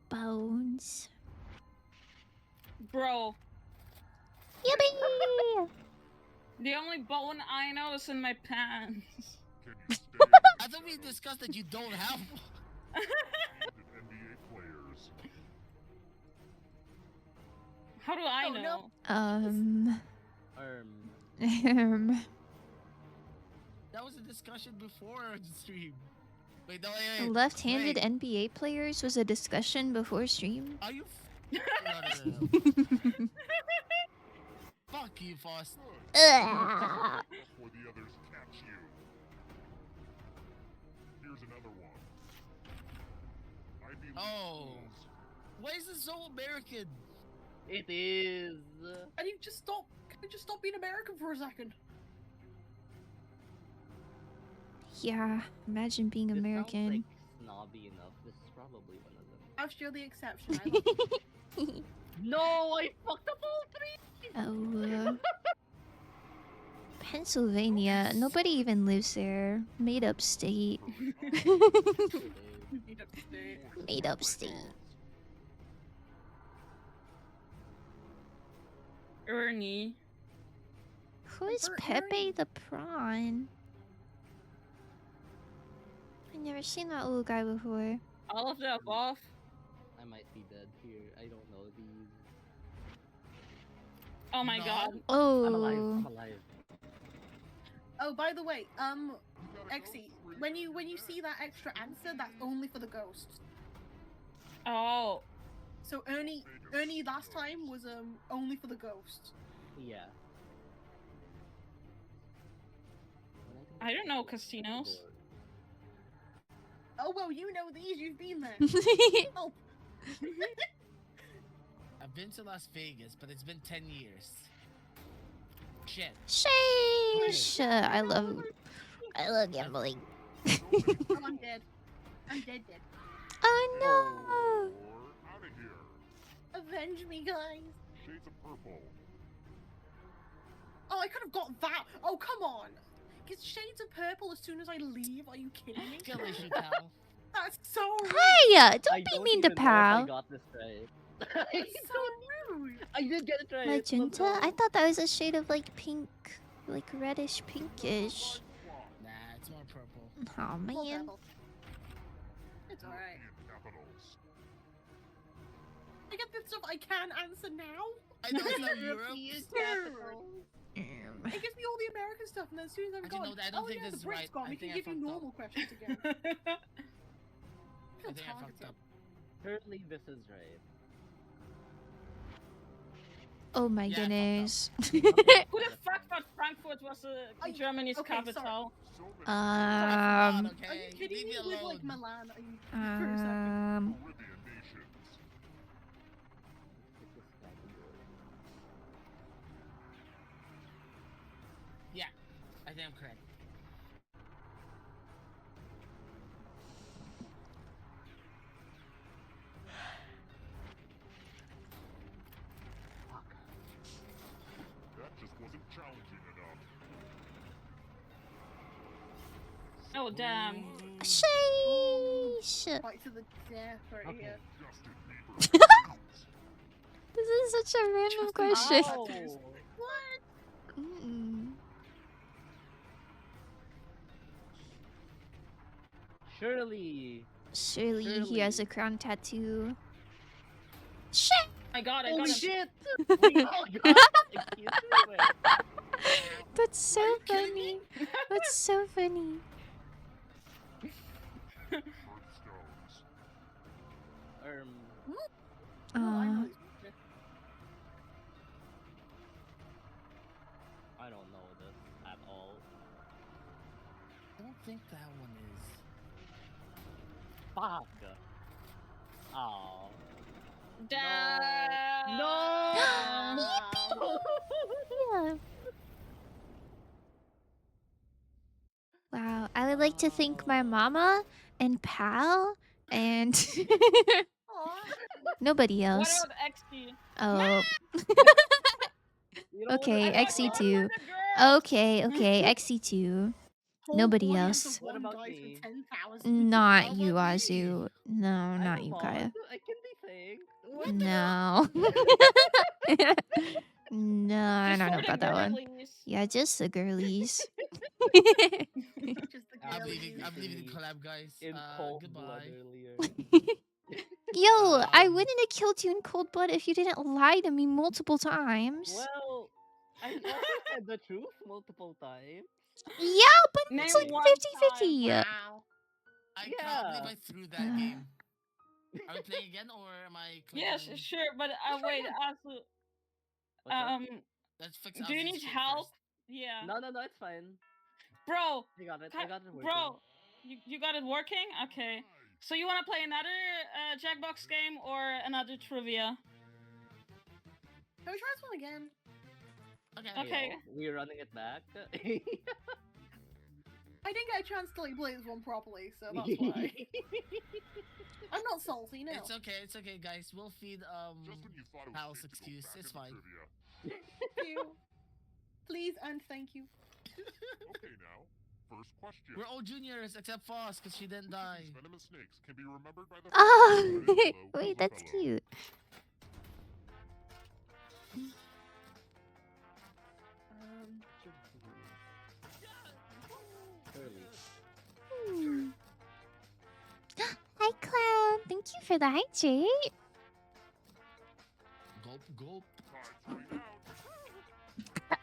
Bones. Bro, Yippee! the only bone I know is in my pants. Can you stay I thought we discussed that you don't have one. NBA players? How do I Oh, no. know? That was a discussion before the stream. Wait, no, wait. Left-handed Wait. NBA players was a discussion before stream. Are you? No. Fuck you, Foss. Ugh. Before the others catch you. Here's another one. I believe Oh. fools. Why is this so American? It is. And you just stop. Can you just stop being American for a second? Yeah, imagine being This American. Sounds like snobby enough. This is probably one of them. I'll show the exception. I love No, I fucked up all three. Oh. Pennsylvania. Nobody even lives there. Made up state. Made up state. Ernie. Who is Pepe the Prawn? I've never seen that little guy before. All of the above. I might be dead here. I don't know these. Oh my god. Oh. I'm alive. I'm alive. Oh, by the way, Exy, when you see that extra answer, that's only for the ghosts. Oh. So Ernie last time was only for the ghosts. Yeah. I don't know casinos. Oh well, you know these. You've been there. Oh. I've been to Las Vegas, but it's been 10 years. Shit. Sheesh. I love gambling. Oh, I'm dead. I'm dead. Oh Out of here. Avenge me, guys. Shades of purple. Oh, I could have got that. Oh, come on. Get shades of purple as soon as I leave. Are you kidding me? Kill issue, pal. That's so rude. Hey, don't I be don't mean to even know if I Pal. got this right. That's so rude. I did get it right. Magenta? I thought that was a shade of like pink, like reddish pinkish. Nah, it's more purple. Oh man. It's alright. Capitals. I get the stuff I can answer now. I know it's not Europe. It gives me all the American stuff, and then as soon as I'm Actually, gone, no, I don't think yeah, this the is Brits right. gone. I We can think I give you fucked up. normal questions again. I feel think I fucked targeted. up. Currently, this is right. Oh my Yeah, I goodness. Who the fuck thought Frankfurt was Germany's okay, capital? Are Okay, you kidding leave me me with alone. like Milan? Are you for a second? Caribbean nations. Yeah, I think I'm correct. That just wasn't challenging enough. Oh damn. Sheesh. Fight to the death right here. Justin Bieber. This is such a random question. Ow. What? Mm. Surely. Surely he has a crown tattoo. Shit! Oh my god, I Holy got him. shit! Oh god! Excuse me. That's so funny. That's so funny. Birthstones. Oh, I know Uh, these people. I don't know this at all. I don't think that one is. Fuck. Oh. Damn. No! yeah. Wow, I would like to thank my mama and Pal and nobody What else. about XP? Oh, You know okay, what? XC2. Girl. Okay, XC2. Nobody audience else. of What one about guy me? for 10,000. Not How you, about me? Azu. No, not you, Kaya. I can be saying. No. No, I Just don't know for the about that one. girlies. Yeah, just the girlies. Just the I'm girlies. leaving. I'm leaving the collab, guys. In cold blood Goodbye. earlier. Yo, I Um, wouldn't have killed you in cold blood if you didn't lie to me multiple times. Well, I also said the truth multiple times. Yeah, but Name it's like one 50-50. time. Wow. I Yeah. can't believe I threw that game. Are we playing again, or am I? Yes, clicking- sure, but wait, Azu, What's up? Let's fix. do you Ozzy's need shit help? first. Yeah. No, it's fine. Bro, I got it. I got it working. bro, you got it working? Okay. So you want to play another Jackbox game or another trivia? Can we try this one again? Okay. Okay. Yo, we're running it back. I didn't get a chance to like play this one properly, so that's why. I'm not salty, no. It's okay, guys. We'll feed Just when you thought it was Pal's safe to go excuse. back It's into fine. trivia. Thank you. Please and thank you. Okay, now, first question. We're all juniors except Foss because she didn't Which of die. these venomous snakes can be remembered by the Oh, phrase, "Red is yellow, wait, kills a that's fellow"? cute. Hmm. Hi, Clown. Thank you for the hydrate. Gulp, gulp. Time's running out.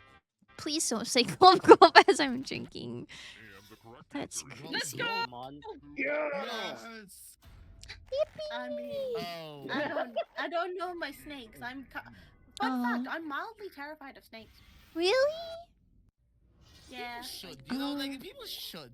Please don't say gulp gulp as I'm drinking. And the correct That's answer is crazy. go! Come on. Yes. I mean, Oh. I don't know my snakes. Fun fact, I'm mildly terrified of snakes. Really? Yeah, People should. You know, like people should.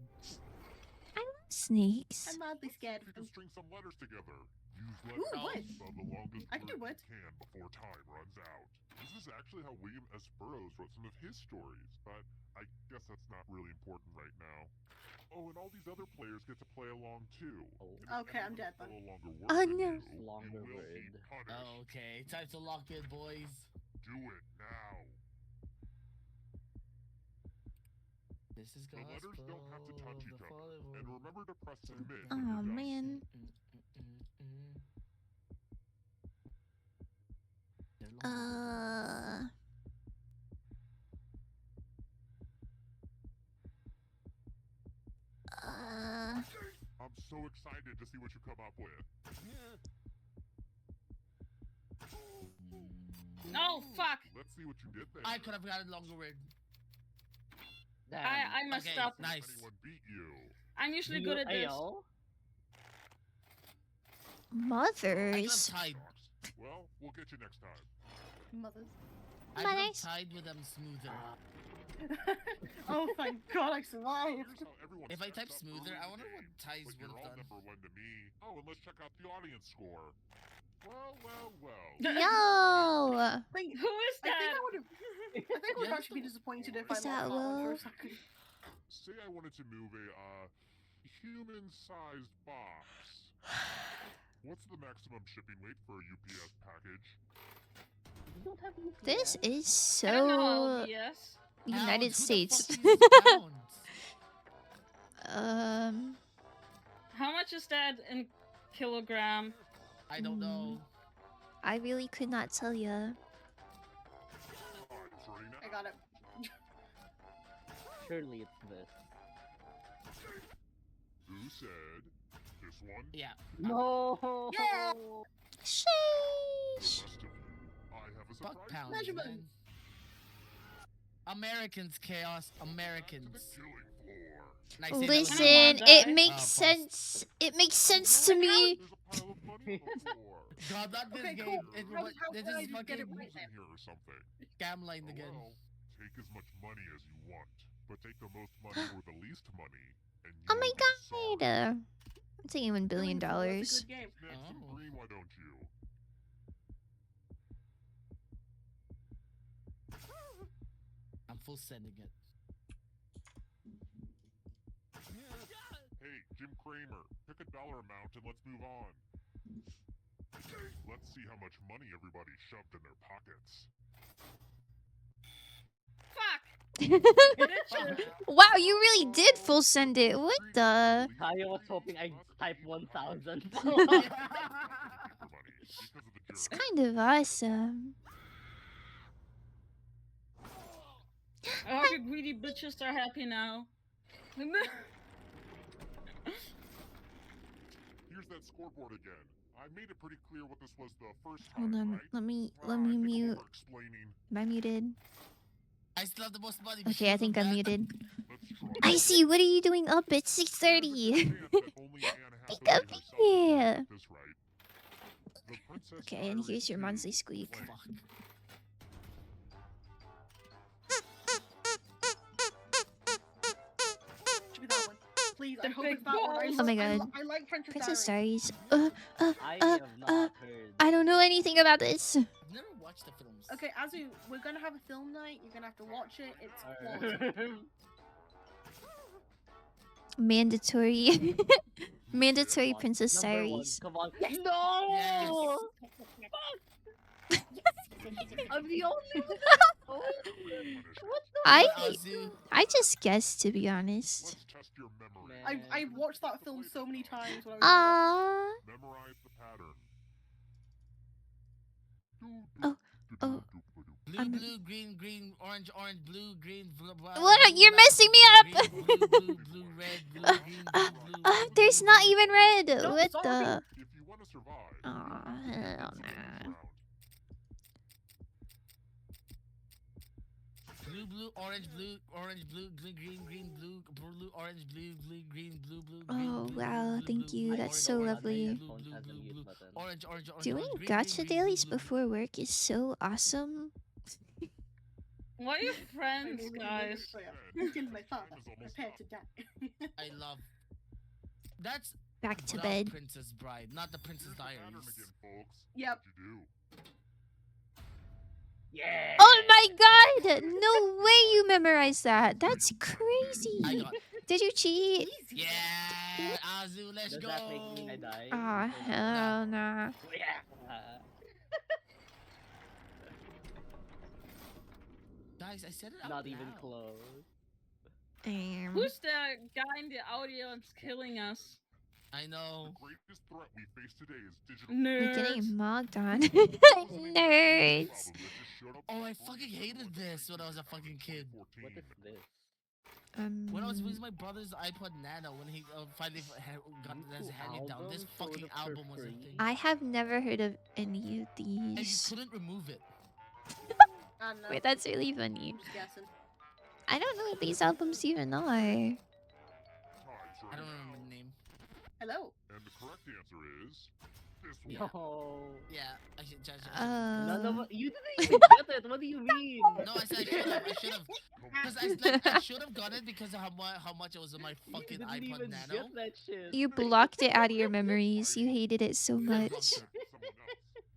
I love snakes. I'm mildly scared You of can them. string some letters together. Use Ooh, letters what? spell the longest I can do word what? you can before time runs out. This is actually how William S. Burroughs wrote some of his stories, but I guess that's not really important right now. Oh, and all these other players get to play along too. Oh. And if Okay, I'm anyone dead then. spell a longer word Oh, than no. you, Longer you will be word. punished. Oh, okay. Time to lock in, boys. Do it now. This is The letters don't have to touch each other. And remember to press submit Oh, when you're done. man. I'm so excited to see what you come up with. Oh fuck! Let's see what you did there. I could have gotten longer word. Damn. I messed Okay, up. nice. Anyone beat you? I'm usually good at this. Ayo. I could have Mothers. tied. Well, we'll get you next time. Mothers. I could have Mothers. tied with them smoother. Oh, thank God I survived. Here's how everyone If I type steps up smoother, early I in wonder the what game, ties but would you're have all done. number one to me. Oh, and let's check out the audience score. Well. Yo. Wait, Who is I think that? I would have. I think I would Yeah, actually be disappointed if Is I that lost that one for Will? a second. Say I wanted to move a human-sized box. What's the maximum shipping weight for a UPS package? You don't have UPS. This is I don't know so LBS. United Pounds? Who the States. fuck uses pounds? How much is that in kilogram? I don't know. I really could not tell you. Time's running out. I got it. Surely it's this. Who said this one? Yeah. No. Yeah. The Sheesh. rest of you, I have a surprise. Fuck pounds, Measurement. man. Americans, chaos. To the Americans. killing floor. And I say that with Listen, wanna it die? makes Oh, boss. sense. It makes sense to me. There's a pile of money on the floor. God, not this Okay, game. cool. It, How- what, how this can I is just get it fucking right? Who's in here or something? scam line Oh, again. well, take as much money as you want, but take the most money or the least money, and Oh you'll my be sorry. god. I'm taking $1 billion. That's a good game. Next in Oh. green, why don't you? I'm full sending it. Hey, Jim Cramer, pick a dollar amount and let's move on. Let's see how much money everybody shoved in their pockets. Fuck! Wow, you really did full send it. What the? I was hoping I typed 1,000. It's kind of awesome. Oh, the greedy bitches are happy now. Here's that scoreboard again. I made it pretty clear what this was the first Hold time, on, right? let me I think I'm mute. over-explaining. Am I muted? I still have the most money. Okay, I think I'm muted. Let's try. I see. What are you doing up at 6:30? There's a chance that only Anne Pick Hathaway up herself here. will get this right. The Princess Okay, and Diaries here's your 2 monthly squeak. blank. Fuck. Should be that one. Please, I The hope big it's that one. balls. Oh my god. I like Princess Princess Diaries. Diaries. I have not heard. I don't know anything about this. I've never watched the films. Okay, Azu, we're gonna have a film night. You're gonna have to watch it. It's quality. Mandatory. Mandatory Come on. Princess Number one. Diaries. Come on. Yes. No! Yes. I'm the only one. Oh, what the I Azu, I just guessed, to be honest. Let's test your memory. man? I've watched that film so many times when I was Ah. Memorize the pattern. Oh. Oh. blue, I'm- blue, green, green, orange, orange, blue, green, blue, blue, What? blue, You're black, messing me up. green, blue, blue, blue, red, blue, green, blue, blue. There's not even red. No, What sorry. the? If you want to survive, Aw, hell nah. Blue, blue, orange, blue, green, green, green, blue, blue, orange, blue, blue, green, blue, blue, green, Oh, blue, wow, blue, thank blue, you. blue, That's orange, so orange, lovely. green, Headphones blue, has a blue, mute blue, button. orange, orange, orange, Doing orange, green, gacha green, green, dailies blue, blue, before work is so awesome. Why are you I friends, made it guys? clear. I killed my father. Prepare to die. I love. That's Back to the bed. Princess Bride, not the Princess Here's the pattern Diaries. again, folks. Yep. What'd you do? Yeah. Oh my god! No way you memorized that. That's I crazy. got. Did you cheat? Easy. Yeah, Azu, let's Does go. that make me I die? Aw, Or no? hell nah. Yeah. Guys, I said it out Not even loud. close. Damn. Who's the guy in the audience killing us? I know. The greatest threat we face today is digital. We're Nerds. getting mogged on. Problem Nerds. that just showed up Oh, I before fucking you hated went this to when I was a fucking kid. 2014. What is this? When I was using my brother's iPod Nano, when he finally got You his two hand me down, this albums sort fucking of for album was a free? thing. I have never heard of any of And you these. couldn't remove it. I don't know. Wait, that's really funny. I'm just guessing. I don't know what these albums even are. Tides I are don't now. remember the name. Hello. And the correct answer is this one. Yo. Yeah, I should judge it. None of Uh, you didn't even get it. What do you mean? No, I said I should have. I should have. Because I should have got it because of how much it was on my You fucking didn't iPod even Nano. get that shit. you blocked it out of your memories. You hated it so I much. blocked it. Someone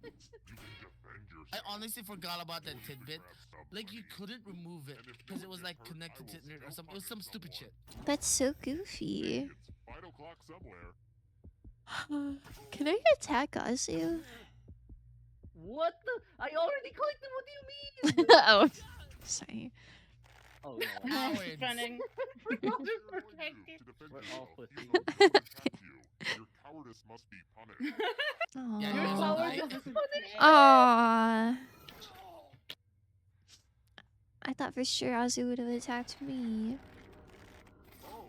else. You can defend I yourself. honestly forgot about that Or you can tidbit. grab something. Like you couldn't remove it And if because no it one was like gets hurt, connected I to will internet or still something. It was some find stupid someone. shit. That's so Hey, goofy. it's 5 o'clock somewhere. Can I attack Azu? What the? I already clicked it. What do you mean? Oh, sorry. Oh no. Cowards. Spinning. What are you to defend We're all yourself, pussies. even though no one attacked you. Your cowardice must be punished. Yeah, You're you're Aww. so Aww. I thought for sure Azu would have attacked me. Oh,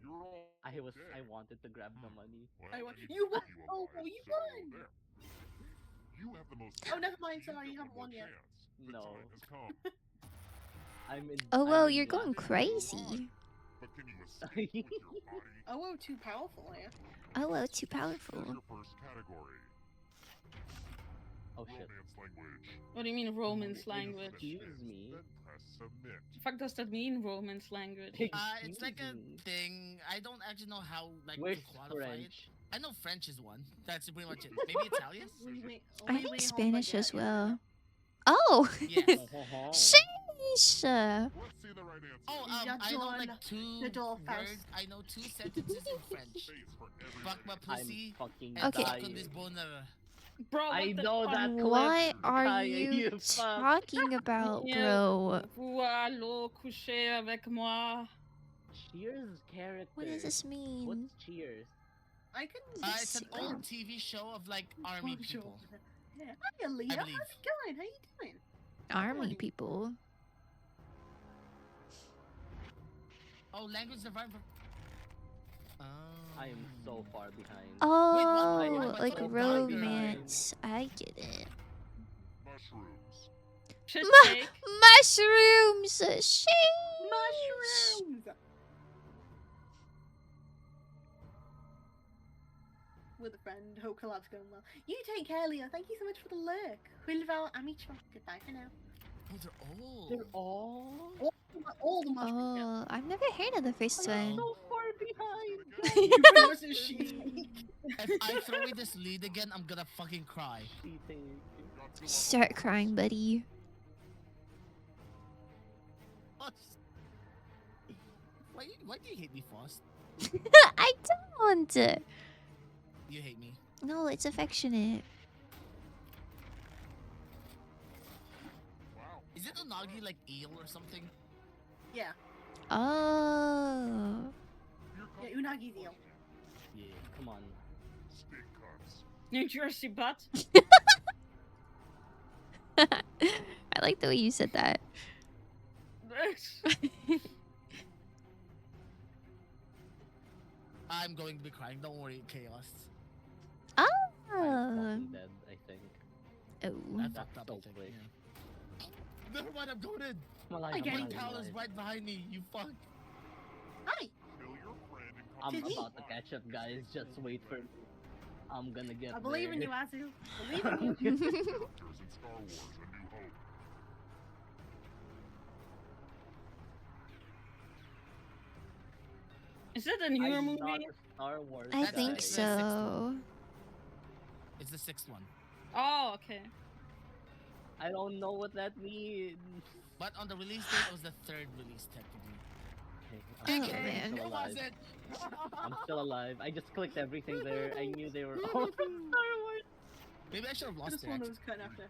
you're all I dead. wanted to grab the money. Well, I won. need to You won. keep you Oh, alive, you so won. there. You have the most. Oh, never mind, You've sorry, you got haven't one won more yet. chance. The No. time has come. Oh, I'm well, in you're black. going crazy. But can you escape with your body? Oh, whoa, too powerful, eh? Oh, well, too Here's powerful. your first category. Oh shit. Romance language. What do you mean romance Finish language? Excuse this, me. Then press submit. The fuck does that mean, romance language? It's like a Excuse me. thing. I don't actually know how like Where's to qualify it. French? I know French is one. That's pretty much it. Maybe Italian. I think Spanish as well. Oh! Yes. Sheesh! Let's see the right answer. Oh, I know like two J'adore words. I know two sentences in French. Space for every Fuck my minute. I'm pussy fucking and Okay. suck on dying. this boner. Bro, I what the know fuck? that clip. What are Kaya, you you fuck. talking about, bro? Vous allez coucher avec moi. Cheers character. What does this mean? What's Cheers? I can. It's an old TV show of like army people. Yeah. Hi, Aaliyah. How's believe. it going? How you doing? Army people. Oh, language divine from. Oh. I am so far behind. Oh, what? like Oh, romance. I get it. Mushrooms. Shit Ma- cake. Mushrooms! Sheesh! Mushrooms. With a friend. Hope collab's going well. You take care, Leah. Thank you so much for the lurk. Hulval Amichwa. Goodbye for now. Oh, they're old. They're all All the mushrooms. Oh, I've never heard of the first one. so far behind. Versus she. If I throw away this lead again, I'm gonna fucking cry. Cheating. Start crying, buddy. Why do you hate me, Faust? I don't. You hate me. No, it's affectionate. Wow. Is it unagi like eel or something? Yeah. Oh. Yeah, unagi's eel. Yeah, come on. Steak cuts. New Jersey butt. I like the way you said that. I'm going to be crying. Don't worry, chaos. Oh. I'm fucking dead, I think. Oh. I That's fucked up. so I think. quick. Yeah. Never mind. I'm goaded. I'm alive, I'm I'm getting alive, I'm Talos alive. right behind me. You fuck. Hi. Kill your friend and I'm come Tis me. about to catch up, guys. Just wait for me. I'm gonna get I believe in there. you, Azu. Believe in you. characters in Star Wars: A New Hope. Is that a newer I'm movie? not a Star Wars I That's think the sixth so. It's the sixth one. Oh, okay. I don't know what that means. But on the release date, it was the third release technically. Oh, Okay, man. I'm still Who alive. was it? I'm still alive. I just clicked everything there. I knew they were all from Star Wars. Maybe I should have lost This it. one actually. was cut after.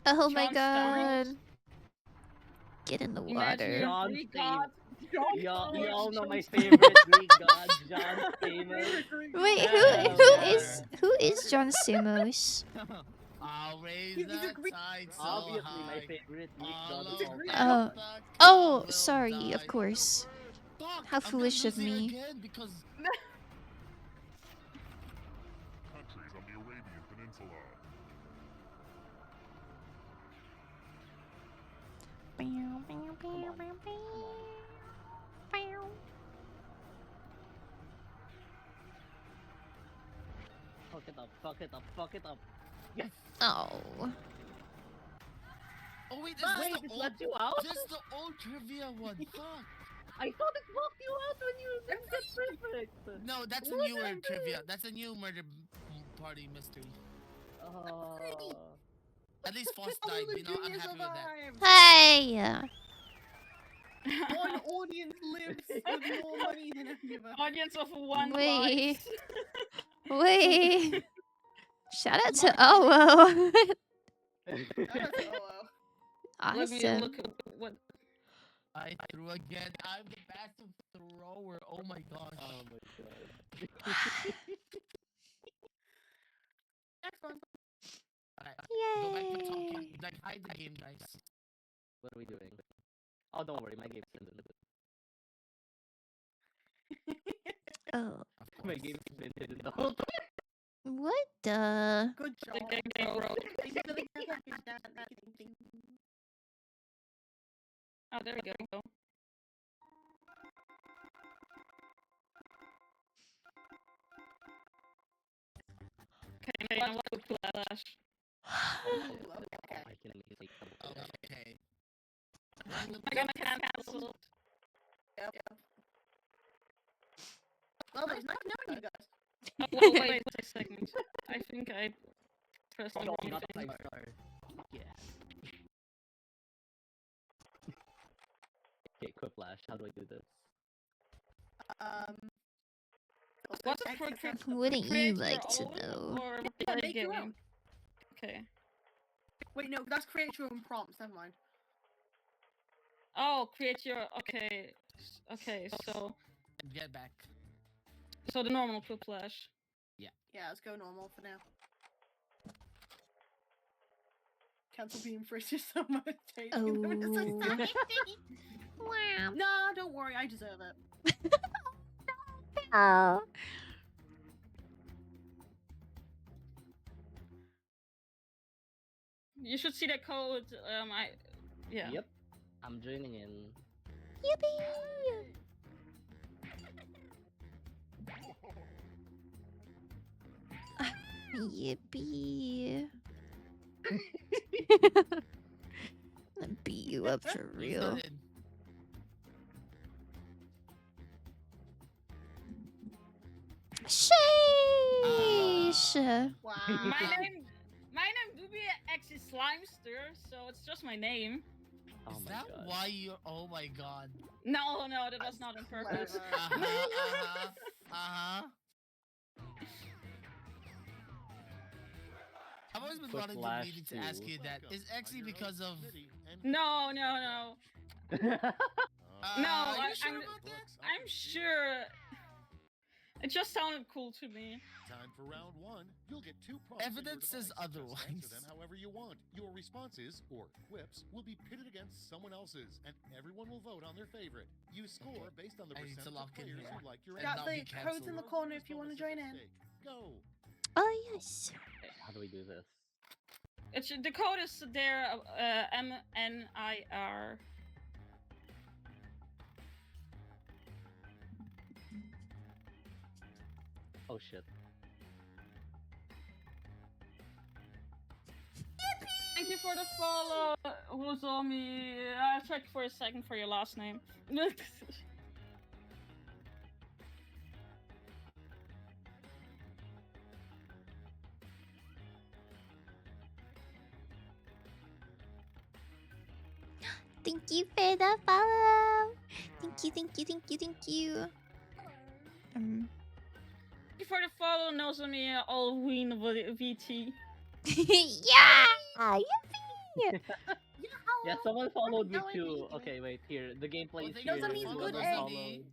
Oh my John god. Stamos. Get in the Imagine water. John Greek Stamos. god. You all know my favorite Greek god, John Stamos. Wait, Hell who is John Stamos? I'll raise He's a the Greek- tide so Obviously, my high. favorite Greek All god of over all Greek time. Oh. the Oh, cow will sorry, of die. course. Fuck, How I'm gonna foolish of lose here me. Again because Countries on the Arabian Peninsula. Fuck it up, fuck it up, fuck it up. Yes! Oh. oh wait, is Wait, this it the let old? you out? This is the old trivia one. Fuck. I thought it locked you out when you didn't get perfect. No, that's a What newer happened? trivia. That's a new murder party mystery. At least Foss died. You know, I'm happy with that. Hey. One audience lives with more money than any of us. Audience of one Wait. life. Wait. Shout out to Owo. Shout out to OO. Let me Awesome. look at what. I threw again. I'm the best thrower. Oh my gosh. Oh my god. Next one. Alright, go back to Yay. talking. Like, hide the game, guys. What are we doing? Oh, don't worry, my game's ended. Oh. Of My course. game's been hidden the whole time. What the? Good The job. game broke. Oh, there we go. Okay, now what with Flash? I can only say double kill. Okay. I got my cancelled. Well, there's nothing knowing you guys. Oh, wait a second. I think I pressed the Oh no, wrong not a thing. 5-star. Yeah. Okay, quick flash. How do I do this? What's it for? Wouldn't you Create your like to own know? Or Yeah, play make your game? own. Okay. Wait, no, that's create your own prompts. Never mind. Oh, create your. Okay. Okay, so Get back. the normal quick flash. Yeah, let's go normal for now. Cancel being free so much. Oh. Wow. No, don't worry, I deserve it. Oh. You should see the code. Yeah. Yep. I'm joining in. Yippee! Yippee. I'm gonna beat you up for real. Sheesh. Wow. My name do be actually Slimester, so it's just my name. Oh Is my that god. why you're? Oh my god. No, that was not on purpose. I've always been Quick wanting to flash meaning to ask too. you that. Is actually because of. No. No, Are you sure I'm about that? I'm sure. It just sounded cool to me. Time for round one. You'll get 2 prompts. Evidence says Just answer otherwise. them however you want. Your responses, or quips, will be pitted against someone else's, and everyone will vote on their favorite. You score based on the I need to percent lock of in players here. who like your And Got not the be codes in cancelled. the corner if you want to join in. Go. Oh yes. How do we do this? It's the code is there. MNIR. Oh shit. Thank you for the follow, Rozomi. I checked for a second for your last name. Thank you for the follow. Thank you. Thank you for the follow, Nozomi. Halloween VT. Yeah. Yippee. Yeah, someone followed me No, I too. didn't. Okay, wait, here. The gameplay is thank here. you for the Nozomi's follow, good Whoever egg. followed.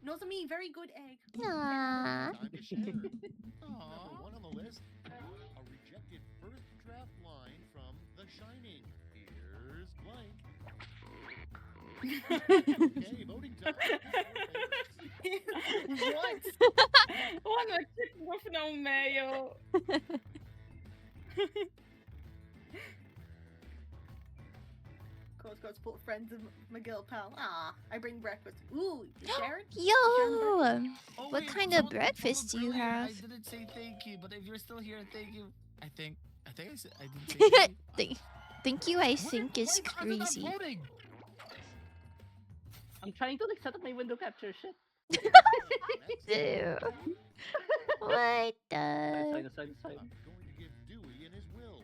Nozomi, very good egg. Yeah. Time to share. Number Aww. 1 on the list. A rejected first draft line from The Shining. Here's blank. Okay, voting time. What? One more chicken with no mayo. Course, put friends of McGill pal. Ah, I bring breakfast. Ooh, you Sharon? Yo. Oh, What wait, kind someone of breakfast do you earlier, have? I didn't say thank you, but if you're still here, thank you. I think I said I didn't say thank you. Thank you. I think is Why are they not crazy. voting? I'm trying to like set up my window capture shit. Dude. What It's fine, the? it's fine, it's fine. I'm going to give Dewey and his will.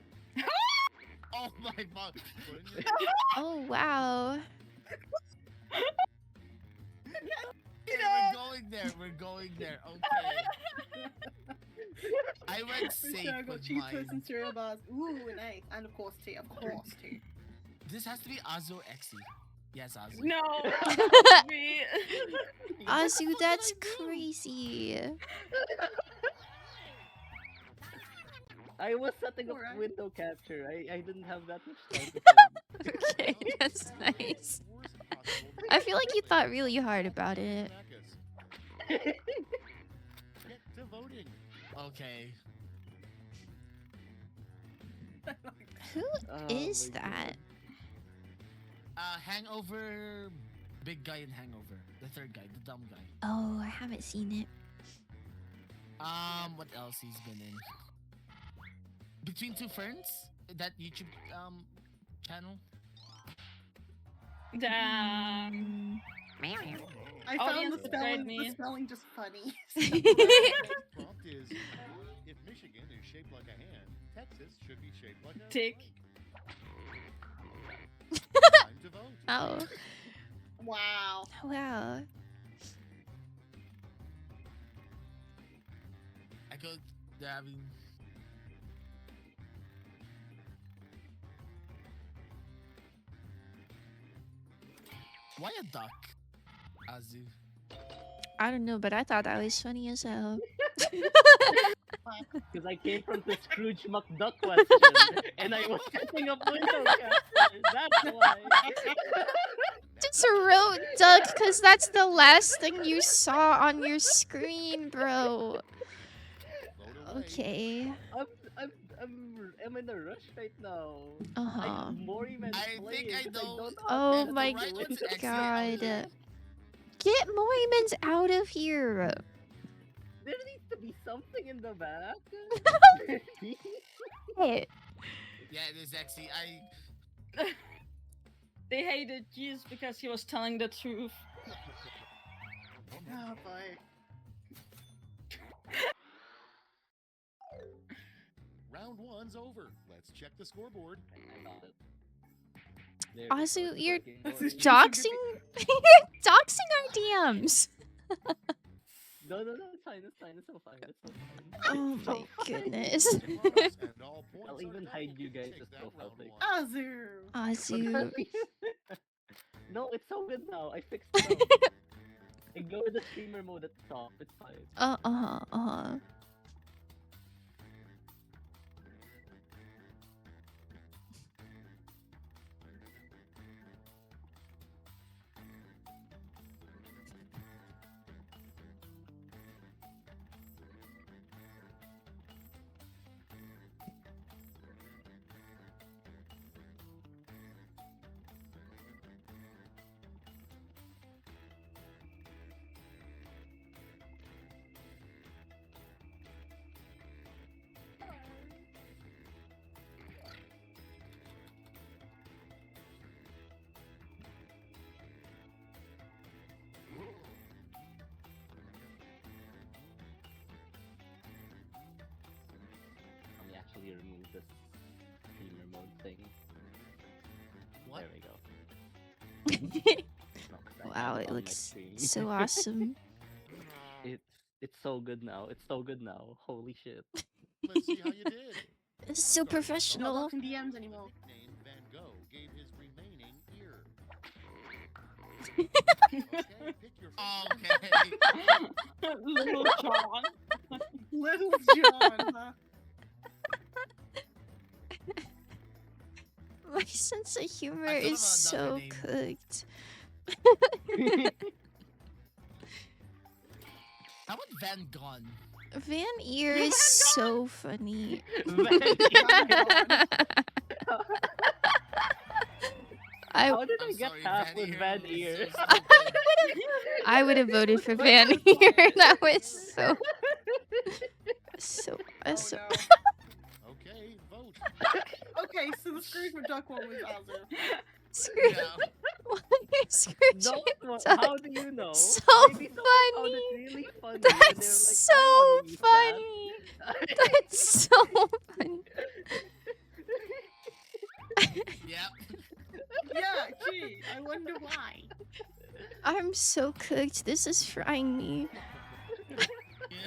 Oh my god. Put in your Oh wow. Okay, we're going there. Okay. I went safe I got with cheese mine. toast and cereal bars. Ooh, nice. And of course tea. This has to be Azu Exy. Yes, Azu. No. Me. Azu, that's crazy. I was setting up Alright. window capture. I didn't have that much time to think. Okay, that's nice. worst possible I feel like you thought really hard about it. Get to voting. Okay. Who Oh is my that? Hangover, big guy in Hangover. The third guy, the dumb guy. Oh, I haven't seen it. What else he's been in? Between Two Ferns, that YouTube channel. Damn. I found Audience the betrayed me. spelling just funny. Prompt is, if Michigan is shaped like a hand, Texas should be shaped like a Dick. Time to vote. Oh, Wow. wow. I could, yeah, I mean, why a duck, Azu? I don't know, but I thought that was funny as hell. Because I came from the Scrooge McDuck question, and I was setting up window capture. That's why. Just wrote duck because that's the last thing you saw on your screen, bro. Vote away. Okay. I'm in a rush right now. Uh I huh. have more events I playing, think I 'cause know- don't have Oh time my to right do one's it. X, god. Azu. Get Moimans out of here. There needs to be something in the back. Hey. Yeah, it is Exy. They hated Jesus because he was telling the truth. Oh boy. Round one's over. Let's check the scoreboard. There we go, Also, it's you're working, don't worry. doxing doxing our DMs. No, it's fine, it's fine, it's so fine, it's so fine. Oh It's so my fine. goodness. And all points I'll are even hide doubled you if he guys' takes that profile round pic. one. Azu. Azu. No, it's so good now. I fixed it up. Ignore the streamer mode at the top. It's fine. Uh-huh. Let me actually remove this streamer mode thing. What? There we go. No, 'cause I Wow, have it on my looks screen. so awesome. It's so good now. It's so good now. Holy shit. Let's see how you did. It's so Not professional. locking DMs anymore. Nickname Van Gogh gave his remaining ear. Okay, pick your Okay. Little John. Little John. Huh? My sense of humor I thought is about so another name. cooked. How about Van Gone? Van Ear is so funny. How did I I'm get sorry, half Van with Ear Van was Ear? so stupid. I would have voted for Van Ear. That was so awesome. Oh, Okay, vote. no. Okay, so the Scrooge McDuck one was Azu. Scrooge. Yeah. Scrooge. No, McDuck. how do you know? So Maybe someone found funny. it really funny. and they were That's like, I so wanna use funny. that. That's so funny. Yep. Yeah, gee, I wonder why. I'm so cooked. This is frying me. Yeah.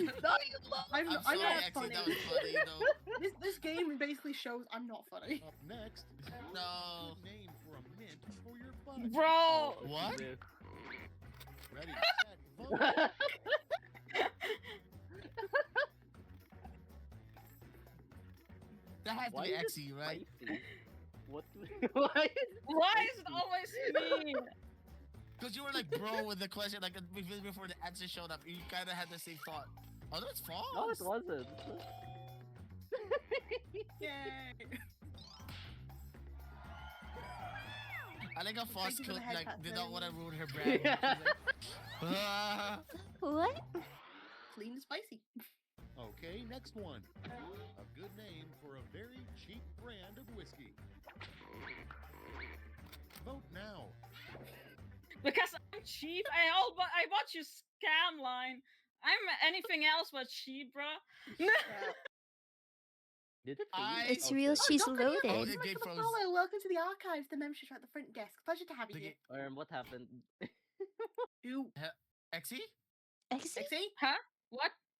No, you love I'm I'm not sorry, funny. actually, that was funny, though. This game basically shows I'm not funny. Up next is No. name for a mint for your butt. Bro. What? Ready, set, vote. That has to Why be is it Xe, right? spicy? What? Why is it Why is it spicy? always me? Because you were like, bro, with the question, like, before the answer showed up, you kind of had the same thought. Oh, no, it's false. No, it wasn't. Yay. I like how Foss Thank you for the could, head like, pat, did not Zoe. want to ruin her brand. She's like, "Ah." What? Clean and spicy. Okay, next one. A good name for a very cheap brand of whiskey. Vote now. Because I'm cheap. I bought you scam line. I'm anything else but cheap, bro. Did it I- It's freeze? real. Okay. She's Duncan, loaded. Oh, thank you it so much game for the froze. follow. Welcome to the archives. The membership at the front desk. Pleasure to have you The here. What happened? Who? Xe? Exit? Exy? Huh?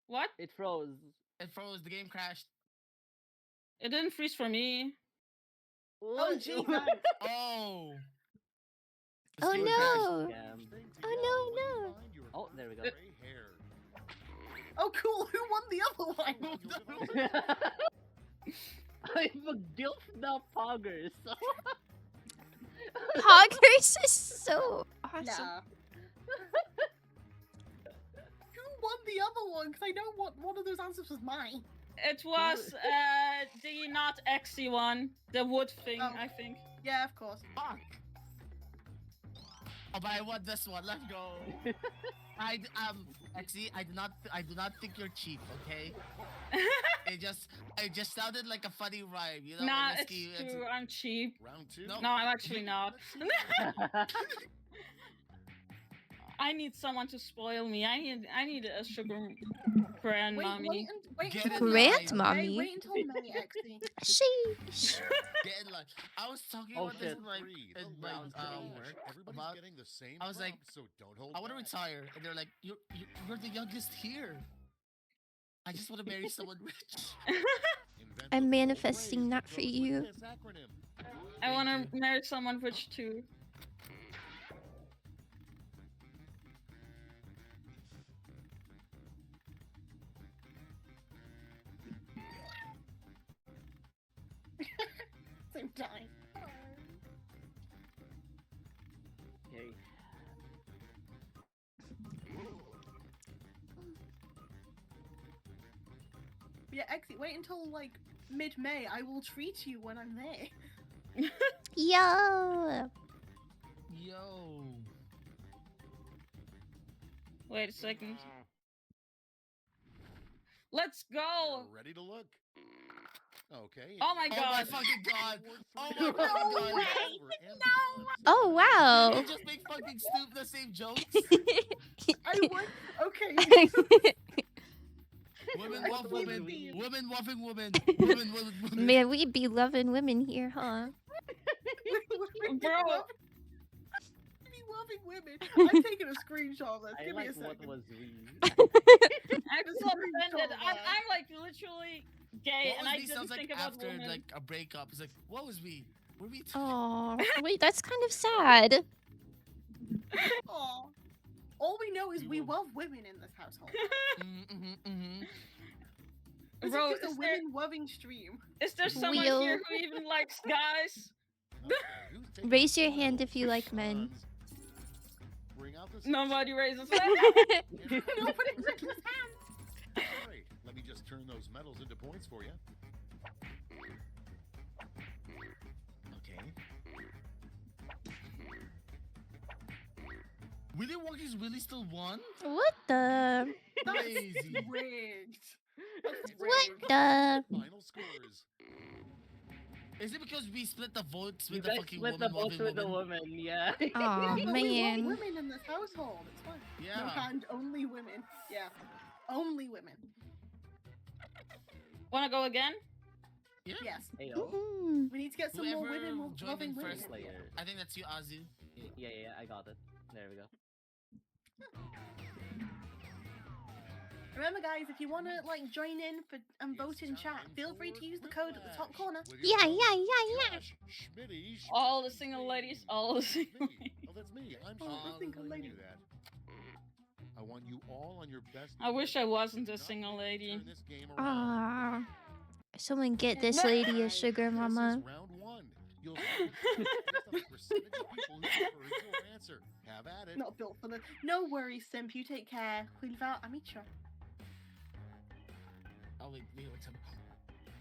What? It froze. It froze. The game crashed. It didn't freeze for me. Oh, Jesus. Oh. Oh, stream no. crashed. Scam. Sing Oh, together no, when you no. find your Oh, there we go. gray hair. Oh, cool. Who won the other one? I'm a guilt now, poggers. Poggers is so awesome. Nah. Who won the other one? Because I know what one of those answers was mine. It was the not Xe one, the wood thing, Oh. I think. Yeah, of course. Fuck. Oh, but I want this one. Let's go. Xe, I do not think you're cheap. Okay. It just sounded like a funny rhyme. You know. Nah, whiskey, it's true. I'm cheap. Round two. No. No, I'm actually not. Let's see. I need someone to spoil me. I need a sugar grandmommy. Wait Get until in May. line. Okay, Grandmommy. wait until May, Exy. Sheesh. Get in line. I was talking Oh, about this shit. in my work. Everybody's About getting the same I was like, prompts, so don't hold I want to back. retire, and they're like, you're the youngest here. I just want to marry someone rich. Invent I'm the full manifesting phrase that that for goes with you. this acronym. I want to marry someone rich too. Same time. Okay. Yeah, Exy, wait until like mid-May. I will treat you when I'm there. Yo. Yo. Wait a second. Let's go. You're ready to look. Okay. Oh my Oh god. my fucking god. Oh my No fucking way. god. Oh wow. Did you just make fucking Snoop the same jokes? I would. Okay. Women I love believe women. you. Women loving women. Women loving women. Man, we be loving women here, huh? Bro. Be loving women. I'm taking a screenshot of this. I Give me like a second. what was we. I'm so offended. I'm like literally gay, What and was I me didn't sounds like think about after women. like a breakup. It's like, what was we? Were we? Oh, wait, that's kind of sad. Aw. All we know is we love women in this household. This Bro, is just a women-loving stream. Is there someone Wheel. here who even likes guys? Raise your hand if you like men. Bring out the Nobody raises their Nobody raises his hand. Great. Let me just turn those medals into points for you. Okay. Willy Wonka's really still won? What the? Crazy. Rigged. That's What rigged. the? Final scores. Is it because we split the votes You with the guys fucking split the woman votes loving with the woman? woman, yeah. Oh Yeah, but we love man. women in this household. It's fine. Yeah. No hand, only women. Yeah. Only women. Wanna go again? Yeah. Yes. Ayo. Mhm. We need to get some more Whoever women joined loving in women. first. in here. Player. I think that's you, Azu. Yeah, I got it. There we go. Remember, guys, if you want to like join in for and vote in chat, feel free to use the code at the top corner. Yeah, yeah, yeah, yeah. Schmitty. All the single ladies, all the single Me. Oh, that's me. I'm Oh, Schmitty. the single lady. Do that. I want you all on your best. I wish I wasn't a Not single turn lady. this game around. Ah. Someone get this lady a sugar This mama. is round one. You'll see based on the percentage of people who prefer your answer. Have at it. Not built for the. No worries, Simp. You take care. Khulva Amicha. Oh wait, wait, time.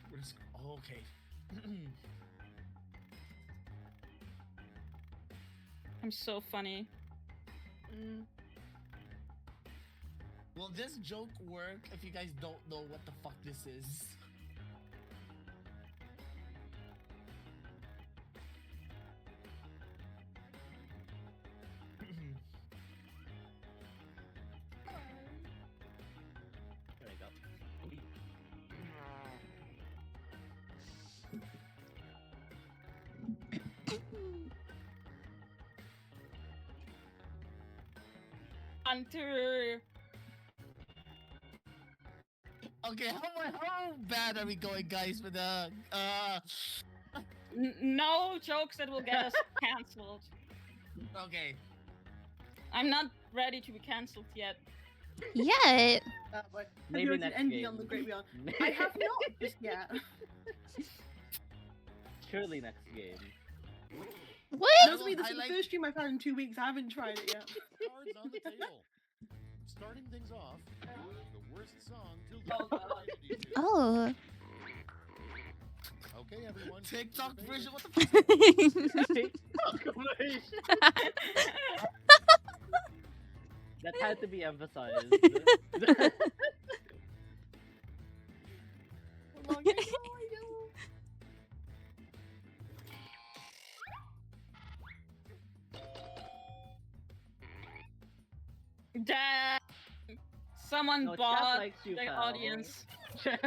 Where's? Oh, okay. I'm so funny. Will this joke work if you guys don't know what the fuck this is? There we go. Hunter. Okay, how bad are we going, guys? With the No jokes that will get us cancelled. Okay. I'm not ready to be cancelled yet. Yeah. But Maybe Maybe next ND game. on the Great Beyond. I have not just yet. Surely next game. What? Knows me, this I is like- the first stream I've had in 2 weeks. I haven't tried it yet. Cards on the table. Starting things off, the worst song till Oh, God. Oh. Okay, everyone. TikTok your version. favorite. What the fuck? That had to be emphasized. Damn. Someone No, chat bought likes you, the pal. audience. I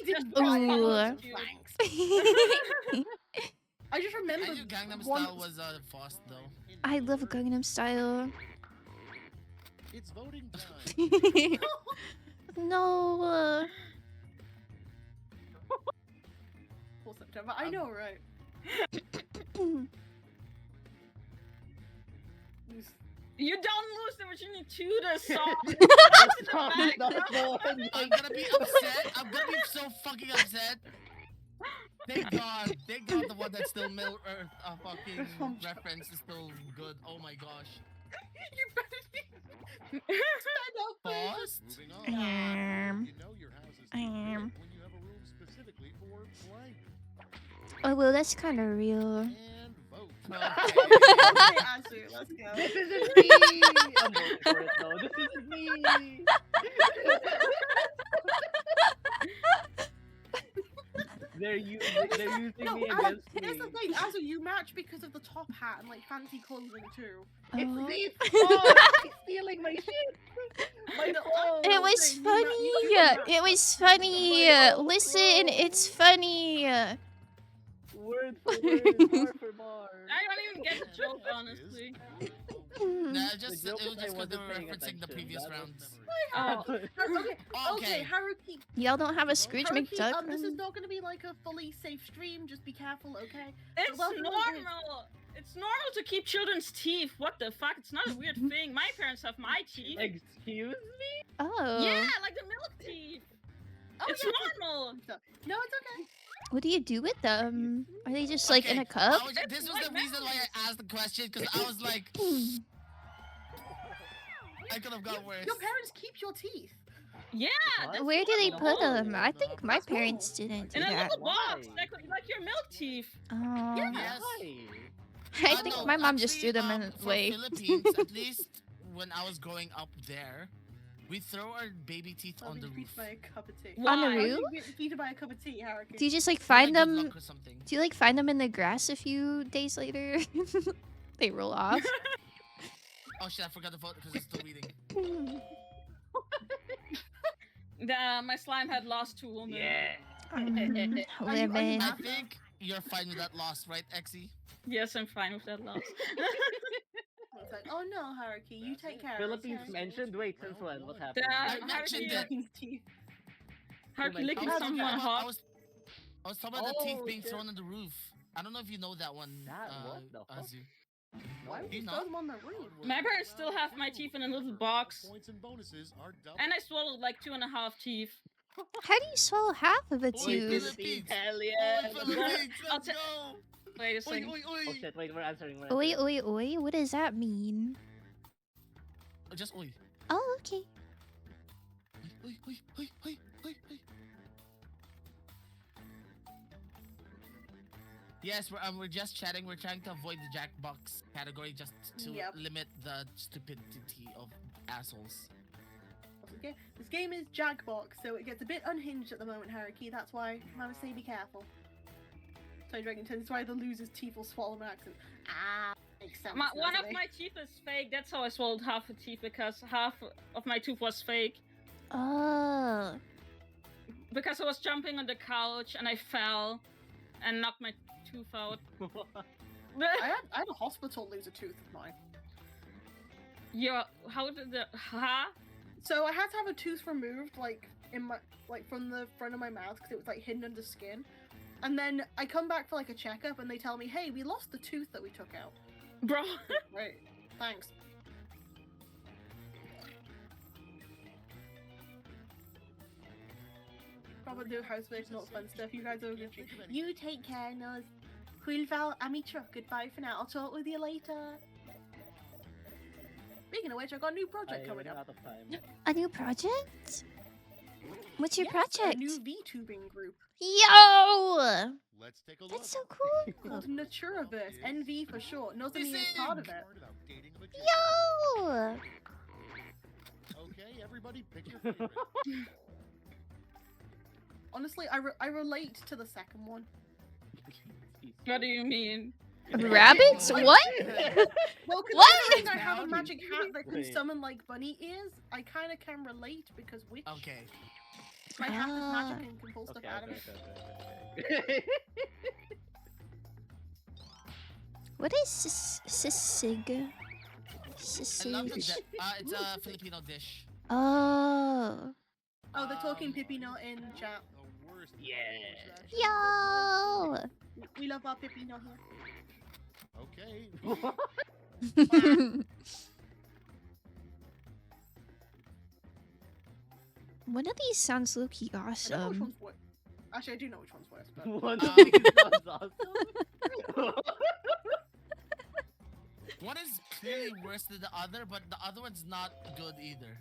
didn't Just buy it. Ooh. Thanks. I I just I remember knew Gangnam one. Style was Fast though. love Gangnam Style. It's voting time. No. For September. I know, right? You don't lose the virginity to the song. I'm gonna be upset. I'm gonna be so fucking upset. Thank God the one that's still Middle Earth fucking reference is still good. Oh my gosh. Fast? Moving on. You know your house is too big when you have a room specifically for blank. Oh well, that's kind of real. And vote. Okay, Azu, let's go. This isn't me! I'm voting for it though. This isn't me! They're using me against Here's me. the thing, Azu, you match because of the top hat and like fancy clothing too. Oh. It's He's stealing my shit! My phone! It was funny. It was funny. Listen, it's funny. Word for word, bar for bar. I don't even get the joke, honestly. Nah, The it was joke just is I because they were wasn't paying referencing the attention. previous That was rounds. Oh. Okay, Haruki. Y'all don't have a Scrooge Haruki, McDuck? this is not gonna be like a fully safe stream. Just be careful, okay? It's welcome to- normal. It's normal to keep children's teeth. What the fuck? It's not a weird thing. My parents have my teeth. Excuse me? Oh. Yeah, like the milk teeth. It's normal. No, it's okay. What do you do with them? Are they just like in a cup? This was the reason why I asked the question, because I was like, I could have got worse. Your parents keep your teeth. Yeah. Where do they put them? I think my parents didn't do In a that. little box, like your milk teeth. Oh. Yes. I think No, my mom just actually, threw them in for away. Philippines, at least when I was growing up there, we throw our baby teeth on the roof. By a cup of tea. On the Why? roof? You get defeated by a cup of tea, Haruki. Do you just like For, find good them? luck or something. Do you like find them in the grass a few days later? They roll off. Oh shit, I forgot the vote because it's still reading. My slime had lost to a woman. Women. I think you're fine with that loss, right, Exy? Yes, I'm fine with that loss. It's like, oh no, Haruki, you take care Philippines of us. mentioned? Wait, since when? What happened? I mentioned it. Haruki licking I was someone talking hot. about- I was talking about the teeth Oh, being shit. thrown on the roof. I don't know if you know that one. What the fuck? Azu. Why would Do you you throw know? them on the roof? My parents still have my teeth in a little box. Points and bonuses are double. And I swallowed like 2.5 teeth. How do you swallow half of a Oi, tooth? Philippines! Hell yeah! Oi, Philippines! I'll Let's ta- go! Wait a Oi, second. oi, Oh oi! shit, wait, we're answering. Oi, oi, oi. What does that mean? Just oi. Oh, okay. Oi, oi, oi, oi, oi, oi. Yes, we're just chatting. We're trying to avoid the Jackbox category just to limit the stupidity of assholes. Okay. This game is Jackbox, so it gets a bit unhinged at the moment, Haruki. That's why Mama say be careful. Sorry, Dragon, that's why the loser's teeth will swallow an accent. Ah, makes sense. One doesn't of it? my teeth is fake. That's how I swallowed half a teeth, because half of my tooth was fake. Oh. Because I was jumping on the couch and I fell and knocked my tooth out. I had a hospital lose a tooth of mine. Yeah, how did the So I had to have a tooth removed, like in my from the front of my mouth because it was like hidden under skin. And then I come back for like a checkup and they tell me, "Hey, we lost the tooth that we took out." Bro. Right. Thanks. Probably do housework, not fun stuff. You guys are good. You take care, Nuz. Quilval, Amitra. Goodbye for now. I'll talk with you later. Speaking of which, I got a new project coming up. Out of time. A new project? What's your Yes, project? A new VTubing group Yo! Let's take a look. That's so cool. called Naturaverse. NV for short. Nozomi is part of it. Yo! Okay, everybody, pick your favorite. Honestly, I relate to the second one. What do you mean? Rabbits? What? Well, What? considering I have a Howdy. magic hat that can Wait. summon like bunny ears, I kind of can relate because witch. Okay. My hat is Ah. magic and can pull stuff Okay, out of okay, it. okay. What is sisig? I love the Sisig. it's a Filipino dish. Oh. Oh, they're talking Pipino in chat. The worst Yeah. Yo. We love our Pipino here. Okay. One of these sounds low-key I don't know which awesome. one's worse. Actually, I do know which one's worse, but One Um, of these sounds awesome. One is clearly worse than the other, but the other one's not good either.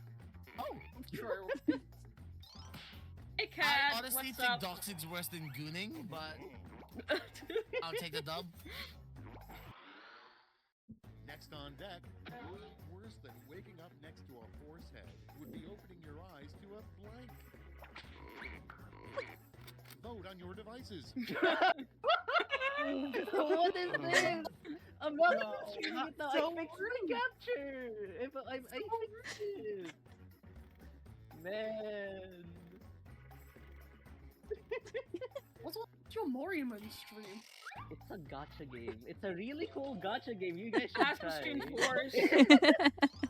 Oh, true. Hey, I cat. honestly What's think up? doxing's worse than gooning, but I'll take the dub. Next on deck, worse than waking up next to a horse head would be opening your eyes to a blank. Vote on your devices. What is this? I'm not No, capturing it now. so I fixed the capture. If I fixed it. Man. What's your Moriamon stream? It's a gacha game. It's a really cool gacha game. You guys should Ask the try. stream force.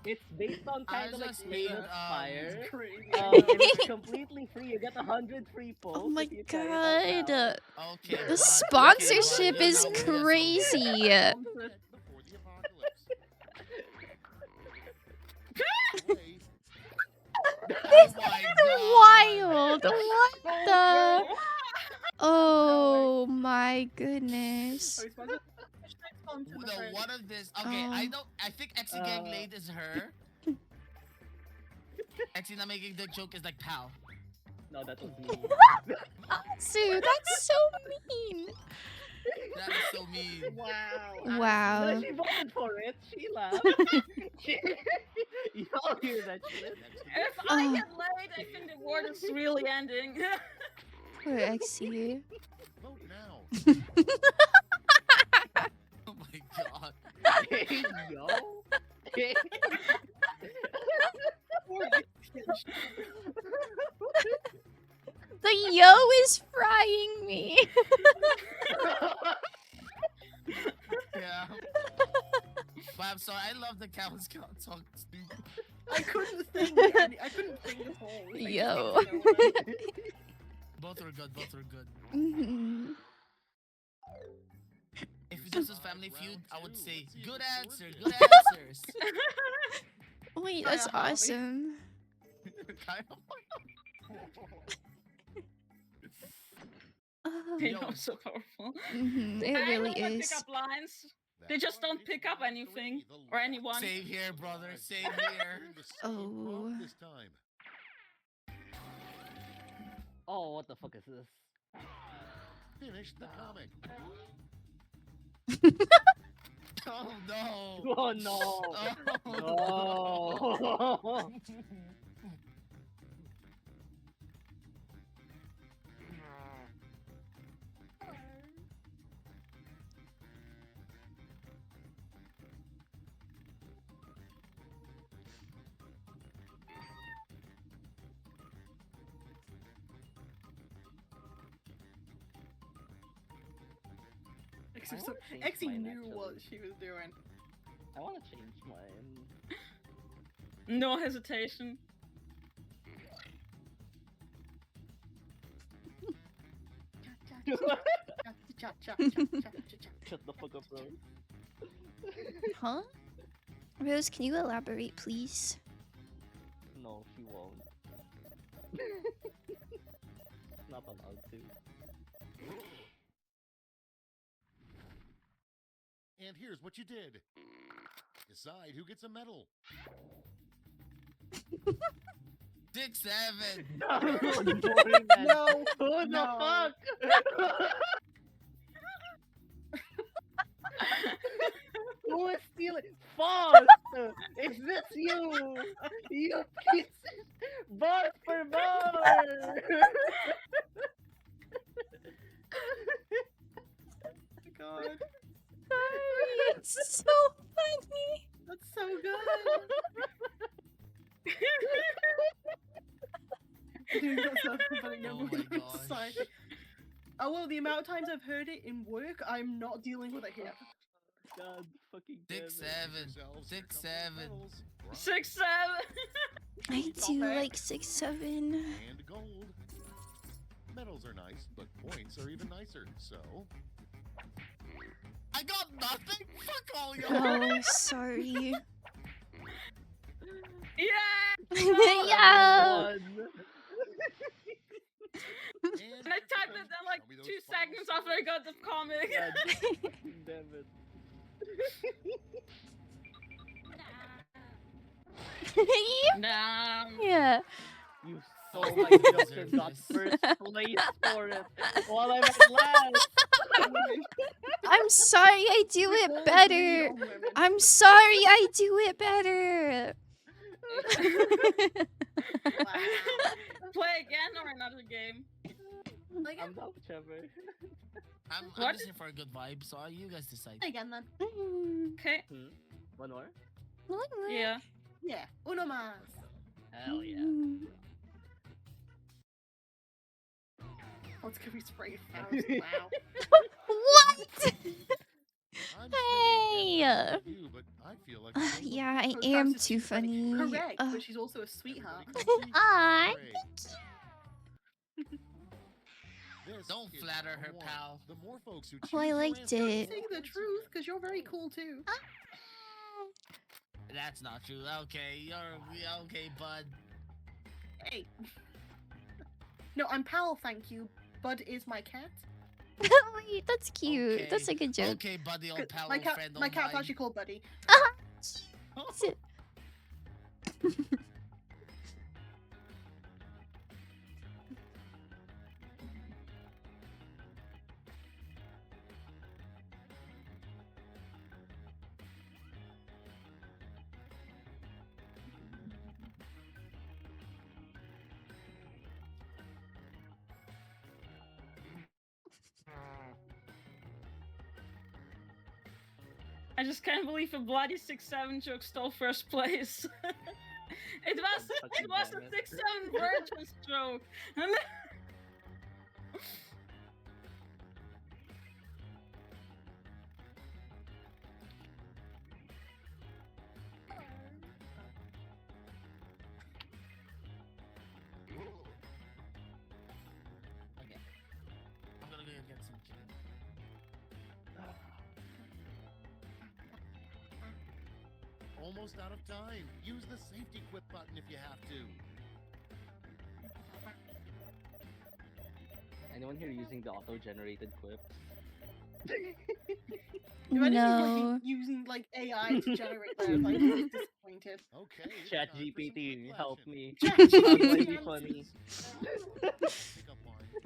It's based on kind of like just Slay made, the Spire. Crazy. And it's completely free. You get 100 free pulls. Oh my if you try it out god. now. Okay. The bud, sponsorship okay, is bud, you know, crazy. Before the apocalypse. Play This Oh my is God. wild. What the? Oh my goodness. Oh, he's sponsored. Sponsored Ooh, the the friend. one of this. Okay, I Oh. don't. I think Exy Gang Late is her. Exy not making the joke is like pal. No, that was me. Dude, that's so mean. That is so mean. Wow. Wow. No, she voted for it. She laughed. Y'all hear that shit? next to If I get laid, I think the war is really ending. Poor Exy. vote now. Oh my god. Hey, yo. Hey. The yo is frying me. Yeah. But I'm sorry. I love the cows talk stupid. I couldn't think. I couldn't think at all. I just Yo. didn't know it. Both were good. Both were good. Mhm. If this was Family Feud, I would say good answer. Good answers. Wait, that's Kaya Harvey. awesome. They Oh, are so powerful. it I really know my is. pickup lines. That They just don't party pick up got anything three, the or anyone. Save here, brother. Save here. Doing the same Oh. prompt this time. Oh, what the fuck is this? Finish the comic. Oh no. Oh no. Oh. No. Except I so, wanna change Exy mine, knew what actually. she was doing. I want to change mine. No hesitation. Shut the fuck up, bro. Huh? Rose, can you elaborate, please? No, she won't. Not allowed to. And here's what you did. Decide who gets a medal. 6, 7. No. Who the No. fuck? Who is stealing? False! Is this you? You pieces! Bar for bar! God. That's so funny. That's so good. That's so funny. Oh Moving my in gosh. society. Oh well, the amount of times I've heard it in work, I'm not dealing with it here. God fucking 6, damn it. 7, 6, 7. 6, 7. I do Stop it. like 6, 7. And gold. Medals are nice, but points are even nicer. So, I got nothing. Fuck all y'all. Oh, sorry. Yeah. Yeah. One. And I typed it in like 2 seconds after I got the comic. God fucking damn it. Yeah. You stole my joke and got first place for it while I'm at last. I'm sorry I do it better. I'm sorry I do it better. Play again or another game? I'm down, Trevor. I'm What? just here for a good vibe, so you guys decide. Again then. Okay. One more? Yeah. Yeah. Uno mas. Hell yeah. What's gonna be sprayed first? Wow. What? I'm Hey. you, but I feel like Yeah, I Oh, am Faust is too funny. funny. Correct, but she's also a sweetheart. Aw, Don't flatter her, pal. The more folks who Oh, I choose your liked answer, it. Saying the truth, because you're very cool too. That's not true. Okay, you're okay, bud. Hey. No, I'm pal, thank you. Bud is my cat. Wait, that's cute. Okay. That's a good joke. Okay, buddy, old pal, My old cat, friend, my old cat's mine. actually called Buddy. Sit. I just can't believe a bloody 6-7 joke stole first place. it was a 6-7 virgins joke. Okay. I'm gonna go get some chicken. almost out of time. Use the safety quip button if you have to. Anyone here using the auto-generated clips? If anything's No. like using like AI to generate those, like I'm disappointed. Okay. Chat GPT, help me. Chat How do I GPT. be funny?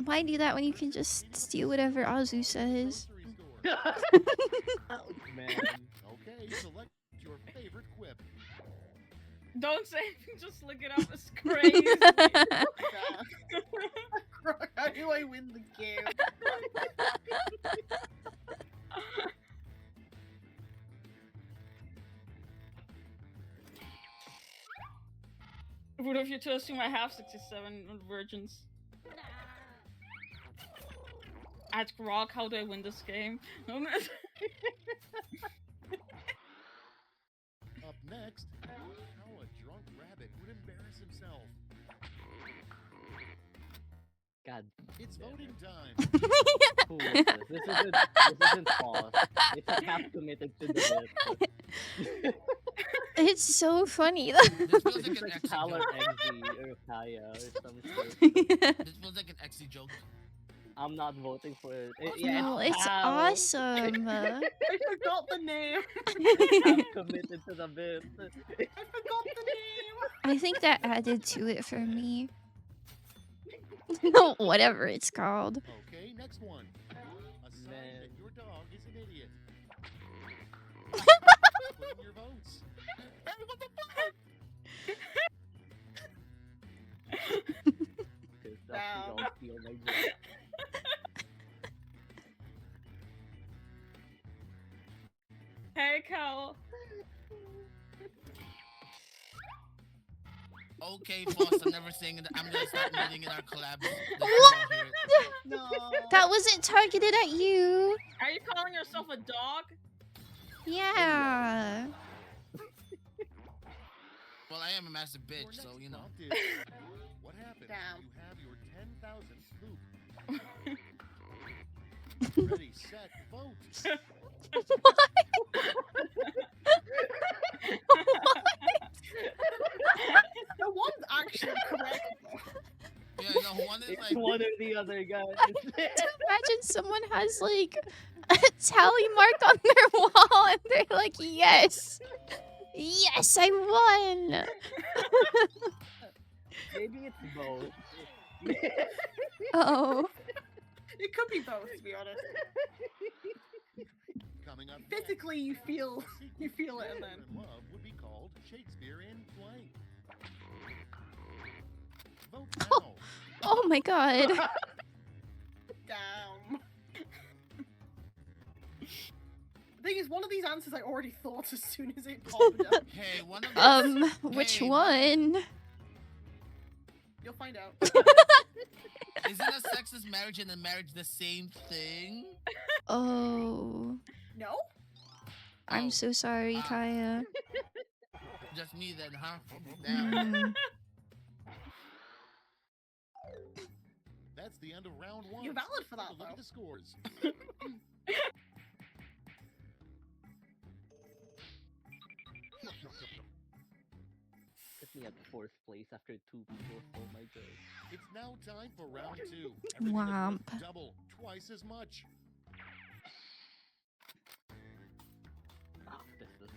Why do that when you can just steal whatever Azu says? Ouch, man. Okay, select your favorite quip. Don't say anything, just look it up. It's crazy. How do I win the game? Would have you to assume I have 67 virgins? Ask Rock, how do I win this game? Up next, how a drunk rabbit would embarrass himself. God. It's damn voting it. time. Who is this? This isn't false. It's a cap committed to the bit. It's so funny. This feels This like is an like exi Tyler joke. Eggsy or Kaya or some shit. This feels like an exi joke. I'm not voting for it. Yeah, No, it's Pal. awesome. I forgot the name. I'm committed to the bit. I forgot the name. I think that added to it for me. No, whatever it's called. Okay, next one. A sign Man. that your dog is an idiot. Put in your votes. Because Wow. don't steal my joke. Hey, like how. Okay, Foss, I'm never saying it. I'm gonna start muting in our collabs. What? No. That wasn't targeted at you. Are you calling yourself a dog? Yeah. Well, I am a massive bitch, so you know. What happens? Damn. You have your 10,000th loop. Ready, set, vote. The one's actually correct. Yeah, no, one is It's like. one or the other, guys. Imagine someone has like a tally mark on their wall and they're like, yes. Yes, I won. Maybe it's both. Oh. It could be both, to be honest. Coming up Physically, you feel it, and then. in love would be called Shakespeare in blank. Vote now. Oh my god. Damn. The thing is, one of these answers I already thought as soon as it popped up. Hey, one of these. Which Hey, one? You'll find out. Isn't a sexist marriage and a marriage the same thing? Oh. No? I'm so sorry, Kaya. Just me then, huh? Damn. Mm. That's the end of round one. You're valid for that, Look at though. the scores. Put me at 4th place after 2 people stole my joke. It's now time for round two. Everything is Womp. worth double, twice as much. Ah, this is...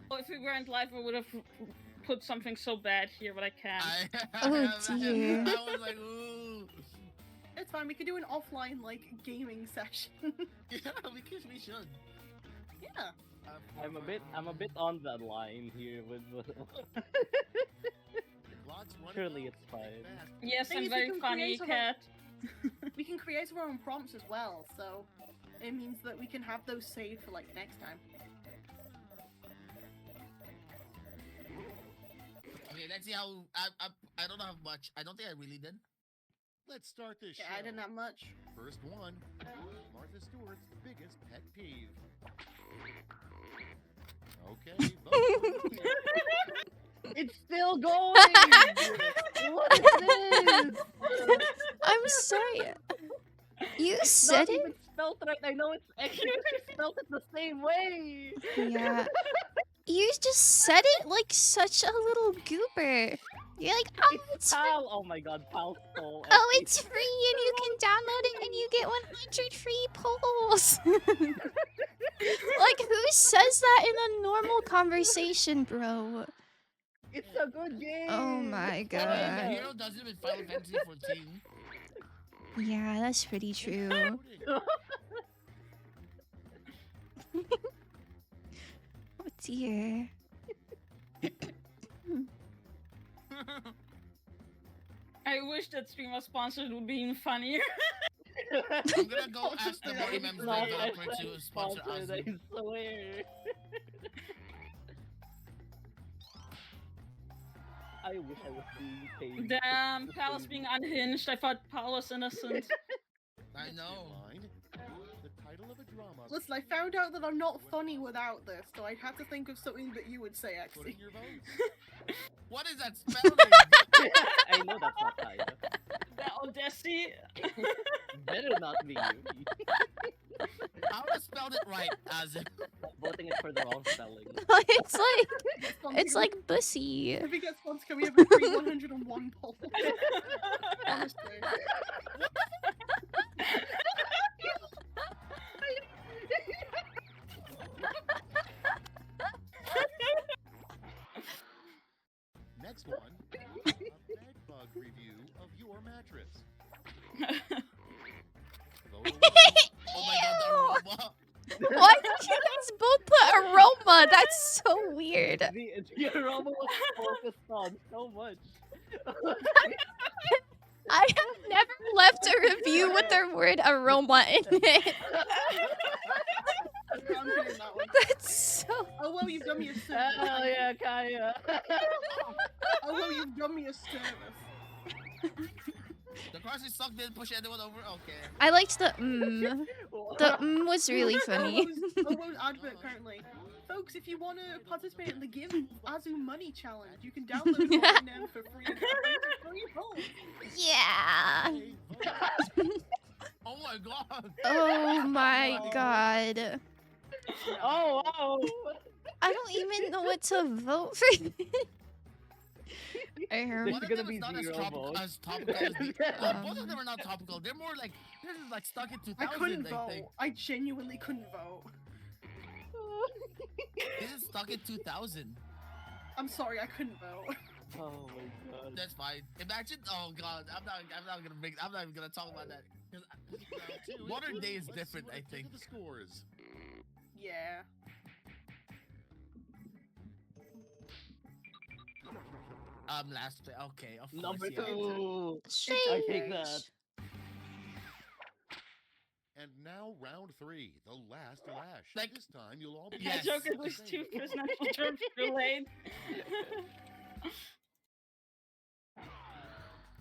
Well, if we weren't live, I would have put something so bad here, but I can't. Oh, dear. I was like, ooh. It's fine, we could do an offline, like, gaming session. Yeah, because we should. Yeah. I'm a bit on that line here with Clock's running surely out. it's fine. Fast. Yes, Thing I'm is, we very can funny, create cat. We can create our own prompts as well, so it means that we can have those saved for, like, next time. Okay, let's see how. I don't have much. I don't think I really did. Let's start this Yeah, show. I didn't have much. First one. Martha Stewart's biggest pet peeve. Okay, vote. It's still going! What is this? I'm sorry. You It's said not it? even spelled right. I know it's actually spelled it the same way. Yeah. You just said it like such a little goober. You're like, oh, it's free. PAL. Oh my god, PAL stole. Oh, it's free and you can download it and you get 100 free polls. Like, who says that in a normal conversation, bro? It's a good game. Oh my The god. hero does it with Final Fantasy 14. Yeah, that's pretty true. Oh dear. I wish that stream was sponsored would be even funnier. I'm gonna go ask the Body It's Memes not developer my to sponsor us. I swear. I wish I was being paid. Damn, Palace being unhinged. I thought Pal was innocent. I know. Mind the title of a drama. Listen, I found out that I'm not funny without this, so I had to think of something that you would say, Put in actually. your votes. What is that spelling? I know that's not Kaya. That Odessi. Better not be you. I would have spelled it right, as if. I'm voting it for the wrong spelling. it's like bussy. If we get sponsor, can we have a free 101 poll? Honestly. Next one, a bed bug review of your mattress. Vote Oh my god, the aroma. Why did you guys both put aroma? That's so weird. The aroma was focused on so much. I have never left a review with the word aroma in it. I'm getting that one. That's so. Oh well, you've done me a service. Hell yeah, Kaya. Oh well, you've done me a service. The crossing suck didn't push anyone over. Okay. I liked the The was really funny. Owo's advert currently. Folks, if you want to participate in the Give Azu Money Challenge, you can download it right now for free. And free polls. Yeah. Oh my god. Oh my god. Oh wow. I don't even know what to vote for. There's One of gonna them be is not as, zero votes. as topical as the, both of them are not topical. They're more like this is like stuck in 2000. I couldn't I vote. think. I genuinely couldn't vote. This is stuck in 2000. I'm sorry, I couldn't vote. Oh my god. That's fine. Imagine. Oh god, I'm not gonna make. I'm not even gonna talk about that. 'Cause modern day is Let's different. see what I think. The scores. Yeah. Last play. Okay, of course. Number yeah. 2. Sheesh. I take that. And now round 3, the last lash. Like- This time you'll all be Yes. That Joker was too presidential terms delayed.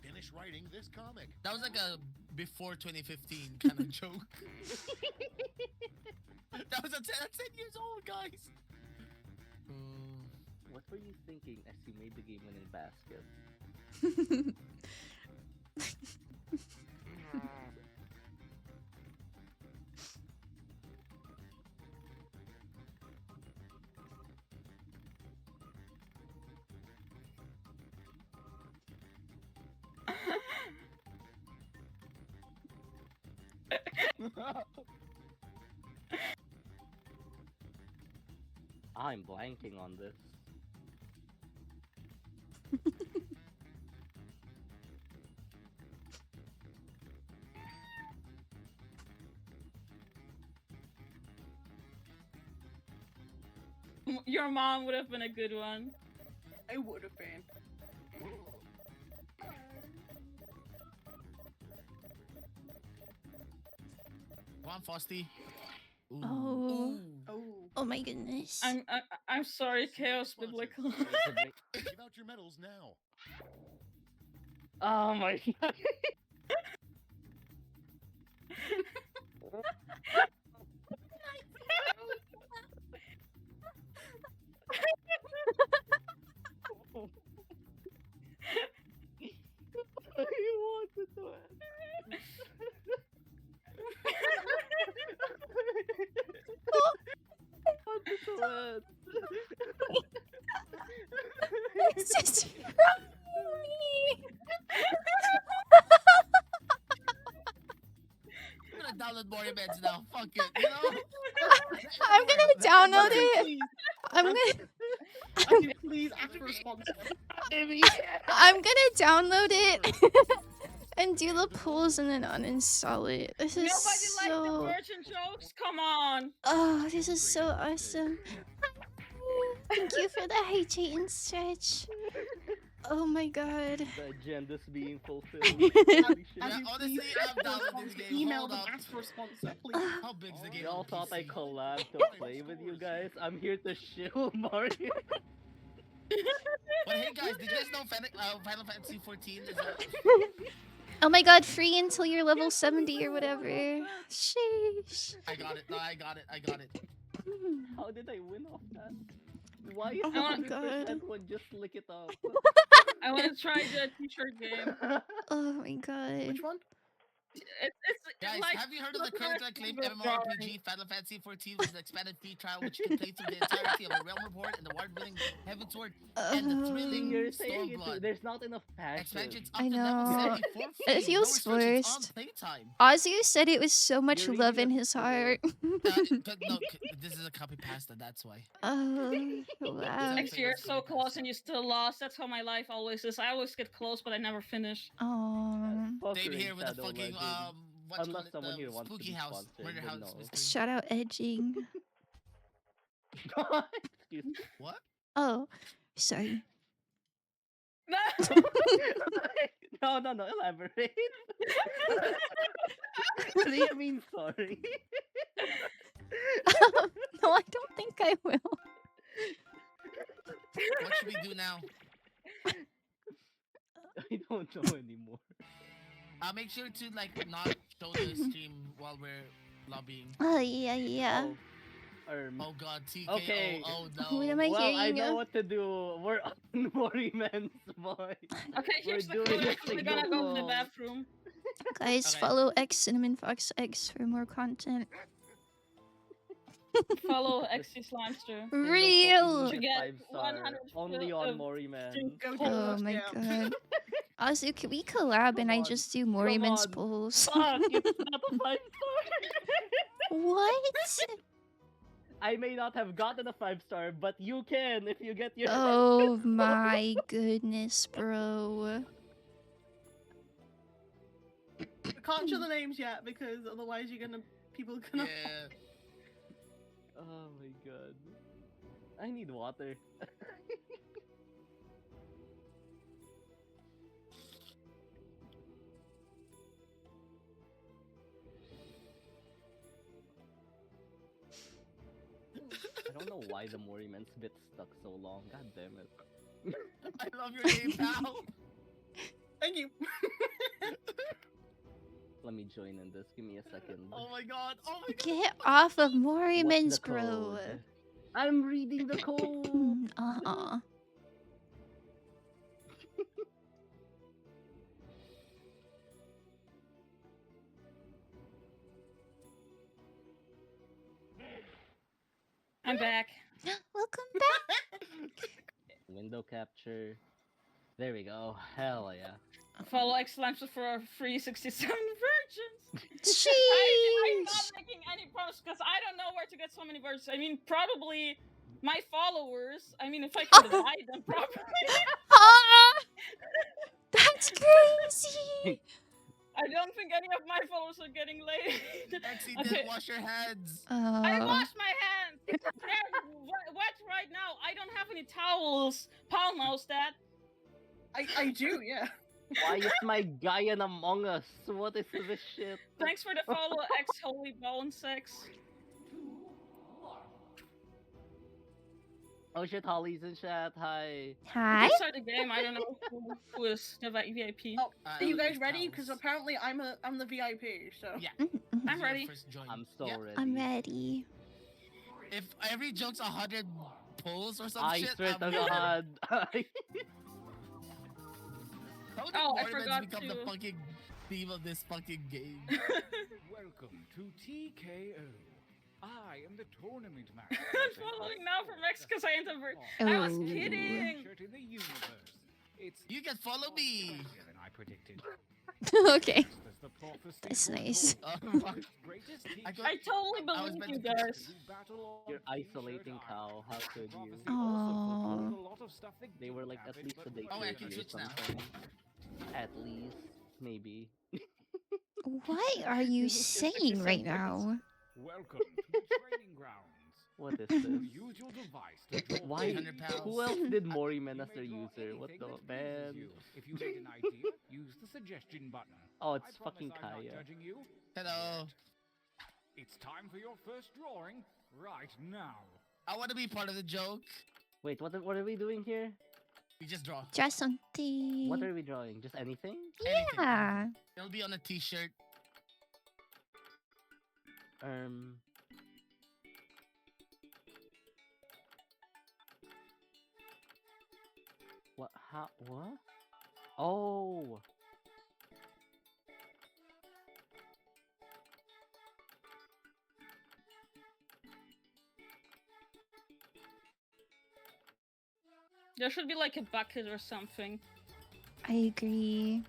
Finish writing this comic. That was like a before 2015 kind of joke. That was that's 10 years old, guys. What were you thinking as you made the game-winning basket? I'm blanking on this. Your mom would have been a good one. I would have been. Come on, Frosty. Ooh. Oh. Ooh. Oh. Oh my goodness. I'm sorry, Chaos Biblical. Give out your medals now. Oh my god. I wanted to end. This is from me. I'm gonna download more events now. Fuck it, you know? I'm gonna download it. I'm gonna. Please ask for a sponsor. I'm gonna download it and do the polls and then uninstall it. This is Nobody liked the so. virgin jokes. Come on. Oh, this is so awesome. Thank you for the hydrate and stretch. Oh my god. The agenda's being fulfilled. As Yeah, you honestly, please I've downloaded this game. email Hold them, up. ask for a sponsor, please. How big's the game? Y'all on thought I PC? collabed to play with you guys? I'm here to shill Mario. But hey, guys, did you guys know Final Fantasy 14 is Oh my god, free until you're level 70 or whatever. Sheesh. I got it. No, I got it. I got it. How did I win off that? Why is Oh my 100% God. one just lick it up? I want to try the t-shirt game. Oh my god. Which one? It's Guys, like have you heard of the critically acclaimed drawing. MMORPG Final Fantasy XIV with an expanded free trial, which you can play through the entirety of a Realm Report and the award-winning Heavensward and the thrilling You're saying Stormblood? there's not enough passion. Expansions up I to level know. 74 It free, no feels restrictions on forced. playtime. Ozzy said it was so much You're love reading in a his thriller. heart. This is a copy pasta, that's why. Oh, wow. Next year, so close and you still lost. That's how my life always is. I always get close, but I never finish. Oh. Same here with the fucking what's Unless called someone it, here the wants to spooky be house, sponsored, murder then house no. mystery. Shout out edging. Excuse me. What? Oh, sorry. No, elaborate. What do you mean sorry? No, I don't think I will. What should we do now? I don't know anymore. Make sure to like not show the stream while we're lobbying. Oh, yeah. Oh god, TK. Okay. Oh no. Who am I Well, I hearing? know what to do. We're on Morimen's boy. Okay, here's the We're clue. doing a We're gonna single go to the call. bathroom. Guys, Okay. follow X Cinnamon Fox X for more content. Follow XC Slimester. Real! To get 5-star 100 only on Morimen. Go to Oh us, my yeah. god. Also, can we collab and I on. just do Morimen's on. polls? Fuck, it's not a 5-star. What? I may not have gotten a 5-star, but you can if you get your. Oh my goodness, bro. I can't show the names yet because otherwise people are gonna. Yeah. Oh my god. I need water. I don't know why the Morimen's bit stuck so long. God damn it. I love your name, pal. Thank you. Let me join in this. Give me a second. Oh my god. Oh my god. Get off of What's Morimen's, the bro. code? I'm reading the code. I'm back. Welcome back. Window capture. There we go. Hell yeah. Follow X Slimester for free 67 virgins. I'm Sheesh. not making any promise because I don't know where to get so many virgins. I mean, probably my followers. I mean, if I could divide them properly. That's crazy. I don't think any of my followers are getting laid. Exy, didn't wash your hands. I washed my hands. They're wet right now. I don't have any towels. Paul knows that. I do, yeah. Why is my Gaian among us? What is this shit? Thanks for the follow, X Holy Bone Sex. Oh shit, Holly's in chat. Hi. Hi. Let's start the game. I don't know who is the VIP. Oh, are you guys ready? Because apparently I'm the VIP. So yeah, I'm ready. I'm so ready. I'm ready. If every joke's 100 pulls or some I shit, swear I'm to God. How did Oh, I Mormons forgot become to- the fucking theme of this fucking game? Welcome to TKO. I am the tournament master. I'm following now from X because I entered. I was Oh. kidding. In the universe. It's You can follow me. easier than I predicted. Okay. Just as the prophecy That's foretold. nice. Oh, fuck. Greatest I teacher I totally I was believe meant you to push guys. who battle on You're T-shirt isolating Island. Cow. How could you? Prophecy also foretold a lot of stuff that They were didn't like at happen, least but a day Oh, I early can or switch now. something. At least, maybe. What are you saying right now? Welcome to the training grounds. What is this? Use your device to draw Why? 300 pounds. Who else did Morimen You as their may draw user? What anything the that pleases man? you. If you need an idea, use the suggestion button. Oh, I it's promise fucking I'm not Kaya. judging you. Hello. It's time for your first drawing right now. I want to be part of the joke. Wait, what are we doing here? We just draw. Draw something. What are we drawing? Just anything? Yeah. It'll be on a t-shirt. What? How? What? Oh. There should be like a bucket or something. I agree.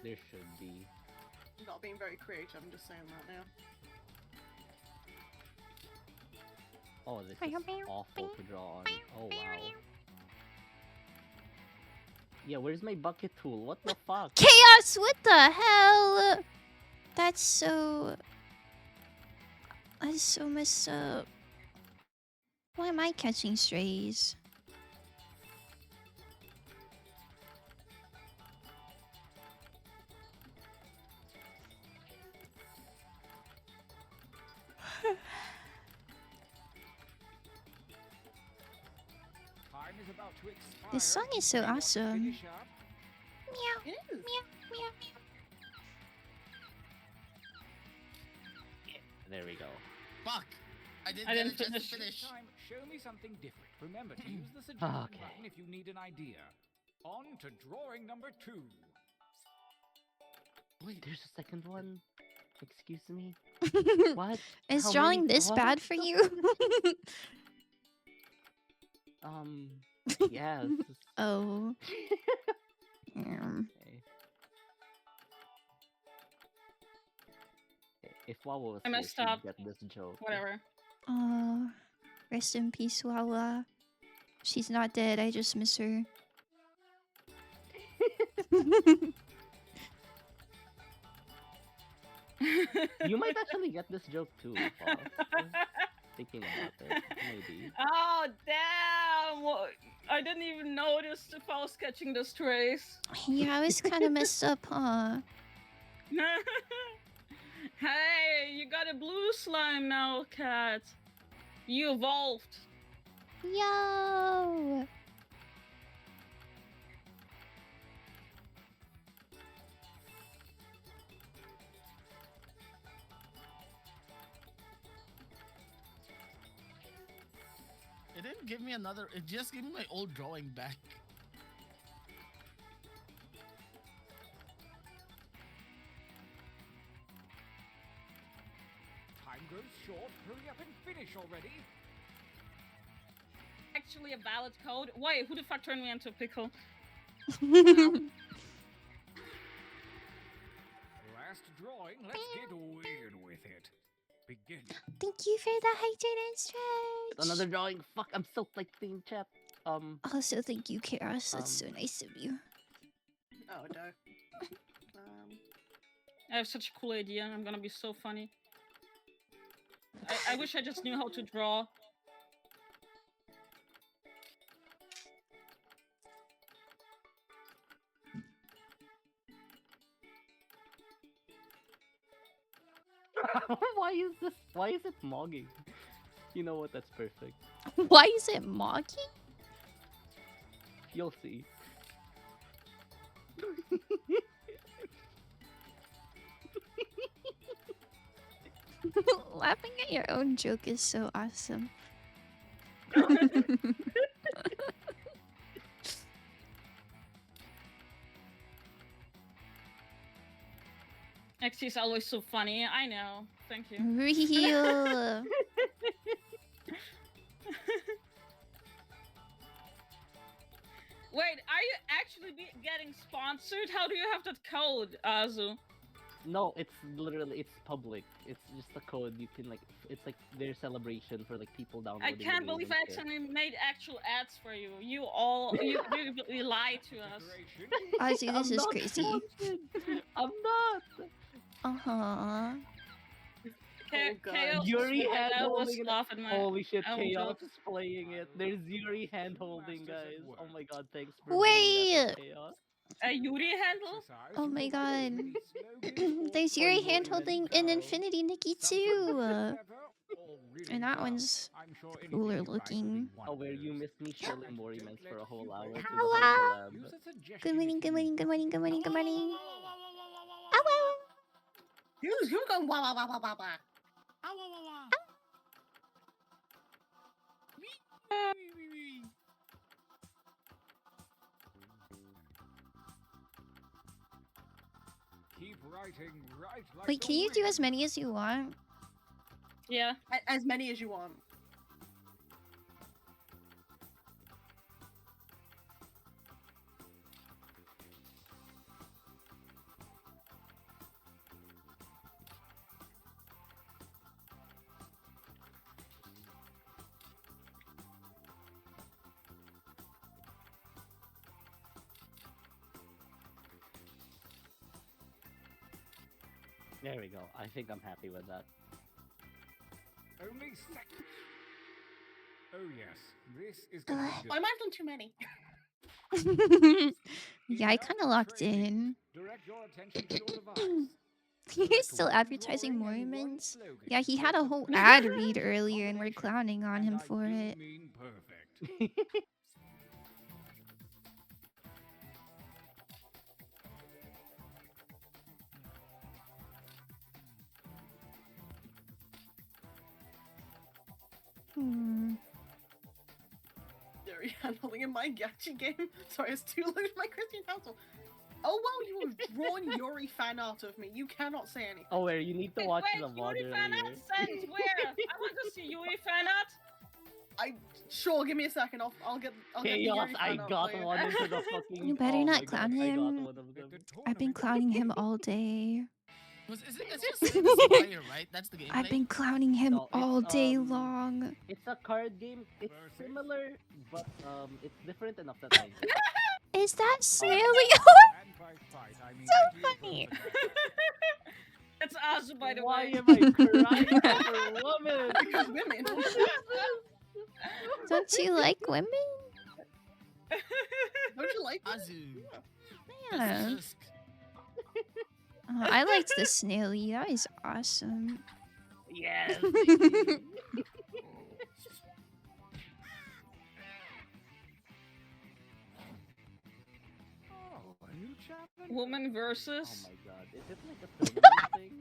There should be. Not being very creative, I'm just saying that now. Oh, this is awful to draw on. Oh, wow. Yeah, where's my bucket tool? What the fuck? Chaos, what the hell? That's so messed up. Why am I catching strays? Time is about to expire. This song is so awesome. Finish up. Meow, It is. meow, meow, meow. There we go. Fuck! I didn't I get didn't a chance finish. to finish. Time, show me something different. Remember to use the suggestion Okay. button if you need an idea. On to drawing number 2. Wait, there's a second one? Excuse me? What? Is How drawing many- this what? bad for you? Yes. Oh. Okay. If Wawa was I here, messed she'd up. get this joke. Whatever. Oh, rest in peace, Wawa. She's not dead. I just miss her. You might actually get this joke too, Foss. Thinking about it, maybe. Oh damn! I didn't even notice if I was catching the strays. Yeah, I was kind of messed up, huh? Hey, you got a blue slime now, cat. You evolved. Yo! It didn't give me another. It just gave me my old drawing back. Time grows short. Hurry up and finish already. Actually, a valid code. Wait, who the fuck turned me into a pickle? Last drawing. Let's get weird with it. Begin. Thank you for the hydrated stretch. Another drawing. Fuck, I'm still typing chat. Also, thank you, Karos. That's so nice of you. Oh no. I have such a cool idea. I'm gonna be so funny. I wish I just knew how to draw. Why is it mogging? You know what? That's perfect. Why is it mocking? You'll see. Laughing at your own joke is so awesome. XT's always so funny. I know. Thank you. Real. Wait, are you actually getting sponsored? How do you have that code, Azu? No, it's literally public. It's just a code you can it's like their celebration for like people I downloading. can't the game believe and I shit. actually made actual ads for you. You lied to us. Ozzy, this I'm is not crazy. sponsored. I'm not. Uh-huh. Chaos Yuri was hand I was holding it. laughing my Holy shit, own Chaos joke. is playing it. There's Yuri hand holding, guys. Oh my god, thanks for Wait. bringing that to Chaos. A Yuri handle? Oh my god. There's Yuri hand holding in Infinity Nikki too. And that one's cooler looking. Oh, where you missed me shilling Moriments for a whole hour. to the Hello. whole collab. Good morning, good morning, good morning, good morning, good morning. Hello. Who's going wah wah wah wah wah wah? brighting right like Wait, the can you do wind. as many as you want? Yeah. As many as you want. There we go. I think I'm happy with that. Only seconds. Oh yes, this is gonna be good. I might have done too many. Yeah, I kind of locked in. Direct your attention to your device. He's still advertising Mormons. Yeah, he had a whole ad read earlier and we're clowning on him for it. Mean perfect. Hmm. Yuri handling in my gacha game. Sorry, it's too late my Christian household. Oh well, you have drawn Yuri fan art of me. You cannot say anything. Oh, where you need to watch the Yuri moderator. fan art sent where? I want to see Yuri fan art. Sure, give me a second. I'll get the Chaos, Yuri I fan art got for you. one into the fucking. You better oh not my clown God, I got him. one of them. I've been clowning him all day. It's just Slay the Spire, right? That's the game. I've been clowning him No, all it's, day long. It's a card game. It's similar, but it's different enough that I. Is that Snaily? So funny. That's Azu, by the Why way. am I crying for women? Because women. Don't you like women? Don't you like Azu? Yeah. I liked the Snaily. That was awesome. Yes. Woman versus. Oh my God! Is it like a tournament thing?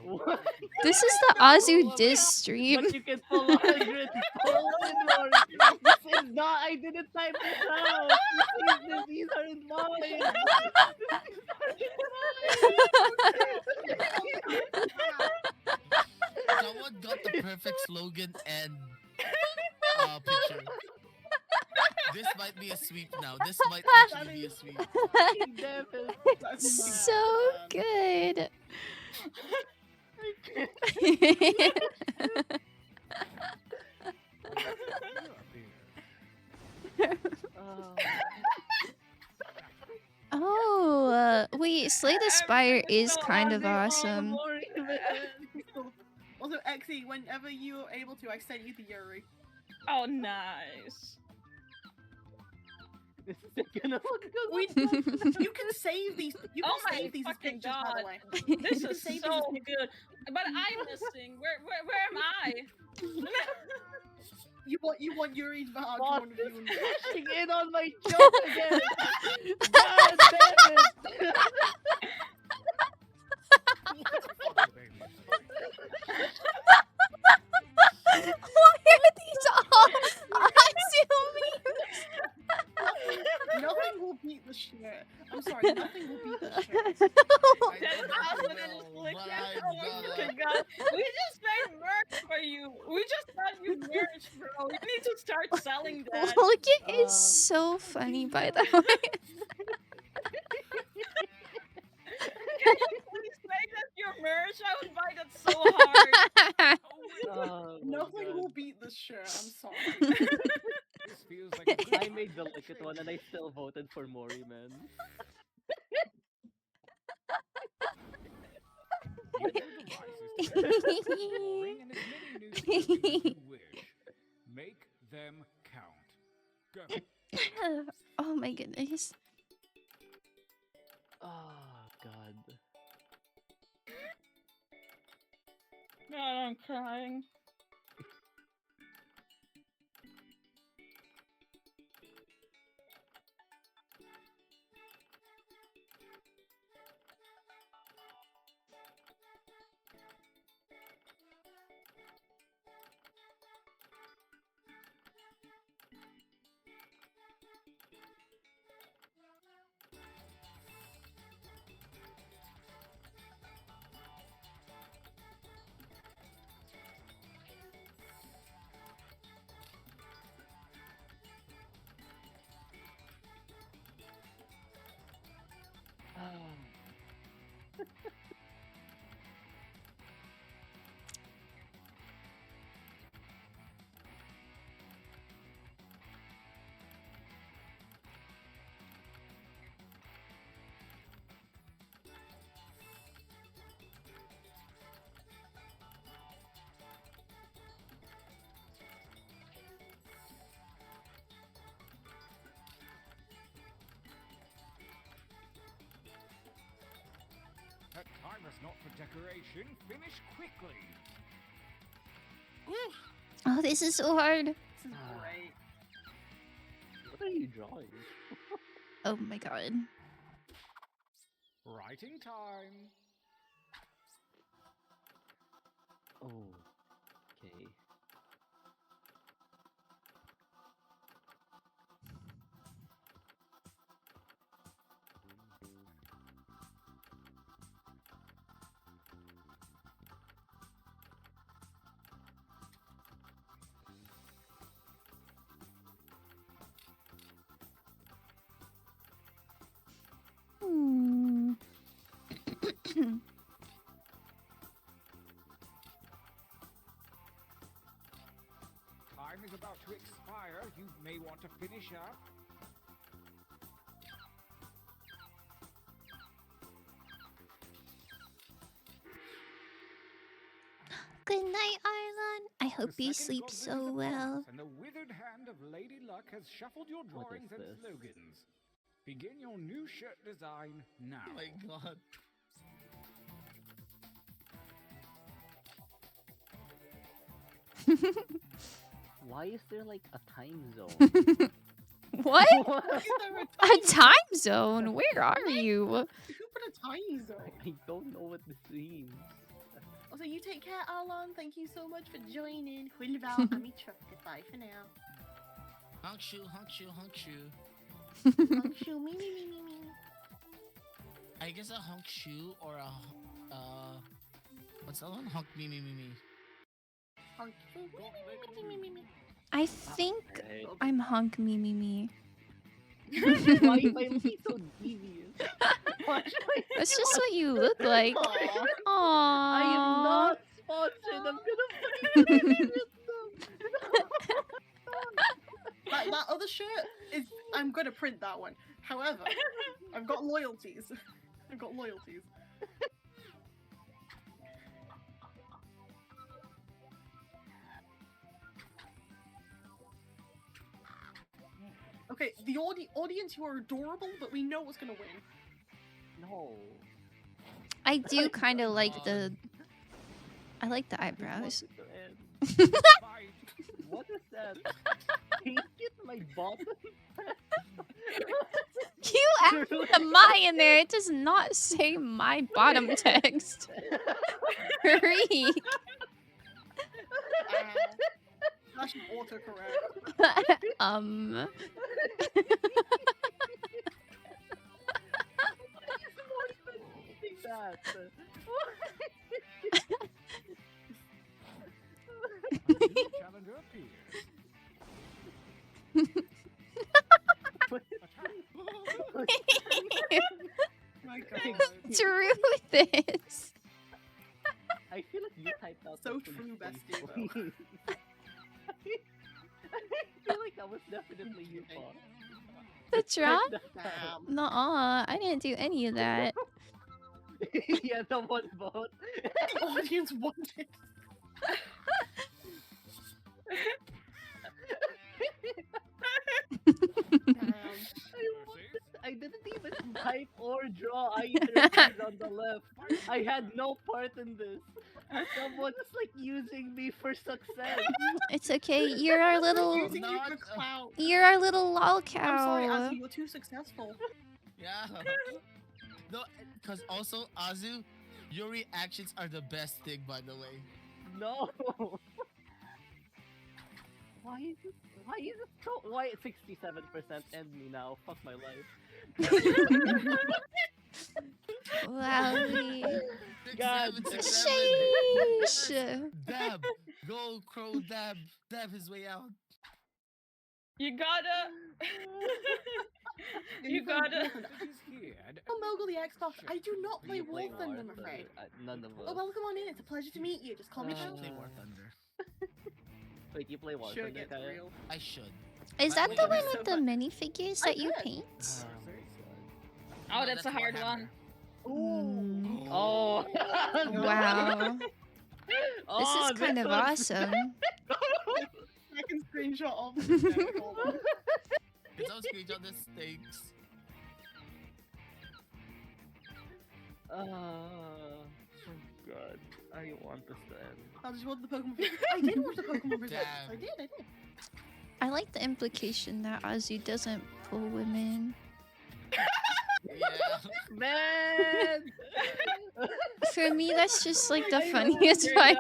What? This is the Azu diss stream. But you can pull 100 Poland. This is not. I didn't type this out. These aren't mine. Someone got the perfect slogan and picture. This might be a sweep now. This might actually be a sweep. So good. Oh, wait, Slay the Spire is kind of awesome. Also, Exy, whenever you're able to, I sent you the Yuri. Oh, nice. This is gonna look good. You can save these. You can Oh my save these as fucking pictures, by the God. way. This You can is save these so as pictures. good. But I'm missing. Where am I? You want Yuri's badge. Boss one of is you and cashing in on my joke again. God damn it! Why are these all Azu memes? Nothing will beat the shit. I'm sorry, nothing will beat the shit. That's awesome. God. We just made merch for you. We just got you merch, bro. You need to start selling that. Look, it is so funny, by the way. Can you please make that your merch? I would buy that so hard. Oh my Nothing God. will beat the shit. I'm sorry. This feels like a I made the Lickit one and I still voted for Mori, man. Use your devices to bring in as many new tokens as you wish. Make them count. Go. Oh my goodness. Oh God. God, I'm crying. Time is not for decoration. Finish quickly. Oh, this is so hard. This is great. What are you drawing? Oh my god. Writing time. Oh, okay. Hmm. Time is about to expire. You may want to finish up. Good night, Arlon. I hope The you second sleep god so visits upon well. us, and the withered hand of Lady Luck has shuffled your What drawings is and this? slogans. Begin your new shirt design now. Oh my god. Why is there like a time zone? What? What? A time zone? Where are you? Who put a time zone? I don't know what this means. Also, you take care, Arlon. Thank you so much for joining. Hulval, Ami Truck. Goodbye for now. Honk shoe, honk shoe, honk shoe. Honk shoe, me, me, me, me, me. I guess a honk shoe or a what's that one? Honk me me me me. Honk shoe, me, me, me, me, me, me, me. I think Okay. I'm hunk me me me. Why am I looking so devious? Why should I- That's just what you look like. Aw. Aww. I am not sponsored. I'm gonna fucking That other shirt is. I'm gonna print that one. However, I've got loyalties. I've got loyalties. Okay, the audience, you are adorable, but we know what's gonna win. No. I do kind of like the. I like the I eyebrows. want it to end. What is that? Can you get my bottom? You added the my in there. It does not say my bottom text. Hurry. That should autocorrect. That. A new challenger appears. My God. True this. I feel like you typed out So something true, bestie, stupid. I feel like that was definitely you, Paul. The drop? Damn. Nuh-uh. I didn't do any of that. Yeah, the one vote. The audience wanted. Damn. I didn't even type or draw either things on the left. I had no part in this. Someone is like using me for success. It's okay. You're our little. Using you for clout. You're our little lol cow. I'm sorry, Azu, you're too successful. Yeah. No, because also Azu, your reactions are the best thing, by the way. No. Why is it? Why is it so? Why 67% end me now? Fuck my life. Wowie. God. 67. Sheesh. Dab. Go crow dab. Dab his way out. You gotta. you gotta. Oh, Mogul the Xbox. I do not play You play War Thunder, I'm War afraid. Thunder. None of us. Oh, welcome on in. It's a pleasure to meet you. Just call me I should Sean. play War Thunder. Wait, you play War Sure Thunder, gets Kaya? real. I should. Is But that the wait, one wait, with the minifigures that you paint? Oh, that's a hard one. Mm. Oh. Wow. Oh, This is kind of one's- awesome. I can screenshot of this. Hold on. It's on screenshot this stinks. god. I want this to end. I just watched the Pokemon Presents. I did watch the Pokemon Presents. I Damn. did. I like the implication that Azu doesn't pull women. Yeah. Man! For me, that's just like the funniest part.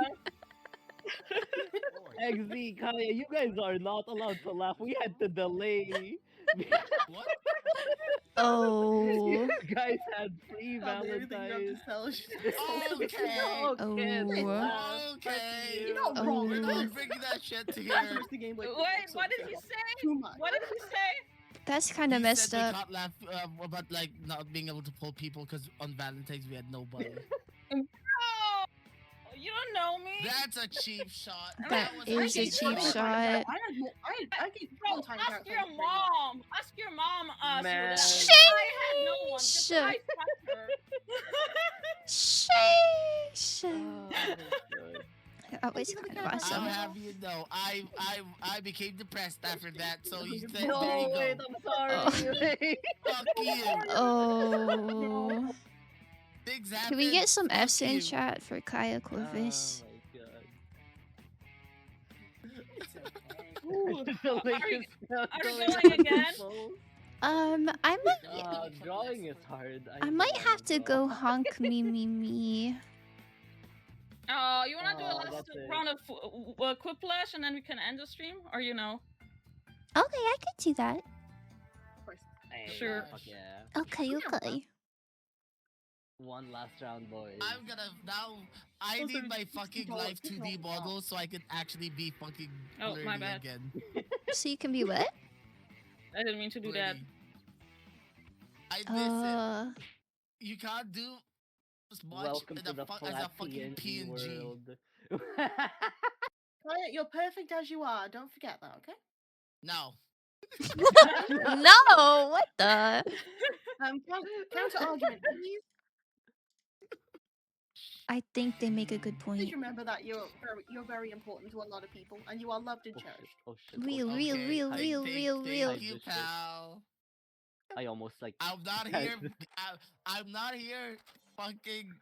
XZ, Kaya, you guys are not allowed to laugh. We had to delay. What? Oh. You guys had free Everything you have Valentine's. to sell is just Okay. No, kids, Oh. laugh. Okay. You're not Oh. wrong. We're Oh. not bringing that shit to That's here. just the game. Wait, what did he say? Too much. What did he say? That's kind of He messed said we up. can't laugh about like not being able to pull people because on Valentine's we had nobody. Oh, you don't know me. That's a cheap shot. That was is a cheap shot. I get Bro, Valentine's ask out your for mom. Ask your mom. Man. I had no one. 'Cause Sheesh. I fucked her. Sheesh. Oh, good. That was kind of I'll awesome. have you know, I became depressed after that. So you said, there you No, go. wait, I'm sorry. Fuck you. Oh. Things Can we happen. get some Fuck F's in you. chat for Kaya Oh Corvus? my god. It's okay. The link Are you- is not are you going going on again? the phone. I might. Drawing is hard. I know might how have to draw. go honk me. You wanna do a Oh, last that's it. round of Quiplash and then we can end the stream, or you know? Okay, I could do that. Hey, Sure. Fuck yeah. Okay, okay. One last round, boys. I'm gonna now. I Also, need my fucking $60 life 2D discount. model so I can actually be fucking Oh, my blurry bad. again. So you can be what? I didn't mean to do that. Blurry. I miss Uh, it. You can't do as much Welcome in to a the as a flat fucking PNG PNG. world. Kaya, you're perfect as you are. Don't forget that, okay? No. no, what the? Counter argument, please. I think they make a good Please point. remember that you're very important to a lot of people, and you are loved and Oh shit, cherished. oh shit. Real, oh real, shit. real, Hide real, this- real, real. Thank you, Hide this shit. pal. I almost like. I'm not Guys. here. I'm not here. Fucking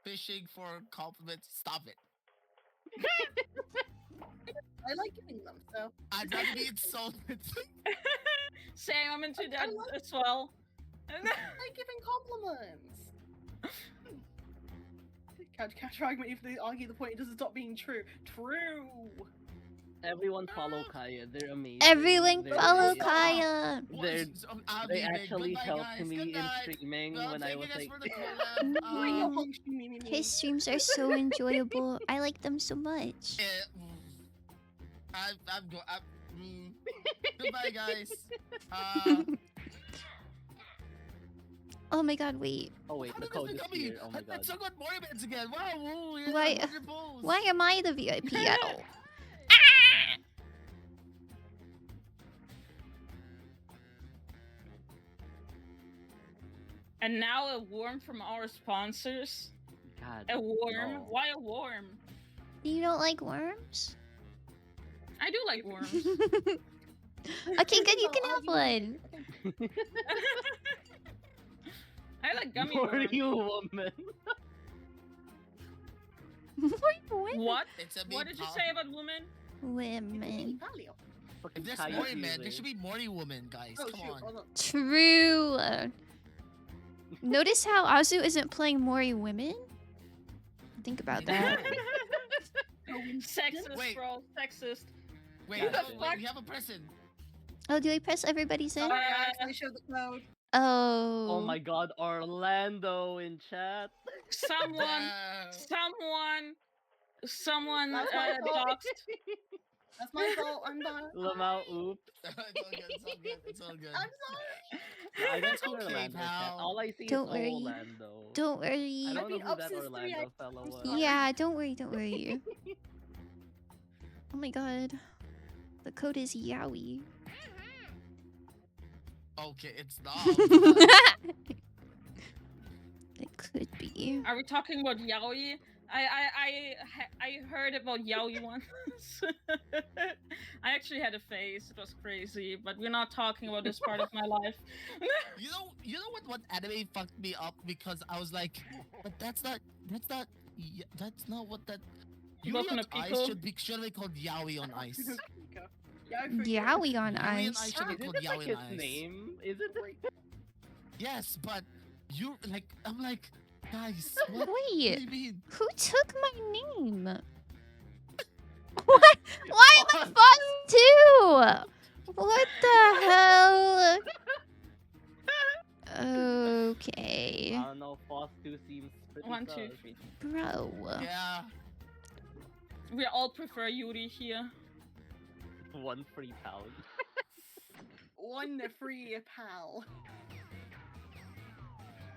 fishing for compliments. Stop it. I like giving them, so I'm not being insulted. Same, I'm into that I like- as well. I like giving compliments. Counter argument if they argue the point, it doesn't stop being true. True. Everyone follow Kaya. They're amazing. Everyone They're follow amazing. Kaya. They're- I'll They be big. actually Goodbye, helped guys. me Good in night. streaming Well, when I thank you was guys like. for the collab. Wait, you're home streaming me. His streams are so enjoyable. I like them so much. I'm go. Goodbye, guys. Oh my god, wait. Oh wait, the code is here. Oh my god. I took on more events again. Wow. Whoa, yeah, Why- 100 pulls. Why am I the VIP at all? And now a worm from our sponsors. God. A worm? no. Why a worm? You don't like worms? I do like worms. Okay, good, you can have one. I like gummy For worms. you, woman. What? It's a What big did you pop. say about women? Women. If Fucking there's Kaya's morning man, there using. should be morning woman, guys. Oh Come shoot, on. hold on. True. Notice how Azu isn't playing Mori women? Think about that. Sexist, Wait. bro. Sexist. Wait, Gotcha. we have a person. Oh, do I press everybody's in? Sorry, I accidentally showed the code. Oh. Oh my god, Orlando in chat. Someone, someone That's my fault. doxed. That's my fault. I'm done. Lamau, oops. It's all good. It's all good. It's all good. I'm sorry. I don't It's see okay, Orlando in chat. pal. All I see Don't is worry. Orlando. Don't worry. I don't I've know been who up that since 3 Orlando a.m. fellow I'm was. sorry. Yeah, don't worry. Oh my god. The code is Yowie. Okay, it's not. It could be. Are we talking about yaoi? I heard about yaoi once. I actually had a phase. It was crazy, but we're not talking about this part of my life. You know what anime fucked me up because I was like, but that's not what that. Yuri Boku no on Ice Pico. should be called Yaoi on Ice. Yaoi on Yuri on Ice Ice. should be Isn't called it like Yaoi his on Ice. name? Isn't it? Yes, but you like I'm like, guys, what do Wait, you mean? who took my name? What? Why am I boss too? What the hell? Okay. I don't know. Foss 2 seems pretty 1, 2, sus. 3. Bro. Yeah. We all prefer Yuri here. 1 free pound. One free pal.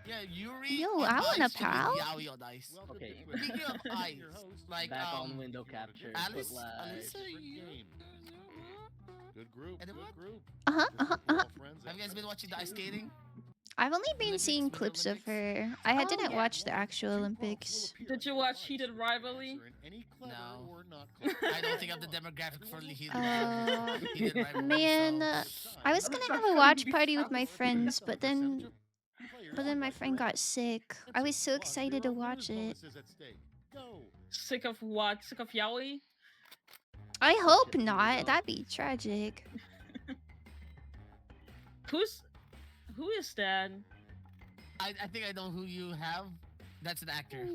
Yeah, Yuri. Yo, on I want a Ice should be pal. Yaoi on Ice. Okay. Speaking of Ice, like Back on window capture. Alice, but like, Alice, are you? Good group. Anyone? Good group. Uh-huh, This is uh-huh, for all uh-huh. friends Have you guys and been watching the ice skating? I've only been Olympics, seeing Winter clips of Olympics? her. I Oh, didn't yeah. watch the actual Olympics. Did you watch Heated Rivalry? No. No. I don't think I'm the demographic for heated Uh, rivalry. Man, so. I was gonna have a watch party with my friends, but then my friend got sick. I was so excited to watch it. Sick of what? Sick of Yaoi? I hope not. That'd be tragic. Who is that? I think I know who you have. That's an actor.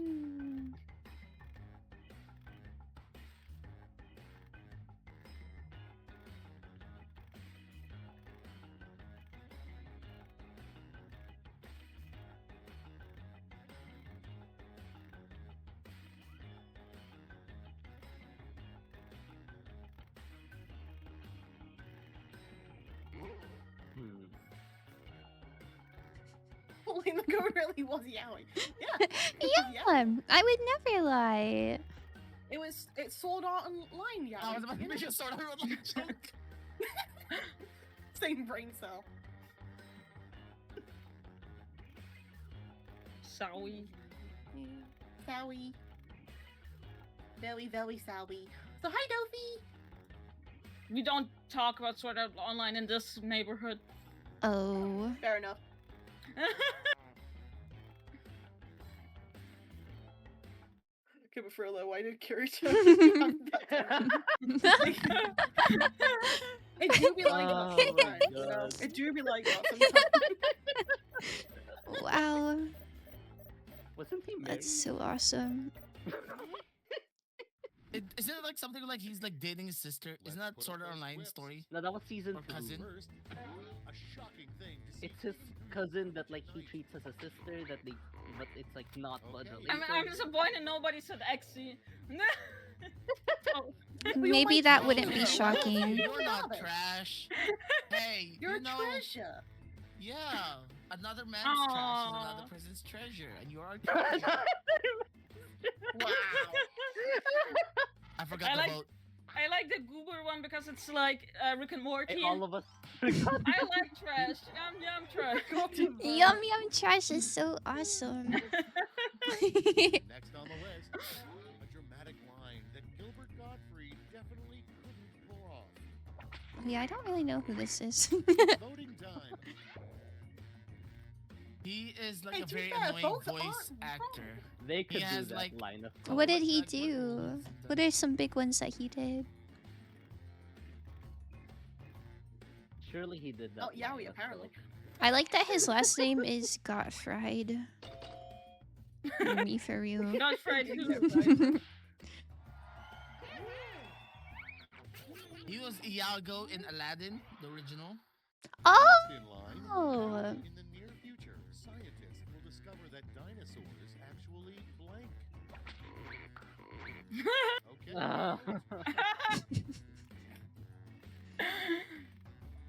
Holy Nico really was Yaoi. Yeah. Yeah, I would never lie. It's Sword Art Online Yaoi. I was about to you make know? a Sword Art Online joke. Same brain cell. Sawi. Sowie. Very, very sowie. So hi, Dofi. We don't talk about Sword Art Online in this neighborhood. Oh. Fair enough. Okay, but Frillo, why did Kirito have that? It do be like Oh that my sometimes, you know? God. It do be like that sometimes. Wow. Wasn't he married? That's so awesome. Isn't it like something like he's like dating his sister? Isn't that Sword Art Online story? No, that was season Or 2. cousin? A shocking thing to see. It's his cousin that like he treats as a sister that they, but it's like not blood related. I'm disappointed nobody said Exy. Oh. Maybe that wouldn't be shocking. You're not trash. Hey, You're you a know, treasure. yeah, another man's trash is Aw. another person's treasure, and you're our treasure. Wow. I forgot I the like- vote. I like the goober one because it's like Rick and Morty. Hey, all of us. I like trash. Yum trash. Yum Yum Trash is so awesome. Next on the list, a dramatic line that Gilbert Gottfried definitely couldn't pull off. Yeah, I don't really know who this is. Voting time. He is like Hey, a to be very fair, annoying both voice aren't actor. They could do has, that like- line of What code. did he do? What are some big ones that he did? Surely he did that. Oh, line Yaoi, of apparently. code. I like that his last name is Gottfried. Me for real. Not fried Yeah, who? He was Iago in Aladdin, the original. Oh! Next in line. Oh. In the near future, scientists will discover that dinosaurs actually blank. Okay. Ah.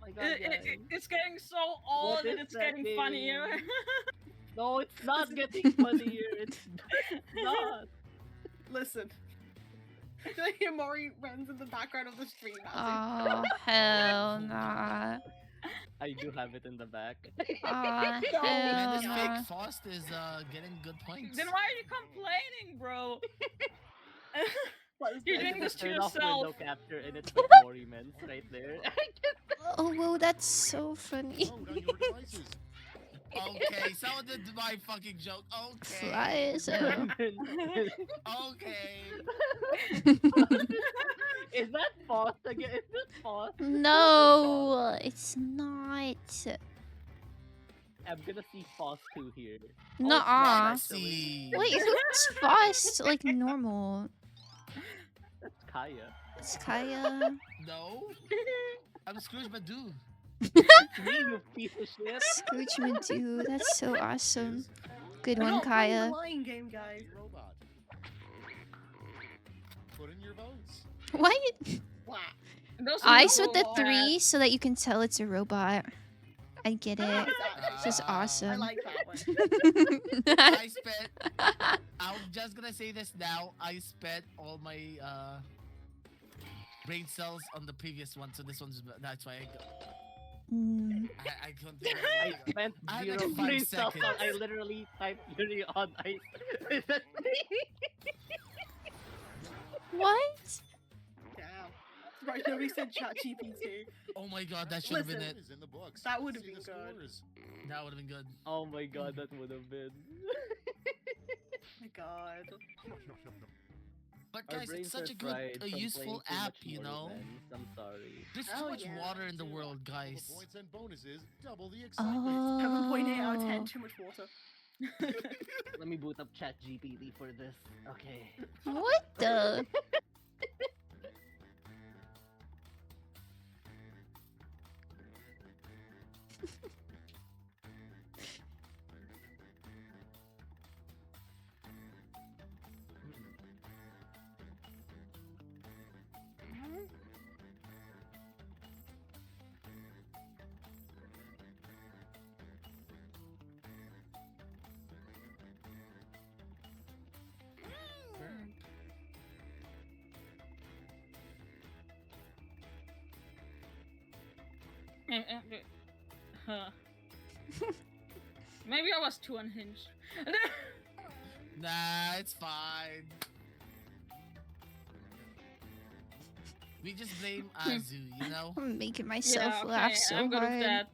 My God, guys. It's getting so old What and is it's that getting funnier. name? No, it's not getting funnier. It's not. Listen. Did I hear Mori runs in the background of the stream? Oh, hell nah. I do have it in the back. Aw, No. Man, hell this nah. fake Faust is getting good points. Then why are you complaining, bro? You're I doing this just to turned off yourself. window capture and it's like Morimens right there. Oh, whoa, that's so funny. Vote on your devices. Okay, someone did my fucking joke. Okay. Flies. Okay. Is that paused again? Is this paused? No, it's not. I'm gonna see Foss 2 here. Nuh-uh. Let's see. Wait, who's fast? Like normal. That's Kaya. It's Kaya. No. I'm Scrooge Badu. It's me, you piece of shit. Scrooge Madoo. That's so awesome. Good We're one, not playing Kaya. the lying game, guys. Robot. Put in your votes. What? Wow. Those Eyes with the people- 3 so that you can tell it's a robot. I get I it. like that. This is Ah. I awesome. like that one. I spent. I'm just gonna say this now. I spent all my brain cells on the previous one, so this one's. That's why Mm. I couldn't. Think I spent I had zero like 5 brain cells on. I seconds. literally typed Yuri on ice. What? Damn. Right, nobody said ChatGPT. Oh my god, that should have been Listen. it. Is in the books. That would have See been the good. scores. That would have been good. Oh my god, that would have been. Oh my god. But Our guys, brains it's such are a good, fried a from useful playing too app, much you know. Morimens. I'm sorry. There's too Oh, much yeah. water in the world, Double guys. points and bonuses, double the excitement. 7.8 out of 10, Oh. too much water. Let me boot up ChatGPT for this. Okay. What the? Huh. Maybe I was too unhinged. Nah, it's fine. We just blame Azu, you know? I'm making myself yeah, okay, laugh so I'm good hard. with that.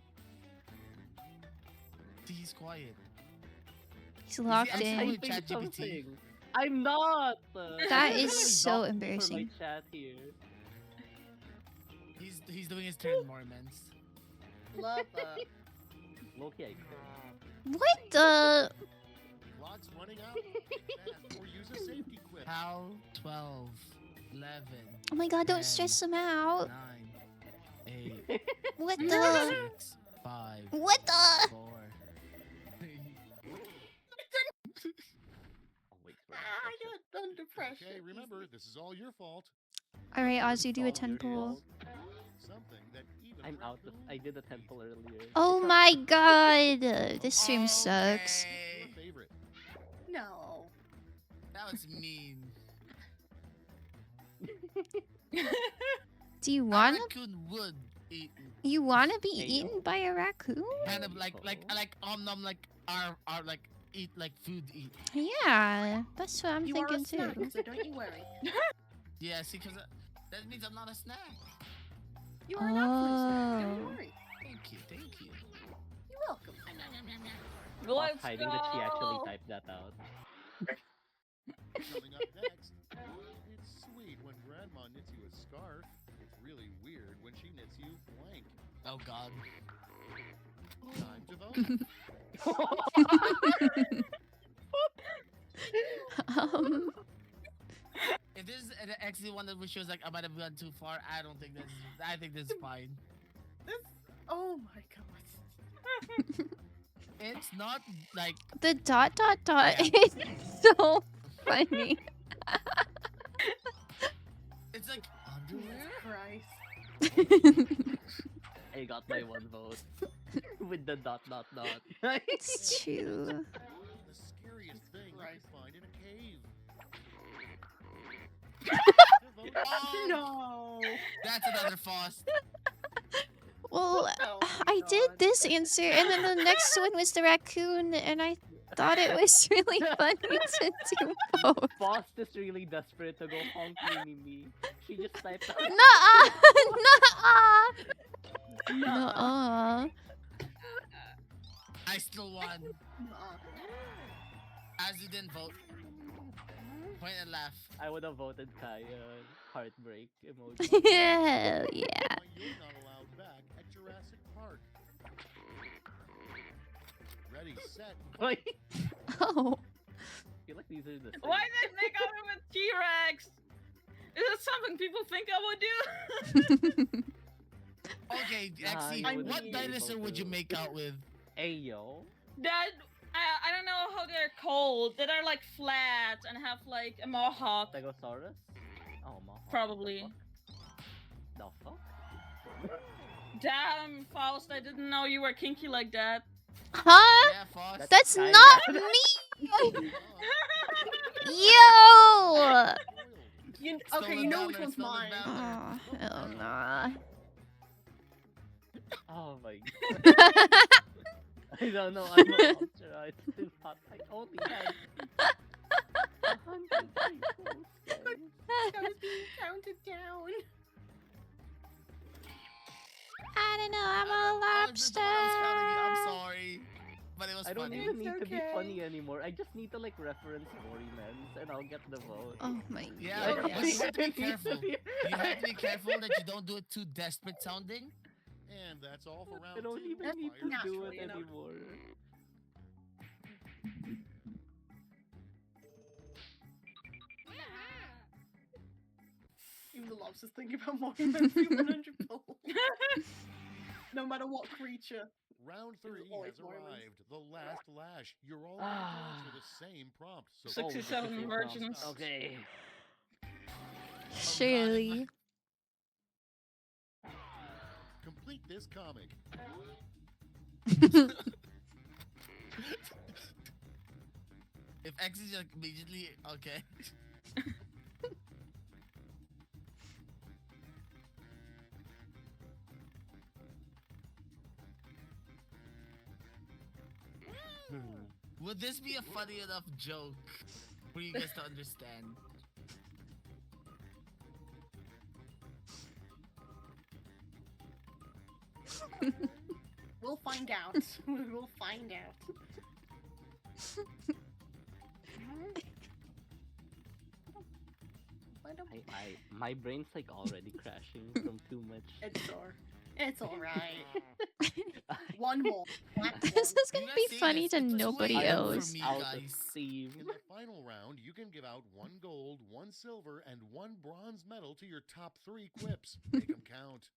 He's quiet. He's locked actually in. typing Typing ChatGPT. something. I'm not. That I'm is literally so doxing for embarrassing. my chat here. He's doing his turn, Mormons. Love that. Loki, I quit. What the? Clock's running out. Fast, or use a safety quip. How? 12, 11, Oh my god, don't 10, stress him out. 9, 8, What the? 6, 5, What the? 4, 3. Oh, wait, wait, I got under pressure. Okay, remember, this is all your fault. Alright, Ozzy, do a It's all 10 your pull. fault. Something that even I'm out of. Raccoon I did a temple earlier. Oh my god! This stream sucks. your Okay. favorite. No. That was mean. Do you A wanna? raccoon would eat You wanna be Hey, eaten by a raccoon? kind of like nom like our like eat like food eat. Yeah, that's what I'm You are a thinking snack, too. so don't you worry. Yeah, see, because that means I'm not a snack. You are an absolute snack, don't you Oh. worry. Thank you, thank you. You're welcome. Boss Let's hiding that she actually go. typed that out. Coming up next, it's sweet when Grandma knits you a scarf. It's really weird when she knits you blank. Oh God. Time to vote. If this is actually one that shows like I might have gone too far, I don't think this. I think this is fine. This. Oh my god. It's not like The dot dot dot Yeah. is so funny. it's like underwear. Christ. I got my one vote. With the dot dot dot. It's true. The scariest thing you Right. can find in a cave. Oh, No. that's another Foss. Well, Oh my I did God. this answer, and then the next one was the raccoon, and I thought it was really funny to do both. Boss is really desperate to go honk me. She just typed out. Nuh-uh! Nuh-uh! Nuh-uh. Nuh-uh. I still won. As you didn't vote. Point and laugh. I would have voted Kaya. Heartbreak emoji. Hell yeah. Why you're not allowed back at Jurassic Park. Ready, set. Wait. Oh. I feel like these are the same. Why did I make out with T-Rex? Is that something people think I would do? Okay, Exy, you wouldn't what be dinosaur able would you to. make out with? Ayo. That I don't know how they're called. That are like flat and have like a mohawk. Stegosaurus? Oh, Mohawk. Probably. The fuck? Damn, Faust, I didn't know you were kinky like that. Huh? Yeah, Foss. That's Kaya. not me! Yo! Okay, you know which one's mine. Oh, hell nah. Oh my god. I don't know, I'm a monster. It's too hot. I only had 100 people. That was being counted down. I don't know, I'm a I was just the one that was counting you. I'm lobster. sorry. But it was I don't funny. even need to be okay. funny anymore. I just need to like reference Morymans and I'll get the vote. Oh my Yeah, god. but you have to be It needs careful. be- You have to be careful that you don't do it too desperate sounding. And that's all for round I don't two. even need to do natural, it you know. anymore. Even the lobster's thinking about mocking them for 100 gold. No matter what creature. Round There's 3 always has more of them. arrived. The last lash. You're all going to answer the same prompt. So 67 always virgins. Okay. Surely. complete this comic. If X is like immediately okay. Would this be a funny enough joke for you guys to understand? We'll find out. We'll find out. My brain's like already crashing from too much. It's alright. One more. This is gonna be funny to nobody I am for else. me, Out of guys. steam. In the final round, you can give out 1 gold, 1 silver, and 1 bronze medal to your top 3 quips. Make them count.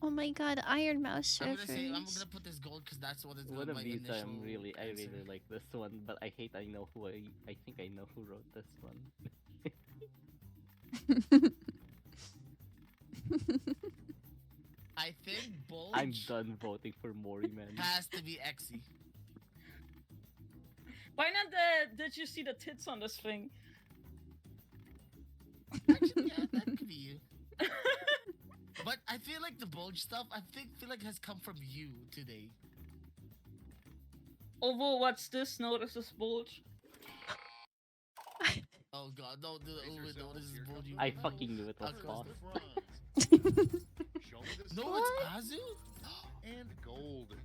Oh my god, Iron Mouse I'm gonna reference. put this gold because that's what is One my of these initial I really answer. like this one, but I hate I know who I think I know who wrote this one. I think Bulge I'm done voting for Mori, man. has to be Exy. Why not the? Did you see the tits on this thing? Actually, yeah, that could be you. But I feel like the Bulge stuff, feel like has come from you today. Although, what's this? Notice this bulge. Oh god, don't do Brace it. No, yourselves, this is here come Bulge. the I medals. fucking knew it was Okay. Goes false. the bronze. Show me the No, silver it's Azu? and gold.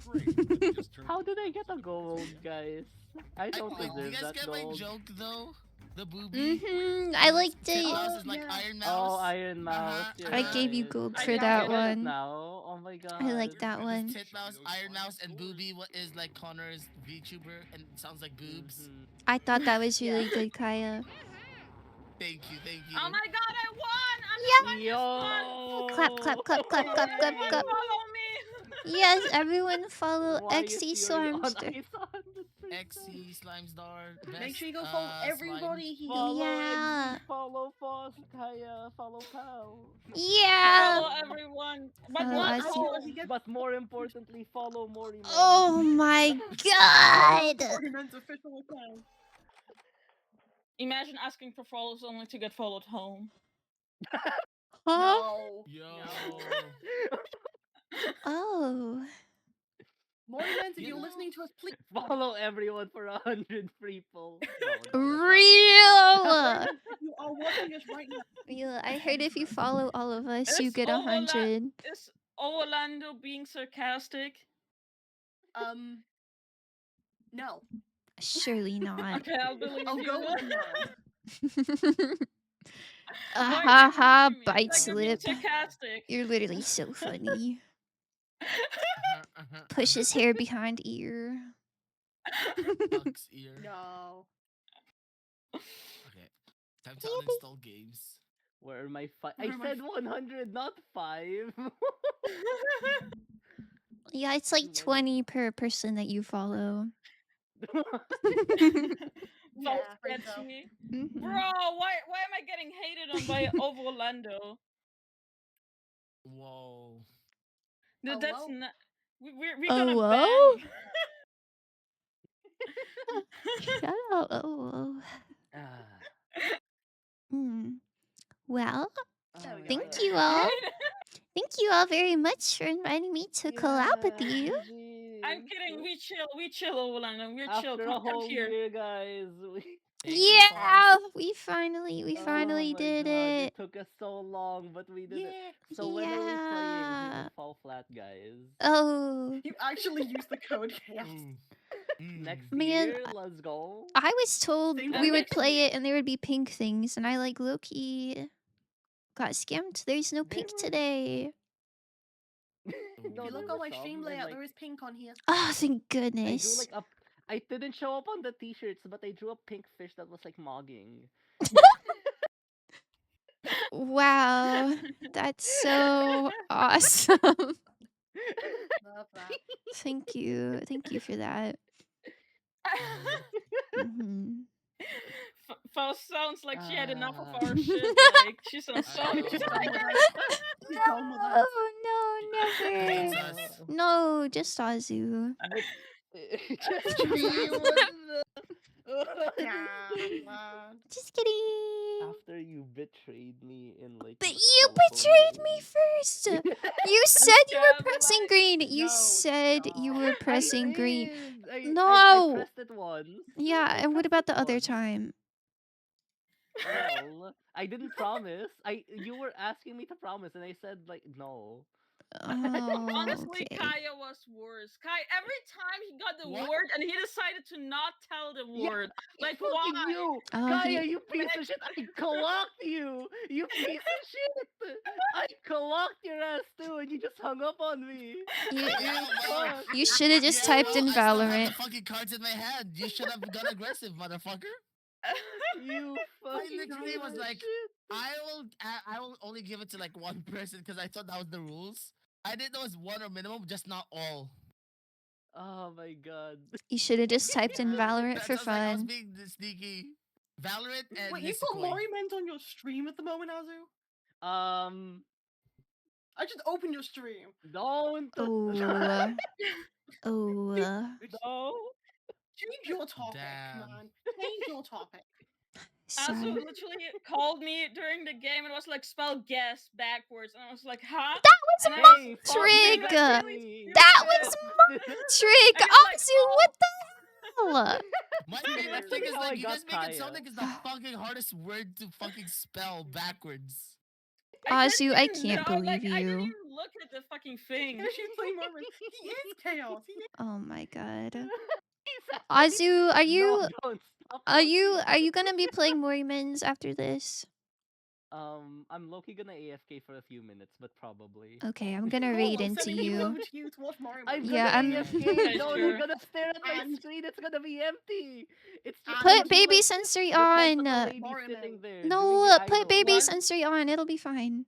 Great. Let me just turn How did I get a gold, guys? I don't Wait, do you deserve guys that get my gold. joke though? The booby? I liked Tit it. Mouse is like yeah. Iron Mouse. Oh, Iron Mouse. Uh-huh, you're I gave you right. gold I for got that it one. Now, oh my god. I like that one. Tit Mouse, Iron Mouse, and Booby what is like Connor's VTuber and it sounds like boobs. Mhm. I thought that was really good, Kaya. Thank you, thank you. Oh my god, I won! I'm Yeah. the funniest one! Clap, clap, clap, clap, clap, clap, Everyone clap. follow me! Yes, everyone follow Why is XC Fury on Stormster. ice 100%? XC, Slime Star. Make sure you go follow everybody here. Follow Yeah. Exy, follow Foss, Kaya, follow Pal. Yeah. Follow everyone. But Follow one us. hole. But more importantly, follow Mori. Man. Oh my god. Ornament's official account. Imagine asking for follows only to get followed home. Huh? No. Yo. Oh. Morimans, if You you're know- listening to us, please Follow everyone for 100 people. No, that's not Real. You are watching us right now. Real. I heard if you follow all of us, you Is get 100. Is Orlando being sarcastic? No. Surely not. Okay, I'll believe I'll you. go with a nod. Why Ha are you ha, believing me? bite Like you're being slip. sarcastic. You're literally so funny. Push his hair behind ear. Duck's ear. No. Okay. Time to uninstall games. Where are my five? Where I are my said 100, not 5. Yeah, it's like 20 per person that you follow. Yeah, Vote right so. sketchy. Mhm. Bro, why am I getting hated on by Orlando? Whoa. Dude, Oh, that's whoa. not. We're Oh, gonna whoa. ban. Shut up. Oh, Ah. well, There we go. thank I did you it. all. Thank you all very much for inviting me to collab with you. I'm kidding. We chill, Orlando. We're chill. After a Come whole here. year, guys. Thank you, Yeah, Foz. we finally Oh finally my did God, it. it took us so long, but we did it. Yeah. So when are we playing Yeah. Human Fall Flat, guys? Oh, You actually used the code chaos. Next man, year, let's go. I was told Same we time would next play year. it and there would be pink things, and I like low-key got scammed. There's no pink today. No, If you there look on were my stream some, and layout, like there is pink on here. Oh, thank I drew goodness. like a. I didn't show up on the t-shirts, but I drew a pink fish that was like mogging. Wow, that's so awesome. Love that. Thank you for that. Mhm. Faust sounds like she had enough of Ah. our shit. Like she sounds so. I know. Just done with that. Just done with that. Oh no, It's never. us. No, just Azu. But Just me, Azu. what the- Come on. Just kidding. After you betrayed me in like. But the you telephone betrayed me game. first. You said you were Damn pressing light. green. You No, said you were pressing I green. did. I No. pressed it once. Yeah, I and what pressed about it the other once. time? Well, I didn't promise. You were asking me to promise, and I said like no. Honestly, Okay. Kaya was worse. Kai, every time he got the What? word and he decided to not tell the Yeah, word. Like, fucking why? you, Oh, Kaya, he- you piece of shit! I clocked you, you piece of shit! I clocked your ass too, and you just hung up on me. You well, you should have just typed in I still have Valorant. the fucking cards in my hand. You should have gone aggressive, motherfucker. You I fucking literally piece was of like, shit. I will only give it to like one person because I thought that was the rules. I didn't know it was one or minimum, just not all. Oh my god. You should have just typed in Yeah. Valorant for I was like, I was fun. being sneaky. Valorant and Wait, you've got Nisekoi. Moriment on your stream at the moment, Azu? I I just opened your stream. don't. Oh. Oh. No. Change your topic, Damn. man. Change your topic. Azu Sorry. literally called me during the game and was like, spell guess backwards. And I was like, huh? That was And I my Hey, fuck trick. Like, that really me. That was stupid. my trick. And he's like, Azu, what the hell? My favorite That's thing like is how I like you guys got make it sound Kaya. like it's the fucking hardest word to fucking spell backwards. Azu, I didn't can't know, believe like, I didn't you. even look at the fucking thing. You should play Moriment. He is chaos. He is. Oh my god. Exactly. Azu, are you No, don't stop talking. are you gonna be playing Morrimans after this? I'm low-key gonna AFK for a few minutes, but probably. Okay, I'm gonna Cool, raid I'm into sending people you. over to you to watch Moriment. I'm Yeah, gonna I'm- AFK. Okay, No, sure. you're gonna stare at my And- screen. It's gonna be empty. It's just Put gonna Put be baby like sensory the sense of on. the lady Moriment. sitting there. No, doing the put idol. baby What? sensory on. It'll be fine.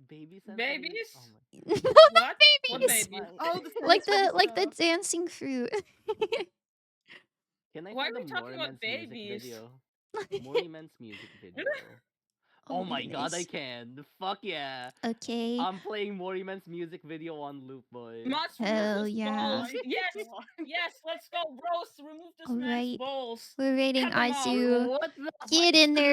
Baby sensory. Babies? Oh my. Not What? What babies. babies? Oh, the Like sensory the stuff. dancing fruit. Can I Why find are a we talking about Moriment's music babies? video? Moriment's music video. Oh my god, I goodness. can. Fuck yeah. Okay. I'm playing Moriment's music video on loop, boys. Must Hell remove his yeah. balls. My Yes, God. yes, let's go, bros. Remove this man's Alright. balls. We're raiding Cut them off. Azu. What the Get in there.